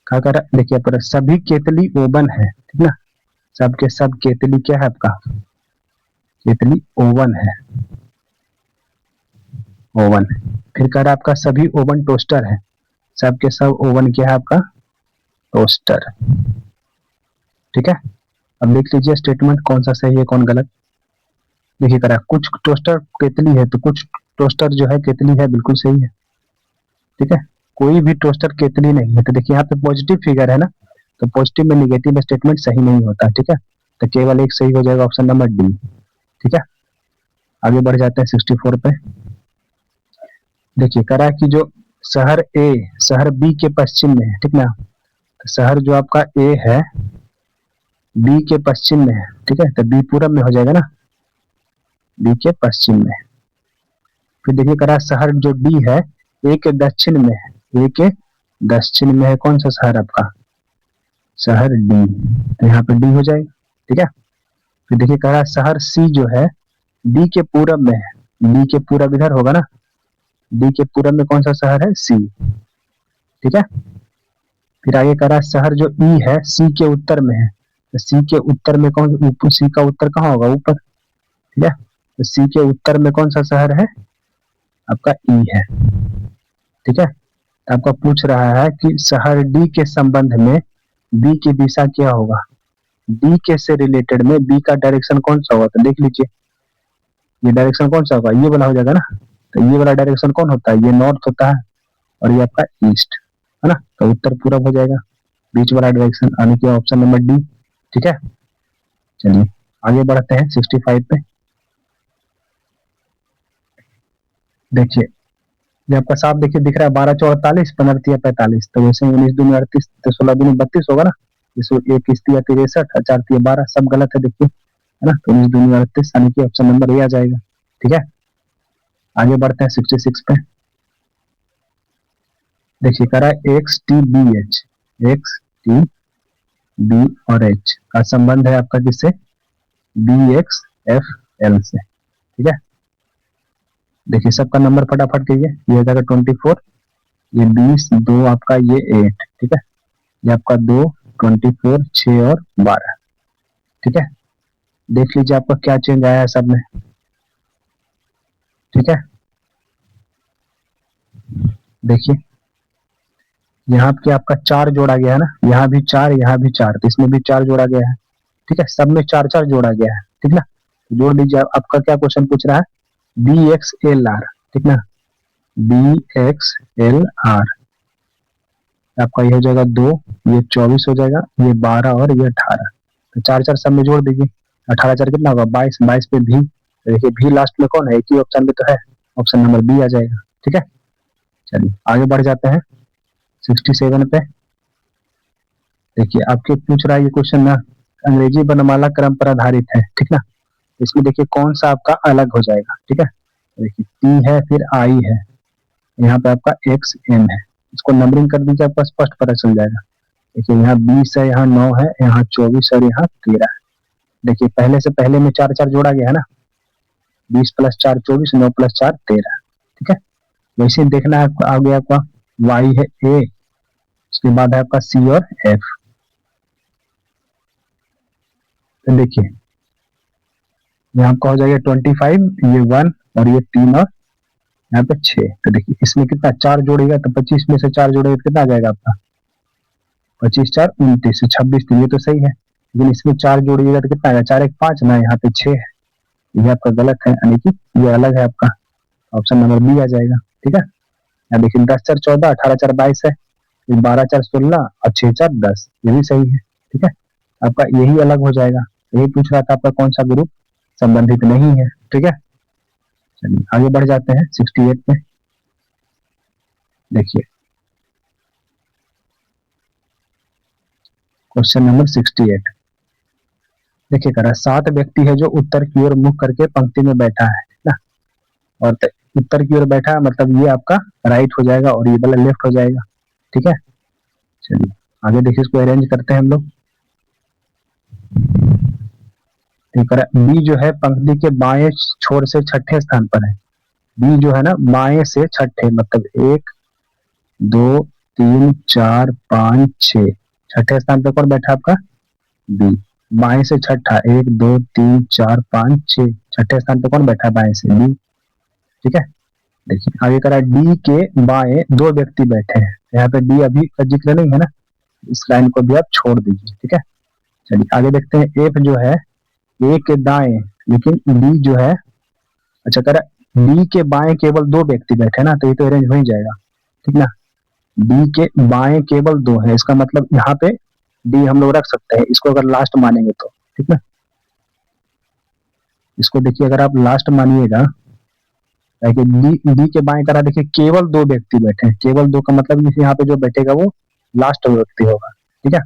देखिए पर सभी केतली ओवन है, ठीक ना। सबके सब केतली क्या है आपका, केतली ओवन है, ओवन। फिर कह रहा आपका सभी ओवन टोस्टर है, सबके सब ओवन क्या है आपका, टोस्टर, ठीक है। अब देख लीजिए स्टेटमेंट कौन सा सही है कौन गलत। देखिए करा कुछ टोस्टर केतली है, तो कुछ टोस्टर जो है केतली है, बिल्कुल सही है, ठीक है। कोई भी टोस्टर केतली नहीं है, तो देखिए यहाँ पे पॉजिटिव फिगर है ना, तो पॉजिटिव में निगेटिव स्टेटमेंट सही नहीं होता, ठीक है। तो केवल एक सही हो जाएगा, ऑप्शन नंबर डी, ठीक है। आगे बढ़ जाते हैं 64 पे। देखिए करा कि जो शहर ए शहर बी के पश्चिम में है, ठीक ना। तो शहर जो आपका ए है बी के पश्चिम में है, ठीक है, तो बी पूरब में हो जाएगा ना, बी के पश्चिम में। फिर देखिए करा शहर जो डी है ए के दक्षिण में है, ए के दक्षिण में है, कौन सा शहर आपका, शहर डी, तो यहाँ पे डी हो जाएगा, ठीक है। फिर देखिए कह रहा है शहर सी जो है डी के पूरब में है, डी के पूरब इधर होगा ना, डी के पूरब में कौन सा शहर है, सी, ठीक है। फिर आगे कह रहा है शहर जो ई है सी के उत्तर में है, तो सी के उत्तर में कौन, सी का उत्तर कहाँ होगा, ऊपर, ठीक है। तो सी के उत्तर में कौन सा शहर है आपका, ई है, ठीक है। तो आपका पूछ रहा है कि शहर डी के संबंध में बी की दिशा क्या होगा, डी के से रिलेटेड में बी का डायरेक्शन कौन सा होगा, तो देख लीजिए ये डायरेक्शन कौन सा होगा, ये वाला हो जाएगा ना। तो ये वाला डायरेक्शन कौन होता है, ये नॉर्थ होता है, और ये आपका ईस्ट है ना, तो उत्तर पूरब हो जाएगा, बीच वाला डायरेक्शन आने के ऑप्शन नंबर डी, ठीक है। चलिए आगे बढ़ते हैं 65 पे। देखिए ये आपका साफ देखिए दिख रहा है 12 चौ 48 15 45, तो वैसे 19 दूनी 38 तो 16 दूनी 32 होगा ना, इसको एक किस्ती 63 4 12 सब गलत है देखिए, है ना, तो 19 दूनी 38 यानी कि ऑप्शन नंबर ए आ जाएगा, ठीक है। आगे बढ़ते हैं 66 पे। देखिए कह रहा है X T B H, X T B और एच का संबंध है आपका किससे, बी एक्स एफ एल से, ठीक है। देखिए सबका नंबर फटाफट कहिए, ये हो जाएगा 24, ये 20 2 आपका ये 8, ठीक है। ये आपका 2 24 6 और 12, ठीक है। देख लीजिए आपका क्या चेंज आया है सब में, ठीक है, देखिए यहाँ पे आपका 4 जोड़ा गया है ना, यहाँ भी 4, यहाँ भी 4, तो इसमें भी 4 जोड़ा गया है। ठीक है, सब में 4 4 जोड़ा गया है। ठीक ना, जोड़ दीजिए। आपका क्या क्वेश्चन पूछ रहा है, बी एक्स एल आर। ठीक ना, बी एक्स एल आर आपका ये हो जाएगा 2, ये 24 हो जाएगा, ये 12 और ये 18। तो 4 4 सब में जोड़ दीजिए, 18 4 कितना होगा 22, 22 पे भी, देखिए भी लास्ट में कौन है, एक ही ऑप्शन में तो है, ऑप्शन नंबर बी आ जाएगा। ठीक है, चलिए आगे बढ़ जाते हैं 67 पे। देखिए आपके पूछ रहा है ये क्वेश्चन ना, अंग्रेजी वर्णमाला क्रम पर आधारित है। ठीक ना, इसमें देखिए कौन सा आपका अलग हो जाएगा। ठीक है, देखिए टी है, फिर आई है, यहाँ पे आपका एक्स एम है, इसको नंबरिंग कर दीजिए, आपका स्पष्ट पता चल जाएगा। देखिए यहाँ 20 है, यहाँ 9 है, यहाँ 24 और यहाँ 13 है। देखिए पहले से पहले में 4 4 जोड़ा गया है ना, 20 + 4 24, 9 + 4 13। ठीक है, वैसे ही देखना है आपका, आगे आपका वाई है ए, उसके बाद है आपका सी और एफ। तो देखिए यहाँ आपका हो जाएगा 25, ये 1 और ये 3 और यहाँ पे 6। तो देखिए इसमें कितना 4 जोड़ेगा, तो 25 में से 4 जोड़ेगा तो कितना आ जाएगा आपका 25 4 29, 26। तो ये तो सही है, लेकिन इसमें 4 जोड़िएगा तो कितना आएगा, 4 1 5 ना, यहाँ पे 6 है, ये आपका गलत है, यानी कि ये अलग है आपका, ऑप्शन नंबर बी आ जाएगा। ठीक है, यहाँ देखिए 10 4 14, 18 4 22 है, 12 4 16 और 6 4 10, ये भी सही है। ठीक है, आपका यही अलग हो जाएगा। यही पूछ रहा था आपका कौन सा ग्रुप संबंधित नहीं है। ठीक है, चलिए आगे बढ़ जाते हैं 68 में। देखिए क्वेश्चन नंबर 68। देखिए कह रहा है 7 व्यक्ति है जो उत्तर की ओर मुख करके पंक्ति में बैठा है ना, और उत्तर की ओर बैठा है मतलब ये आपका राइट हो जाएगा और ये वाला लेफ्ट हो जाएगा। ठीक है, चलिए आगे देखिए, इसको अरेंज करते हैं हम लोग। बी जो है पंक्ति के बाएं छोर से छठे स्थान पर है। बी जो है ना बाएं से छठे, मतलब 1 2 3 4 5 6, छठे स्थान पर कौन बैठा आपका बी, बाएं से छठा, 1 2 3 4 5 6, छठे स्थान पर कौन बैठा बाएं से बी। ठीक है, देखिए आगे करा डी के बाएं 2 व्यक्ति बैठे हैं, यहाँ पे डी अभी का जिक्र नहीं है ना, इस लाइन को भी आप छोड़ दीजिए। ठीक है, चलिए आगे देखते हैं, एफ जो है ए के दाएं, लेकिन डी जो है, अच्छा करा डी के बाएं केवल 2 व्यक्ति बैठे ना, तो ये तो अरेंज हो ही जाएगा। ठीक ना, डी के बाएं केवल 2 है, इसका मतलब यहाँ पे डी हम लोग रख सकते हैं, इसको अगर लास्ट मानेंगे तो। ठीक ना, इसको देखिए अगर आप लास्ट मानिएगा, डी के बाएं करा देखिए केवल 2 व्यक्ति बैठे हैं, केवल 2 का मतलब यहाँ पे जो बैठेगा वो लास्ट व्यक्ति होगा। ठीक है,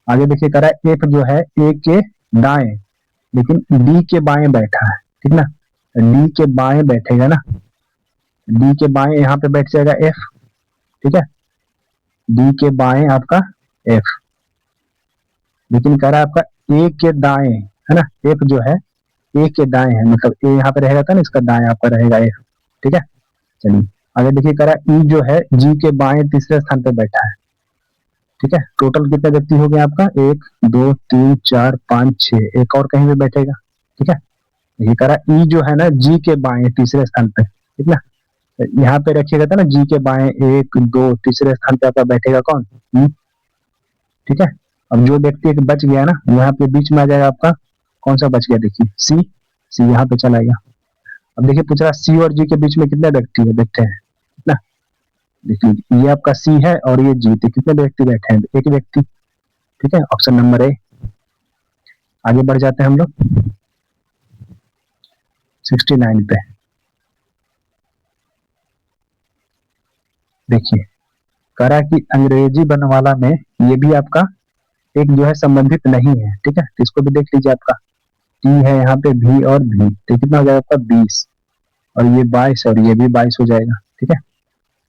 आगे देखिए करा एफ जो है ए के दाएं, लेकिन डी के बाएं बैठा है। ठीक ना, डी के बाएं बैठेगा ना, डी के बाएं यहाँ पे बैठ जाएगा एफ। ठीक है, डी के बाएं आपका एफ, लेकिन कह रहा है आपका ए के दाएं है ना, एफ जो है ए के दाएं है, मतलब ए यहाँ पे रहेगा था ना, इसका दाएं आपका रहेगा एफ। ठीक है, चलिए आगे देखिए कह रहा है ई जो है जी के बाएं तीसरे स्थान पे बैठा है। ठीक है, टोटल कितने व्यक्ति हो गए आपका 1 2 3 4 5 6, एक और कहीं पे बैठेगा। ठीक है, ये कह रहा ई जो है ना जी के बाएं तीसरे स्थान पे। ठीक ना, यहाँ पे रखिएगा था ना जी के बाएं 1 2, तीसरे स्थान पे आपका बैठेगा कौन ई। ठीक है, अब जो व्यक्ति एक बच गया ना, यहाँ पे बीच में आ जाएगा आपका कौन सा बच गया, देखिए सी, सी यहाँ पे चला गया। अब देखिए पूछ रहा सी और जी के बीच में कितने व्यक्ति है, देखते हैं ना। देखिए ये आपका सी है और ये जी, तो कितने व्यक्ति बैठे हैं, एक व्यक्ति। ठीक है, ऑप्शन नंबर ए। आगे बढ़ जाते हैं हम लोग 69 पे। देखिए करा कि अंग्रेजी वर्णमाला में ये भी आपका एक जो है संबंधित नहीं है। ठीक है, तो इसको भी देख लीजिए, आपका टी है यहाँ पे भी और भी, तो कितना हो जाएगा आपका 20 और ये 22 और ये भी 22 हो जाएगा। ठीक है,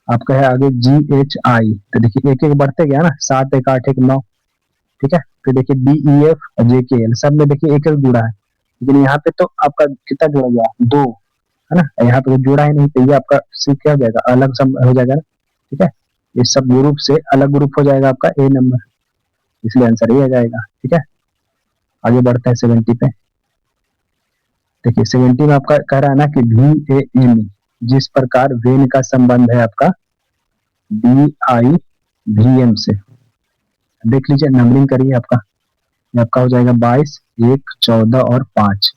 आपका है आगे जी एच आई, तो देखिए एक एक बढ़ते गया ना, 7 1 8 1 9। ठीक है, फिर देखिए डी ई एफ और जे के एल, सब में देखिए एक एक जुड़ा है, लेकिन यहाँ पे तो आपका कितना जुड़ा गया 2 है ना, यहाँ पे तो जुड़ा ही नहीं, तो ये आपका सी क्या हो जाएगा अलग सब हो जाएगा ना। ठीक है, ये सब ग्रुप से अलग ग्रुप हो जाएगा आपका ए नंबर, इसलिए आंसर ये आ जाएगा। ठीक है, आगे बढ़ते हैं 70 पे। देखिए 70 में आपका कह रहा है ना कि वी ए एन, जिस प्रकार वेन का संबंध है आपका बी आई वी एम से। देख लीजिए, नंबरिंग करिए आपका, ये आपका हो जाएगा 22, 1, 14 और 5,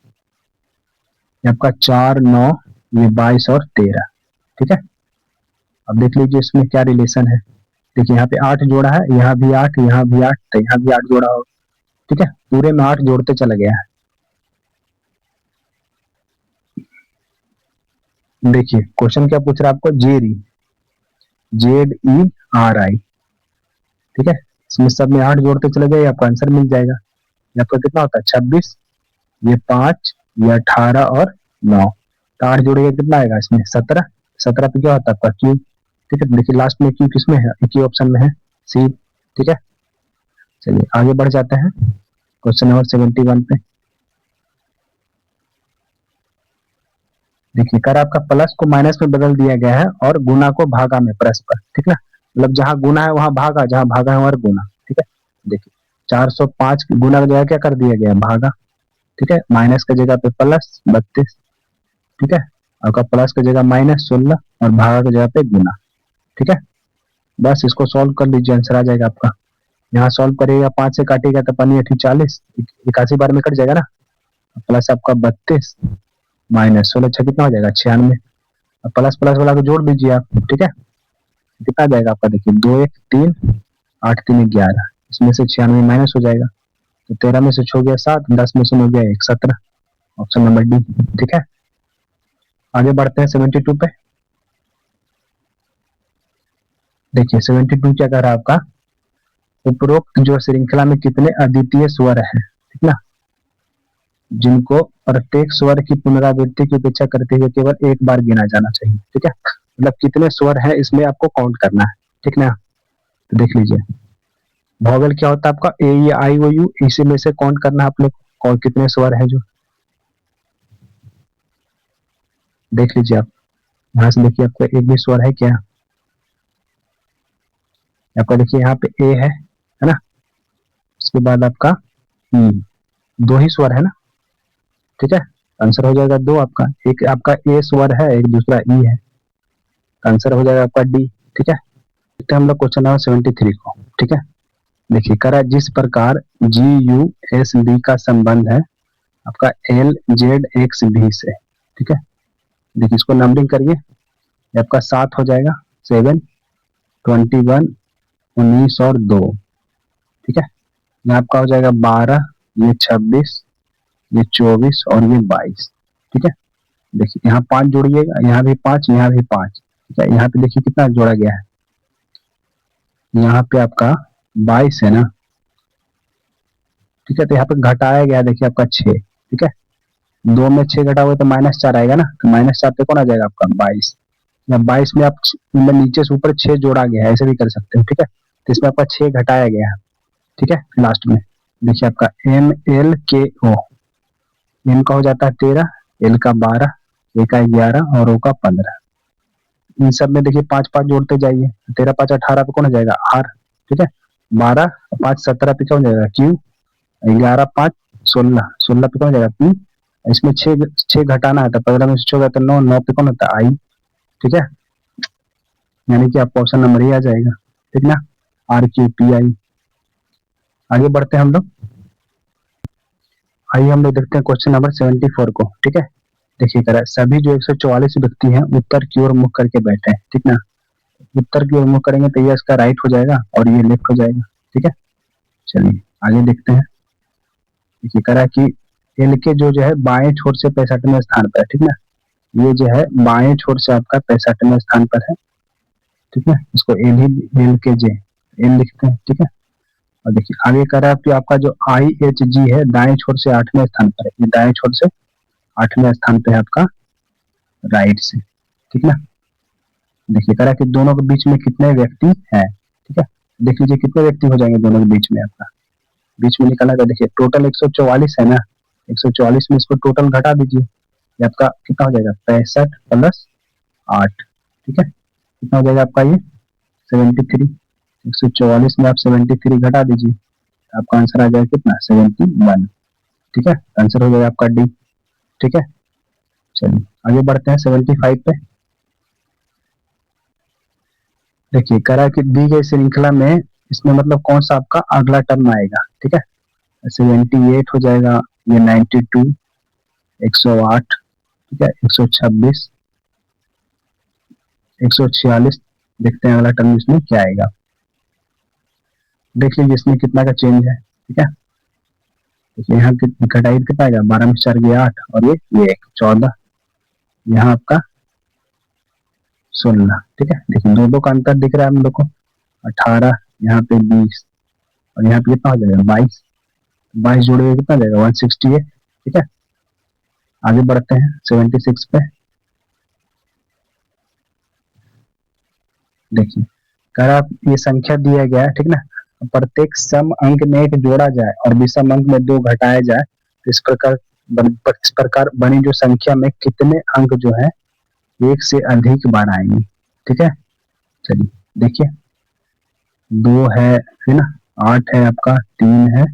ये आपका 4, 9, ये 22 और 13। ठीक है, अब देख लीजिए इसमें क्या रिलेशन है। देखिए यहाँ पे 8 जोड़ा है, यहाँ भी 8, यहाँ भी 8, तो यहाँ भी 8 जोड़ा हो। ठीक है, पूरे में 8 जोड़ते चला गया है। देखिए क्वेश्चन क्या पूछ रहा है आपको, ZERI। ठीक है, इसमें सब में 8 जोड़ते चले गए, आपका आंसर मिल जाएगा। ये आपका कितना होता है 26, ये 5, ये 18 और 9, तो 8 जोड़ेगा कितना आएगा इसमें 17। 17 पे क्या होता है आपका क्यू। ठीक है, देखिए लास्ट में क्यू किसमें है, एक ही ऑप्शन में है, सी। ठीक है, चलिए आगे बढ़ जाते हैं क्वेश्चन नंबर 71 पे। देखिए कर आपका प्लस को माइनस में बदल दिया गया है और गुना को भागा में परस्पर। ठीक है, मतलब जहां गुना है वहां भागा, जहां भागा है वहां गुना। ठीक है, देखिए 405 गुना की जगह क्या कर दिया गया, भागा। ठीक है, माइनस की जगह पे प्लस 32। ठीक है, आपका प्लस की जगह माइनस 16 और भागा की जगह पे गुना। ठीक है, बस इसको सॉल्व कर लीजिए, आंसर आ जाएगा आपका। यहाँ सॉल्व करेगा, 5 से काटेगा तो पानी 40, 81 बार में कट जाएगा ना। प्लस आपका 32 माइनस 16, कितना हो जाएगा 96। अब प्लस प्लस वाला को जोड़ दीजिए आप। ठीक है, कितना आ जाएगा आपका, देखिए 2, 1, 3, 8, 3, 11, इसमें से 96 माइनस हो जाएगा, तो 13 में से 6 गया 7, 10 में से हो गया 1, 17, ऑप्शन नंबर डी। ठीक है, आगे बढ़ते हैं 72 पे। देखिए 72 क्या कह रहा है आपका, उपरोक्त जो श्रृंखला में कितने अद्वितीय स्वर हैं, ठीक ना, जिनको प्रत्येक स्वर की पुनरावृत्ति की उपेक्षा करते हुए केवल एक बार गिना जाना चाहिए। ठीक है, मतलब कितने स्वर हैं इसमें आपको काउंट करना है। ठीक ना, तो देख लीजिए वॉवेल क्या होता है आपका, ए ई आई ओ यू, इसी में से काउंट करना है आपने और कितने स्वर है जो। देख लीजिए आप, यहाँ से देखिए आपका एक भी स्वर है क्या, आपका देखिए यहाँ पे ए है ना, उसके बाद आपका दो ही स्वर है ना। ठीक है, आंसर हो जाएगा 2 आपका, एक आपका ए स्वर है, एक दूसरा ई है, आंसर हो जाएगा आपका डी। ठीक है, देखते हैं हम लोग क्वेश्चन नंबर 73 को। ठीक है, देखिए करा जिस प्रकार जी यू एस बी का संबंध है आपका एल जेड एक्स बी से। ठीक है, देखिए इसको नंबरिंग करिए, ये आपका 7 हो जाएगा, 7, 21, 19 और 2। ठीक है, ये आपका हो जाएगा 12, ये 26, ये 24 और ये 22। ठीक है, देखिए यहाँ 5 जोड़िएगा, यहाँ भी 5, यहाँ भी 5। ठीक है, यहाँ पे देखिए कितना जोड़ा गया है, यहाँ पे आपका 22 है ना। ठीक है, तो यहाँ पे घटाया गया, देखिए आपका 6। ठीक है, 2 में 6 घटा हुआ तो -4 आएगा ना, तो -4 पे कौन आ जाएगा आपका 22, या 22 में आप नीचे से ऊपर 6 जोड़ा गया है, ऐसे भी कर सकते हैं। ठीक है, तो इसमें आपका 6 घटाया गया है। ठीक है, लास्ट में देखिए आपका एम एल के ओ, एम का हो जाता है 13, एल का 12, ए का 11 और ओ का 15। इन सब में देखिए 5 5 जोड़ते जाइए, 13 5 18 पे कौन हो जाएगा आर। ठीक है, 12 5 17 पे कौन हो जाएगा क्यू, 11 5 16, 16 पे कौन हो जाएगा पी। इसमें 6 घटाना है तो 15 में से 6 गया तो 9, 9 पे कौन होता है आई। ठीक है, यानी कि आपका ऑप्शन नंबर ही आ जाएगा। ठीक ना, आर क्यू पी आई। आगे बढ़ते हैं हम लोग, आइए हम लोग देखते हैं क्वेश्चन नंबर 74 को। ठीक है, देखिए करा सभी जो 144 व्यक्ति हैं उत्तर की ओर मुख करके बैठे हैं। ठीक ना, उत्तर की ओर मुख करेंगे तो ये इसका राइट हो जाएगा और ये लेफ्ट हो जाएगा। ठीक है, चलिए आगे देखते हैं। देखिए करा कि एल के जो है बाएं छोर से 65वें स्थान पर है। ठीक ना, ये जो है बाएं छोर से आपका 65वें स्थान पर है। ठीक है, इसको एल ही, एल के जे एल लिखते हैं। ठीक है, और देखिए आगे कह रहा है कि आपका जो आई एच जी है दाएं छोर से 8वें स्थान पर है, ये दाएं छोर से 8वें स्थान पे है आपका राइट से। ठीक ना, देखिए कह रहा है कि दोनों के बीच में कितने व्यक्ति हैं। ठीक है, देख लीजिए कितने व्यक्ति हो जाएंगे दोनों के बीच में, आपका बीच में निकाला था। देखिए टोटल 144 है ना, 144 में इसको टोटल घटा दीजिए, ये आपका कितना हो जाएगा 65 प्लस 8। ठीक है, कितना हो जाएगा आपका ये 73। 144 में आप 73 घटा दीजिए, आपका आंसर आ जाएगा कितना 71। ठीक है, आंसर हो जाएगा आपका डी। ठीक है, चलिए आगे बढ़ते हैं 75 पे। देखिए करा कि दी गई श्रृंखला में इसमें मतलब कौन सा आपका अगला टर्म आएगा, ठीक है। 78 हो जाएगा, ये 92, 108, ठीक है, 126, 146। देखते हैं अगला टर्म इसमें क्या आएगा। देख लीजिए इसमें कितना का चेंज है, ठीक है। देखिए यहाँ घटाई कितना आएगा, 12 में 4 गया 8, और ये 14, यहाँ आपका 16, ठीक है। देखिए दो का अंतर दिख रहा है हम लोग को, 18, यहाँ पे 20, और यहाँ पे कितना हो जाएगा 22, 22 जोड़ेगा कितना जाएगा 168, ठीक है। आगे बढ़ते हैं 76 पे। देखिए अगर आप ये संख्या दिया गया है, ठीक ना, प्रत्येक सम अंक में एक जोड़ा जाए और विषम अंक में 2 घटाया जाए, तो इस प्रकार बनी जो संख्या में कितने अंक जो है एक से अधिक बार आएंगे, ठीक है। चलिए देखिए 2 है ना, 8 है आपका, 3 है,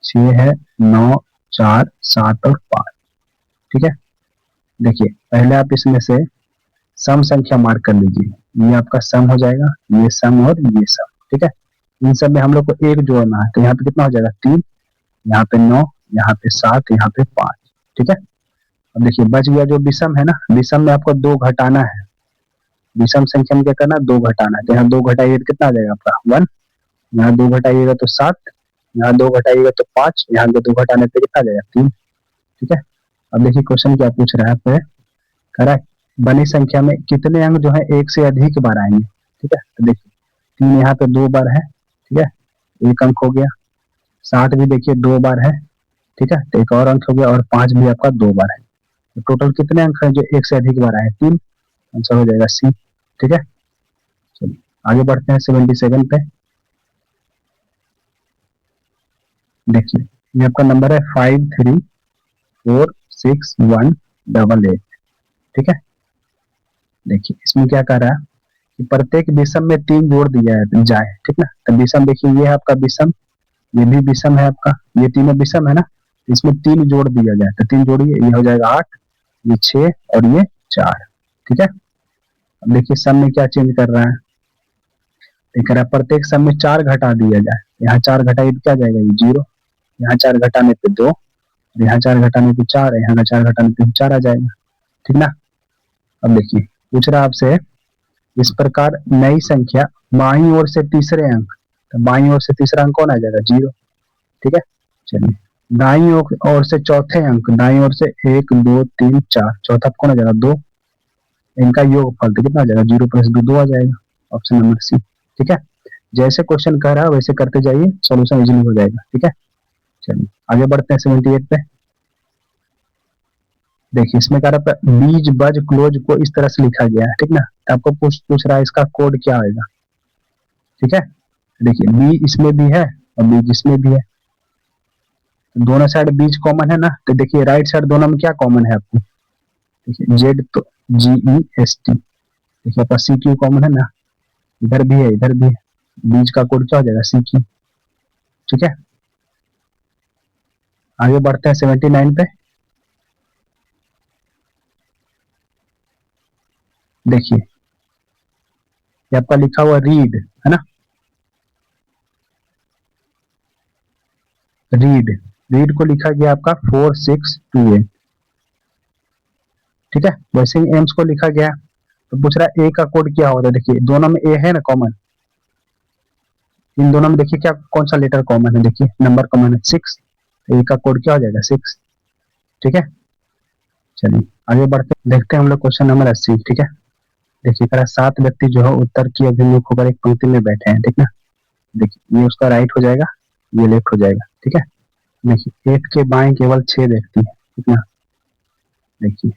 6 है, 9, 4, 7 और 5, ठीक है। देखिए पहले आप इसमें से सम संख्या मार्क कर लीजिए, ये आपका सम हो जाएगा, ये सम और ये सम, ठीक है। इन सब में हम लोग को एक जोड़ना है, तो यहाँ पे कितना हो जाएगा 3, यहाँ पे 9, यहाँ पे 7, यहाँ पे 5, ठीक है। अब देखिए बच गया जो विषम है ना, विषम में आपको 2 घटाना है, विषम संख्या में क्या करना है 2 घटाना है, तो यहाँ 2 घटाइए तो कितना आ जाएगा आपका 1, यहाँ 2 घटाइएगा तो 7, यहाँ 2 घटाइएगा तो 5, यहाँ 2 घटाने पे कितना आ जाएगा 3, ठीक है। अब देखिए क्वेश्चन क्या पूछ रहा है पे, करेक्ट बनी संख्या में कितने अंक जो है एक से अधिक बार आएंगे, ठीक है। तो देखिए 3 यहाँ पे 2 बार है, ठीक है, एक अंक हो गया, 7 भी देखिए 2 बार है, ठीक है, तो एक और अंक हो गया, और 5 भी आपका 2 बार है, तो टोटल कितने अंक है जो एक से अधिक बार आए 3, आंसर हो जाएगा सी, ठीक है। चलिए आगे बढ़ते हैं 77 पे। देखिए ये आपका नंबर है 534618, ठीक है। देखिए इसमें क्या कर रहा है कि प्रत्येक विषम में 3 जोड़ दिया जाए, ठीक ना, तो विषम देखिए ये है आपका विषम, ये भी विषम है आपका, ये तीनों विषम है ना, इसमें 3 जोड़ दिया जाए, तो 3 जोड़िए, ये हो जाएगा 8, ये 6 और ये 4, ठीक है। अब देखिए सम में क्या चेंज कर रहा है, देख रहा है प्रत्येक सम में 4 घटा दिया जाए, यहाँ 4 घटाइए तो क्या जाएगा ये 0, यहाँ 4 घटाने पे 2, यहाँ 4 घटाने पे 4, यहाँ 4 घटाने पे 4 आ जाएगा, ठीक ना। अब देखिए पूछ रहा है आपसे, इस प्रकार नई संख्या बाईं ओर से तीसरे अंक, तो बाईं ओर से तीसरा अंक कौन आ जाएगा 0, ठीक है। चलिए दाईं ओर से चौथे अंक, दाईं ओर से 1 2 3 4, चौथा कौन आ जाएगा 2, इनका योग फल तो कितना आ जाएगा 0 + 2 2 आ जाएगा, ऑप्शन नंबर सी, ठीक है। जैसे क्वेश्चन कह रहा है वैसे करते जाइए, सोल्यूशन इजीली हो जाएगा, ठीक है। चलिए आगे बढ़ते हैं 78 पे। देखिए इसमें कह रहा है बीज बज क्लोज को इस तरह से लिखा गया है, ठीक ना, तो आपको पूछ रहा है इसका कोड क्या आएगा, ठीक है। देखिए बी इसमें भी है और बीज इसमें भी है, तो दोनों साइड बीज कॉमन है ना, तो देखिए राइट साइड दोनों में क्या कॉमन है आपको, देखिए जेड तो GEST, देखिए आपका CQ कॉमन है ना, इधर भी है इधर भी है, बीज का कोड क्या हो जाएगा CQ, ठीक है। आगे बढ़ते हैं 79 पे। देखिए ये आपका लिखा हुआ रीड है ना, रीड को लिखा गया आपका 4628, ठीक है। वैसे ही एम्स को लिखा गया, तो पूछ रहा है ए का कोड क्या होता है, देखिए दोनों में ए है ना कॉमन, इन दोनों में देखिए क्या कौन सा लेटर कॉमन है, देखिए नंबर कॉमन है 6, तो ए का कोड क्या हो जाएगा 6, ठीक है। चलिए आगे बढ़ते देखते हैं हम लोग क्वेश्चन नंबर 80, ठीक है। देखिए करा 7 व्यक्ति जो है उत्तर की अभिमुख होकर एक पंक्ति में बैठे हैं, ठीक ना, देखिए ये उसका राइट हो जाएगा, ये लेफ्ट हो जाएगा, ठीक है। देखिए 8 के बाएं केवल 6 व्यक्ति है, ठीक ना, देखिए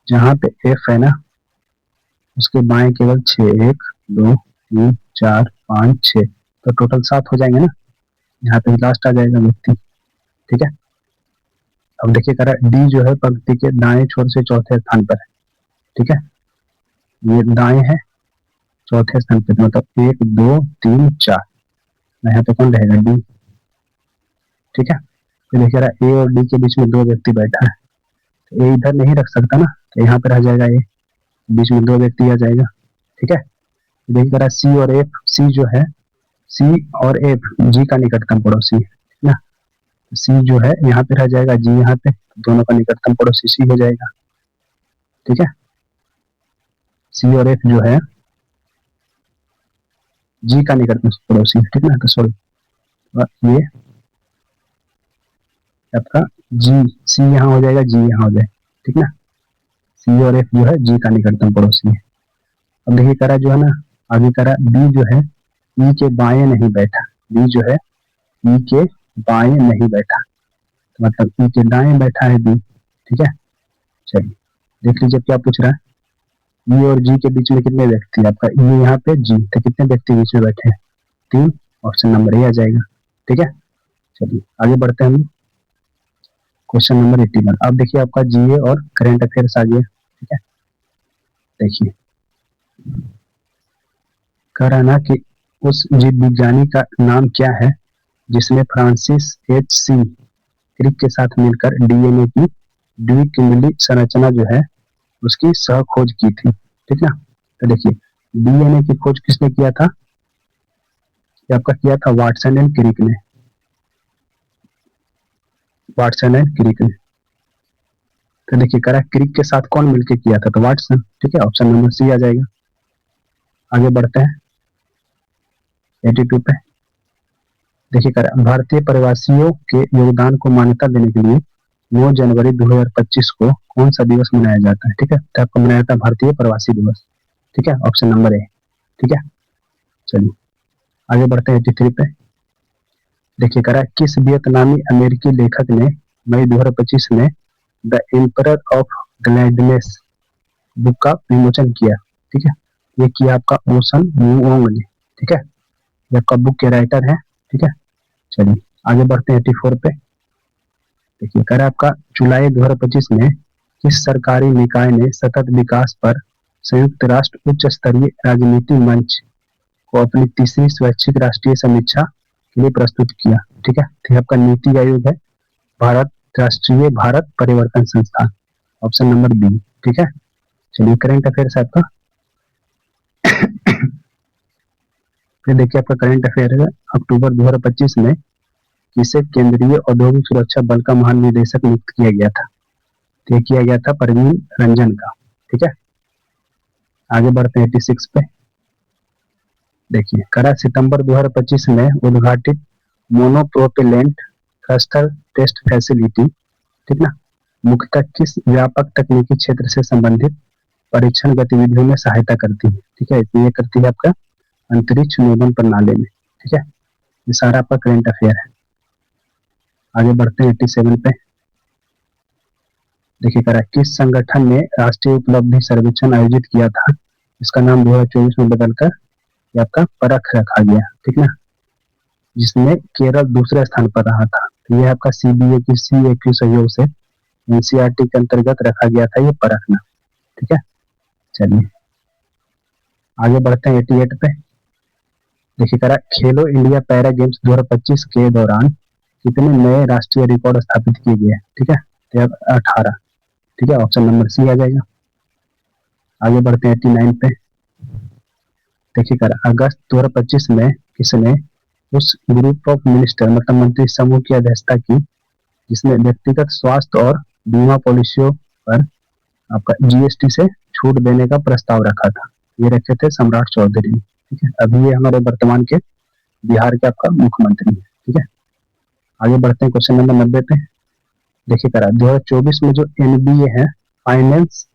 जहाँ पे F है ना उसके बाएं केवल 6, 1 2 3 4 5 6, तो टोटल 7 हो जाएंगे ना, यहाँ पे लास्ट आ जाएगा व्यक्ति, ठीक है। अब देखिए करा डी जो है पंक्ति के दाएं छोर से चौथे स्थान पर है, ठीक है, ये दाएं है चौथे स्थान पर, मतलब 1 2 3 4, यहाँ पे कौन रहेगा डी, ठीक है। तो देखिए रहा ए और डी के बीच में 2 व्यक्ति बैठा है, तो ये इधर नहीं रख सकता ना, तो यहाँ पे रह जाएगा ये, बीच में 2 व्यक्ति आ जाएगा। ठीक है, देखिए कह रहा है सी और एफ, सी जो है, सी और एफ जी का निकटतम पड़ोसी है ना, सी जो है यहाँ पे रह जाएगा, जी यहाँ पे, दोनों का निकटतम पड़ोसी सी हो जाएगा। ठीक है, सी और एफ जो है जी का निकटतम पड़ोसी है। ठीक है ना, तो सॉरी ये आपका जी, सी यहाँ हो जाएगा, जी यहाँ हो जाएगा। ठीक ना, सी और एफ जो है जी का निकटतम पड़ोसी है। अब देखिए करा जो है ना, आगे करा बी जो है ई के बाएं नहीं बैठा, बी जो है ई के बाएं नहीं बैठा, तो मतलब ई के दाएं बैठा है बी। ठीक है, चलिए देख लीजिए क्या पूछ रहा है, ई और जी के बीच में कितने व्यक्ति, आपका ई यहाँ पे, जी, तो कितने व्यक्ति बीच में बैठे हैं, 3, ऑप्शन नंबर ए आ जाएगा। ठीक है, चलिए आगे बढ़ते हैं हम क्वेश्चन नंबर 81। अब देखिए आपका जीए और करंट अफेयर्स आ गया। ठीक है, देखिए कह रहा ना कि उस जीव विज्ञानी का नाम क्या है जिसने फ्रांसिस एच सी क्रिक के साथ मिलकर डीएनए की द्विकुंडली संरचना जो है उसकी सह खोज की थी। ठीक ना, तो देखिए डीएनए की खोज किसने किया था, ये आपका किया था वाटसन एंड क्रिक ने, वाटसन एंड क्रिक ने। तो देखिए करा क्रिक के साथ कौन मिलकर किया था, तो वाटसन। ठीक है, ऑप्शन नंबर सी आ जाएगा। आगे बढ़ते हैं 82 पे। देखिए करा भारतीय प्रवासियों के योगदान को मान्यता देने के लिए 9 जनवरी 2025 को कौन सा दिवस मनाया जाता है। ठीक है, तो आपको मनाया जाता है भारतीय प्रवासी दिवस। ठीक है, ऑप्शन नंबर ए। ठीक है, चलिए आगे बढ़ते हैं 83 पे। देखिए करा किस वियतनामी अमेरिकी लेखक ने मई 2025 में the emperor of gladness book का विमोचन किया। ठीक है, ये किया आपका ओसन वुओंग ने। ठीक है, ये आपका बुक के राइटर है। ठीक है, चलिए आगे बढ़ते हैं 84 पे। देखिए कह रहा है आपका जुलाई 2025 में किस सरकारी निकाय ने सतत विकास पर संयुक्त राष्ट्र उच्च स्तरीय राजनीति मंच को अपनी तीसरी स्वैच्छिक राष्ट्रीय समीक्षा के लिए प्रस्तुत किया। ठीक है, तो आपका नीति आयोग है भारत राष्ट्रीय भारत परिवर्तन संस्थान, ऑप्शन नंबर बी। ठीक है, चलिए करंट अफेयर आपका फिर देखिए आपका करंट अफेयर है अक्टूबर 2025 में किसे केंद्रीय औद्योगिक सुरक्षा बल का महानिदेशक नियुक्त किया गया था, तो किया गया था परवीन रंजन का। ठीक है, आगे बढ़ते हैं 86 पे। देखिए करा सितंबर 2025 में उद्घाटित मोनोप्रोपेलेंट थ्रस्टर टेस्ट फैसिलिटी, ठीक ना, मुख्यतः किस व्यापक तकनीकी क्षेत्र से संबंधित परीक्षण गतिविधियों में सहायता करती है। ठीक है, ये करती है आपका अंतरिक्ष नोदन प्रणाली में। ठीक है, ये सारा आपका करंट अफेयर है। आगे बढ़ते हैं 87 पे। देखिए करा किस संगठन ने राष्ट्रीय उपलब्धि सर्वेक्षण आयोजित किया था, इसका नाम 2024 में बदलकर आपका परख रखा गया। ठीक ना, जिसमें केरल दूसरे स्थान पर रहा था। तो ये आपका सीबीए की सीएक्यू सहयोग से एनसीईआरटी के अंतर्गत रखा गया था ये परखना। ठीक है, चलिए आगे बढ़ते हैं 88 पे। देखिए करा खेलो इंडिया पैरा गेम्स 2025 के दौरान कितने नए राष्ट्रीय रिकॉर्ड स्थापित किए गए। ठीक है, तो 18। ठीक है, ऑप्शन नंबर सी आ जाएगा। आगे बढ़ते हैं 89 पे। देखिए करा अगस्त 2025 में किसने उस ग्रुप ऑफ मिनिस्टर मतलब मंत्री समूह की अध्यक्षता की जिसने व्यक्तिगत स्वास्थ्य और बीमा पॉलिसियों पर आपका जीएसटी से छूट देने का प्रस्ताव रखा था, ये रखे थे सम्राट चौधरी। ठीक है, अभी ये हमारे वर्तमान के बिहार के आपका मुख्यमंत्री है। ठीक है, आगे बढ़ते हैं क्वेश्चन नंबर 90 पे। देखिए करा 2024 में जो एनबीए है फाइनेंस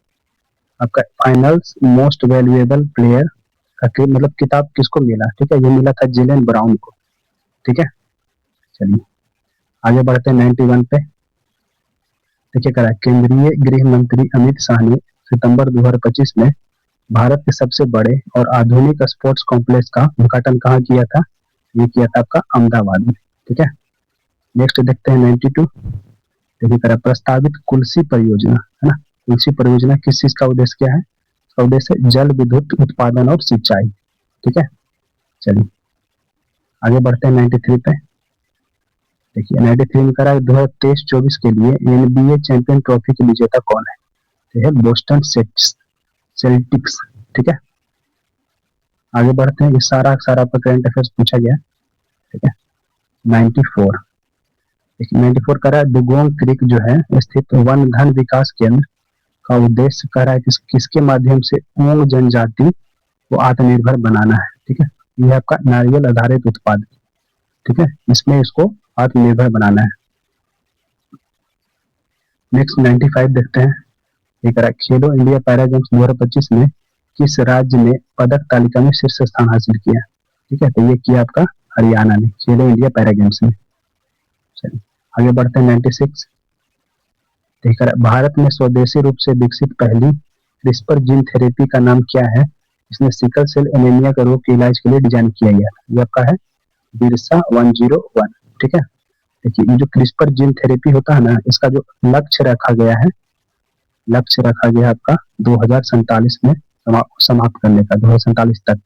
आपका फाइनल्स मोस्ट वैल्यूएबल प्लेयर का मतलब किताब किसको मिला। ठीक है, ये मिला था जेलन ब्राउन को। ठीक है, चलिए आगे बढ़ते हैं 91 पे। देखिए करा केंद्रीय गृह मंत्री अमित शाह ने सितंबर 2025 में भारत के सबसे बड़े और आधुनिक स्पोर्ट्स कॉम्प्लेक्स का उद्घाटन कहाँ किया था, ये किया था आपका अहमदाबाद में। ठीक है, नेक्स्ट देखते हैं 92। देखिए करा प्रस्तावित कुल्सी परियोजना है ना, कुल्सी परियोजना किस चीज का उद्देश्य क्या है, इसका उद्देश्य जल विद्युत उत्पादन और सिंचाई। ठीक है, चलिए आगे बढ़ते हैं 93 पे। देखिए 93 में करा 2023-24 के लिए एनबीए चैंपियन ट्रॉफी के विजेता कौन है? तो है बोस्टन सेल्टिक्स। ठीक है, आगे बढ़ते हैं। ये सारा आपका करंट अफेयर्स पूछा गया। ठीक है, 94 94 कह रहा है दुगोंग क्रिक जो है स्थित वन धन विकास केंद्र का उद्देश्य कह रहा है किसके माध्यम से ओंग जनजाति को आत्मनिर्भर बनाना है। ठीक है, यह आपका नारियल आधारित उत्पाद। ठीक है, इसमें इसको आत्मनिर्भर बनाना है। नेक्स्ट 95 देखते हैं। ये कह रहा है खेलो इंडिया पैरा गेम्स 2025 में किस राज्य ने पदक तालिका में शीर्ष स्थान हासिल किया? ठीक है, तो ये किया आपका हरियाणा ने खेलो इंडिया पैरा गेम्स में। चलिए आगे बढ़ते हैं। 96 देख रहा भारत में स्वदेशी रूप से विकसित पहली क्रिस्पर जीन थेरेपी का नाम क्या है? इसने सिकल सेल एनीमिया का रोग के इलाज के लिए डिजाइन किया गया। ये आपका है बिरसा 101। ठीक है, देखिए ये जो क्रिस्पर जीन थेरेपी होता है ना, इसका जो लक्ष्य रखा गया आपका 2047 में समाप्त करने का, 2047 तक।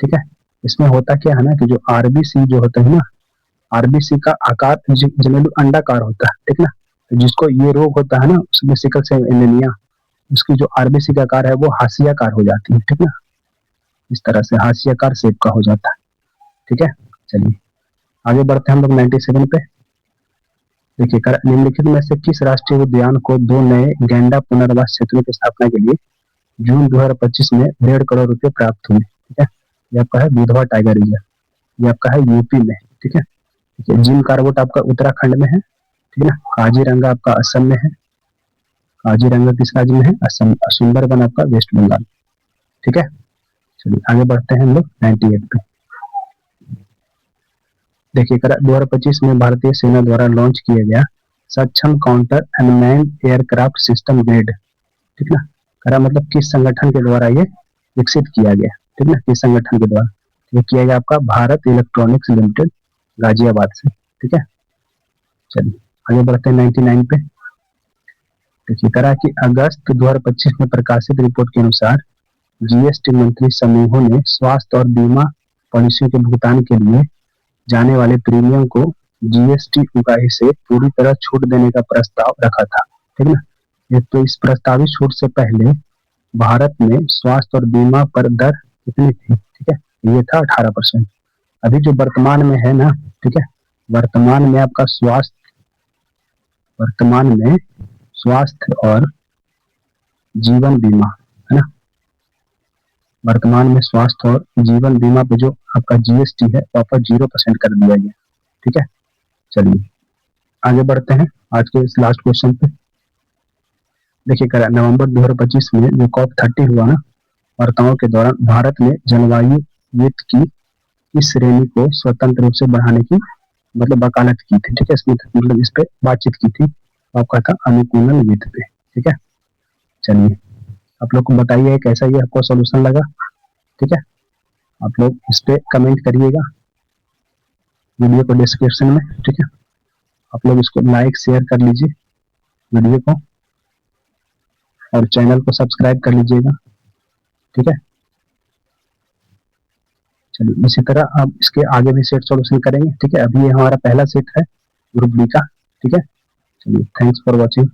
ठीक है, इसमें होता क्या है ना कि जो आरबीसी जो होते हैं ना, आरबीसी का आकार जनरली अंडाकार होता है। ठीक ना, तो जिसको ये रोग होता है ना उसमें सिकल सेल एनीमिया, उसकी जो आरबीसी का आकार है वो हाशियाकार हो जाती है। ठीक ना, इस तरह से हाशियाकार शेप का हो जाता है। ठीक है, चलिए आगे बढ़ते हैं हम लोग 97 पे। देखिए निम्नलिखित में से किस राष्ट्रीय उद्यान को 2 नए गैंडा पुनर्वास क्षेत्रों की स्थापना के लिए जून 2025 में 1.5 करोड़ रुपए प्राप्त हुए? ठीक है, ये आपका है दुधवा टाइगर रिजर्व, ये आपका है यूपी में। ठीक है, जिम कार्बेट आपका उत्तराखंड में है। ठीक है ना, काजीरंगा आपका असम में है। काजीरंगा किस राज्य में है? असम। सुंदरबन आपका वेस्ट बंगाल। ठीक है, चलिए आगे बढ़ते हैं हम लोग 98 पे। देखिए 2025 में भारतीय सेना द्वारा लॉन्च किया गया सक्षम counter unmanned aircraft system grade. ठीक ना, करा मतलब किस संगठन के द्वारा ये विकसित किया गया? ठीक ना, किस संगठन के द्वारा ये किया गया? आपका भारत इलेक्ट्रॉनिक्स लिमिटेड गाजियाबाद से। ठीक है, चलिए आगे बढ़ते हैं 99 पे। देखिए करा कि अगस्त 2025 में प्रकाशित रिपोर्ट के अनुसार जीएसटी मंत्री समूहों ने स्वास्थ्य और बीमा पॉलिसियों के भुगतान के लिए जाने वाले प्रीमियम को जीएसटी उगाही से पूरी तरह छूट देने का प्रस्ताव रखा था। ठीक ना, ये तो इस प्रस्तावित छूट से पहले भारत में स्वास्थ्य और बीमा पर दर कितनी थी? ठीक है, ये था 18%। अभी जो वर्तमान में है ना, ठीक है, वर्तमान में आपका स्वास्थ्य और जीवन बीमा है ना, वर्तमान में स्वास्थ्य और जीवन बीमा पे जो आपका जीएसटी है वापस 0% कर दिया गया। ठीक है, चलिए आगे बढ़ते हैं आज के इस लास्ट क्वेश्चन पे। देखिए नवंबर 2025 में जो COP30 हुआ ना, वार्ताओं के दौरान भारत ने जलवायु वित्त की इस श्रेणी को स्वतंत्र रूप से बढ़ाने की मतलब वकालत की थी। ठीक है, इसमें मतलब इस पे बातचीत की थी, आपका था अनुकूलन वित्त पे। ठीक है, चलिए आप लोग को बताइए कैसा ये आपको सोल्यूशन लगा। ठीक है, आप लोग इस पे कमेंट करिएगा वीडियो को डिस्क्रिप्शन में। ठीक है, आप लोग इसको लाइक शेयर कर लीजिए वीडियो को और चैनल को सब्सक्राइब कर लीजिएगा। ठीक है, चलिए इसी तरह आप इसके आगे भी सेट सॉल्यूशन करेंगे। ठीक है, अभी ये हमारा पहला सेट है ग्रुप डी का। ठीक है, चलिए थैंक्स फॉर वॉचिंग।